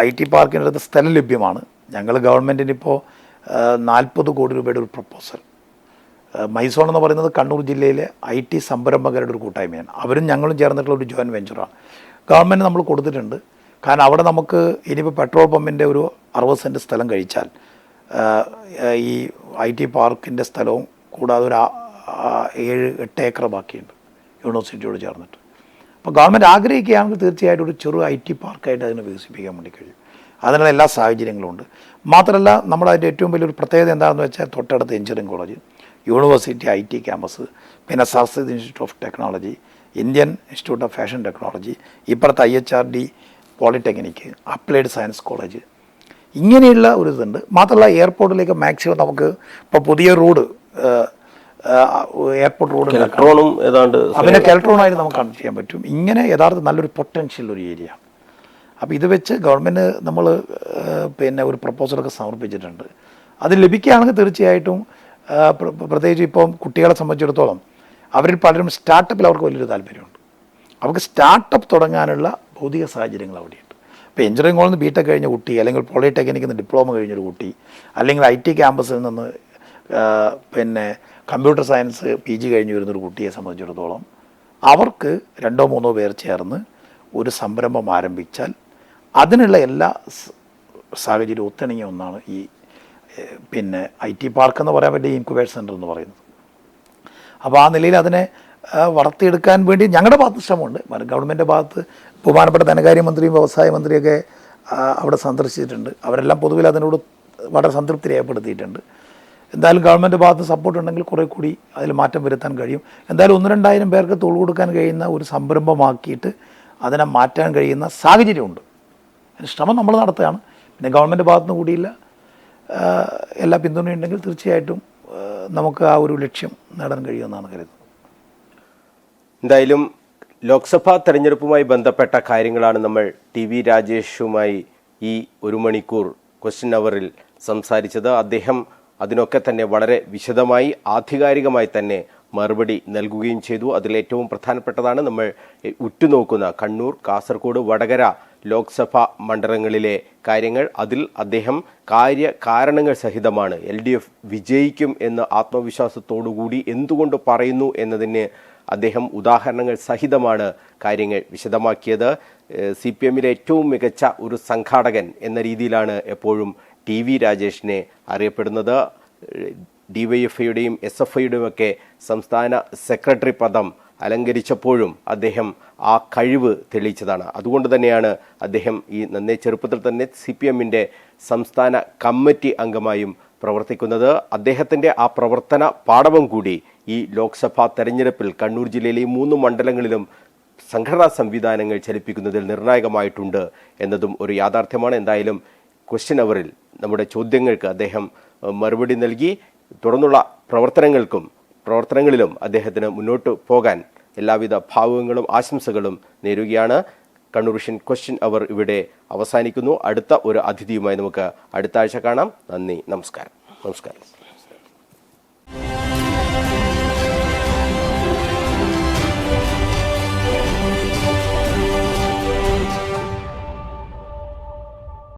IT പാർക്കിനടുത്ത് സ്ഥലം ലഭ്യമാണ്. ഞങ്ങൾ ഗവൺമെൻറ്റിന് ഇപ്പോൾ 40 കോടി രൂപയുടെ ഒരു പ്രപ്പോസൽ, മൈസോൺ എന്ന് പറയുന്നത് കണ്ണൂർ ജില്ലയിലെ IT സംരംഭകരുടെ ഒരു കൂട്ടായ്മയാണ്. അവരും ഞങ്ങളും ചേർന്നിട്ടുള്ള ഒരു ജോയിൻറ്റ് വെഞ്ചറാണ്. ഗവൺമെൻറ് നമ്മൾ കൊടുത്തിട്ടുണ്ട്. കാരണം അവിടെ നമുക്ക് ഇനിയിപ്പോൾ പെട്രോൾ പമ്പിൻ്റെ ഒരു 60 സെൻറ്റ് സ്ഥലം കഴിച്ചാൽ ഈ IT പാർക്കിൻ്റെ സ്ഥലവും കൂടാതെ ഒരു 7-8 ഏക്കർ ബാക്കിയുണ്ട് യൂണിവേഴ്സിറ്റിയോട് ചേർന്നിട്ട്. അപ്പോൾ ഗവൺമെൻറ് ആഗ്രഹിക്കുകയാണെങ്കിൽ തീർച്ചയായിട്ടും ഒരു ചെറു IT പാർക്കായിട്ട് അതിനെ വികസിപ്പിക്കാൻ വേണ്ടി കഴിയും. അതിനുള്ള എല്ലാ സാഹചര്യങ്ങളും ഉണ്ട്. മാത്രമല്ല നമ്മുടെ അതിൻ്റെ ഏറ്റവും വലിയൊരു പ്രത്യേകത എന്താണെന്ന് വെച്ചാൽ തൊട്ടടുത്ത് engineering college, university IT campus, പിന്നെ സർസീദ് institute of technology, Indian institute of fashion technology, ഇപ്പുറത്ത് IHRD polytechnic, applied science college, ഇങ്ങനെയുള്ള ഒരു ഇതുണ്ട്. മാത്രമല്ല എയർപോർട്ടിലേക്ക് മാക്സിമം നമുക്ക് ഇപ്പോൾ പുതിയ റോഡ് എയർപോർട്ട് റോഡ് പിന്നെ കെൽട്രോണായിട്ട് നമുക്ക് കണക്ട് ചെയ്യാൻ പറ്റും. ഇങ്ങനെ യഥാർത്ഥ നല്ലൊരു പൊട്ടൻഷ്യൽ ഒരു ഏരിയ. അപ്പോൾ ഇത് വെച്ച് ഗവൺമെൻറ് നമ്മൾ ഒരു പ്രപ്പോസലൊക്കെ സമർപ്പിച്ചിട്ടുണ്ട്. അത് ലഭിക്കുകയാണെങ്കിൽ തീർച്ചയായിട്ടും പ്രത്യേകിച്ച് ഇപ്പം കുട്ടികളെ സംബന്ധിച്ചിടത്തോളം അവരിൽ പലരും സ്റ്റാർട്ടപ്പിൽ അവർക്ക് വലിയൊരു താല്പര്യമുണ്ട്. അവർക്ക് സ്റ്റാർട്ടപ്പ് തുടങ്ങാനുള്ള ഭൗതിക സാഹചര്യങ്ങൾ അവിടെയുണ്ട്. ഇപ്പോൾ എഞ്ചിനീയറിംഗ് കോളേജിൽ നിന്ന് B.Tech കഴിഞ്ഞ കുട്ടി, അല്ലെങ്കിൽ പോളിടെക്നിക്കിൽ നിന്ന് ഡിപ്ലോമ കഴിഞ്ഞൊരു കുട്ടി, അല്ലെങ്കിൽ IT ക്യാമ്പസിൽ നിന്ന് കമ്പ്യൂട്ടർ സയൻസ് PG കഴിഞ്ഞ് വരുന്നൊരു കുട്ടിയെ സംബന്ധിച്ചിടത്തോളം അവർക്ക് 2-3 പേർ ചേർന്ന് ഒരു സംരംഭം ആരംഭിച്ചാൽ അതിനുള്ള എല്ലാ സാഹചര്യവും ഒത്തിണങ്ങിയ ഒന്നാണ് ഈ IT പാർക്ക് എന്ന് പറയാൻ പറ്റിയ ഇൻക്യുബേഷൻ സെൻ്റർ എന്ന് പറയുന്നത്. അപ്പോൾ ആ നിലയിൽ അതിനെ വളർത്തിയെടുക്കാൻ വേണ്ടി ഞങ്ങളുടെ ഭാഗത്ത് ശ്രമമുണ്ട്. ഗവൺമെൻറ് ഭാഗത്ത് ബഹുമാനപ്പെട്ട ധനകാര്യമന്ത്രിയും വ്യവസായ മന്ത്രിയൊക്കെ അവിടെ സന്ദർശിച്ചിട്ടുണ്ട്. അവരെല്ലാം പൊതുവിൽ അതിനോട് വളരെ സംതൃപ്തി രേഖപ്പെടുത്തിയിട്ടുണ്ട്. എന്തായാലും ഗവൺമെൻറ് ഭാഗത്ത് സപ്പോർട്ട് ഉണ്ടെങ്കിൽ കുറേ കൂടി അതിൽ മാറ്റം വരുത്താൻ കഴിയും. എന്തായാലും 1-2 പേർക്ക് തൊഴിൽ കൊടുക്കാൻ കഴിയുന്ന ഒരു സംരംഭമാക്കിയിട്ട് അതിനെ മാറ്റാൻ കഴിയുന്ന സാഹചര്യമുണ്ട്. അതിന് ശ്രമം നമ്മൾ നടത്തുകയാണ്. പിന്നെ ഗവൺമെൻറ് ഭാഗത്തുനിന്ന് കൂടിയില്ല എല്ലാ പിന്തുണയുണ്ടെങ്കിൽ തീർച്ചയായിട്ടും നമുക്ക് ആ ഒരു ലക്ഷ്യം നേടാൻ കഴിയുമെന്നാണ് കരുതുന്നത്. എന്തായാലും ലോക്സഭാ തെരഞ്ഞെടുപ്പുമായി ബന്ധപ്പെട്ട കാര്യങ്ങളാണ് നമ്മൾ TV രാജേഷുമായി ഈ 1 മണിക്കൂർ ക്വസ്റ്റ്യൻ അവറിൽ സംസാരിച്ചത്. അദ്ദേഹം അതിനൊക്കെ തന്നെ വളരെ വിശദമായി ആധികാരികമായി തന്നെ മറുപടി നൽകുകയും ചെയ്തു. അതിലേറ്റവും പ്രധാനപ്പെട്ടതാണ് നമ്മൾ ഉറ്റുനോക്കുന്ന കണ്ണൂർ, കാസർഗോഡ്, വടകര ലോക്സഭാ മണ്ഡലങ്ങളിലെ കാര്യങ്ങൾ. അതിൽ അദ്ദേഹം കാരണങ്ങൾ സഹിതമാണ് LDF വിജയിക്കും എന്ന ആത്മവിശ്വാസത്തോടുകൂടി എന്തുകൊണ്ട് പറയുന്നു എന്നതിന് അദ്ദേഹം ഉദാഹരണങ്ങൾ സഹിതമാണ് കാര്യങ്ങൾ വിശദമാക്കിയത്. CPMലെ ഏറ്റവും മികച്ച ഒരു സംഘാടകൻ എന്ന രീതിയിലാണ് എപ്പോഴും TV രാജേഷിനെ അറിയപ്പെടുന്നത്. DYFIയുടെയും SFIയുടെയും ഒക്കെ സംസ്ഥാന സെക്രട്ടറി പദം അലങ്കരിച്ചപ്പോഴും അദ്ദേഹം ആ കഴിവ് തെളിയിച്ചതാണ്. അതുകൊണ്ട് തന്നെയാണ് അദ്ദേഹം ഈ നന്നേ ചെറുപ്പത്തിൽ തന്നെ CPMന്റെ സംസ്ഥാന കമ്മിറ്റി അംഗമായും പ്രവർത്തിക്കുന്നത്. അദ്ദേഹത്തിൻ്റെ ആ പ്രവർത്തന പാടവം കൂടി ഈ ലോക്സഭാ തെരഞ്ഞെടുപ്പിൽ കണ്ണൂർ ജില്ലയിലെ 3 മണ്ഡലങ്ങളിലും സംഘടനാ സംവിധാനങ്ങൾ ചലിപ്പിക്കുന്നതിൽ നിർണായകമായിട്ടുണ്ട് എന്നതും ഒരു യാഥാർത്ഥ്യമാണ്. എന്തായാലും ക്വസ്റ്റ്യൻ അവറിൽ നമ്മുടെ ചോദ്യങ്ങൾക്ക് അദ്ദേഹം മറുപടി നൽകി. തുടർന്നുള്ള പ്രവർത്തനങ്ങളിലും അദ്ദേഹത്തിന് മുന്നോട്ട് പോകാൻ എല്ലാവിധ ഭാവുകങ്ങളും ആശംസകളും നേരുകയാണ്. കണ്ണൂർ വിഷൻ ക്വസ്റ്റ്യൻ അവർ ഇവിടെ അവസാനിക്കുന്നു. അടുത്ത ഒരു അതിഥിയുമായി നമുക്ക് അടുത്ത ആഴ്ച കാണാം. നന്ദി, നമസ്കാരം.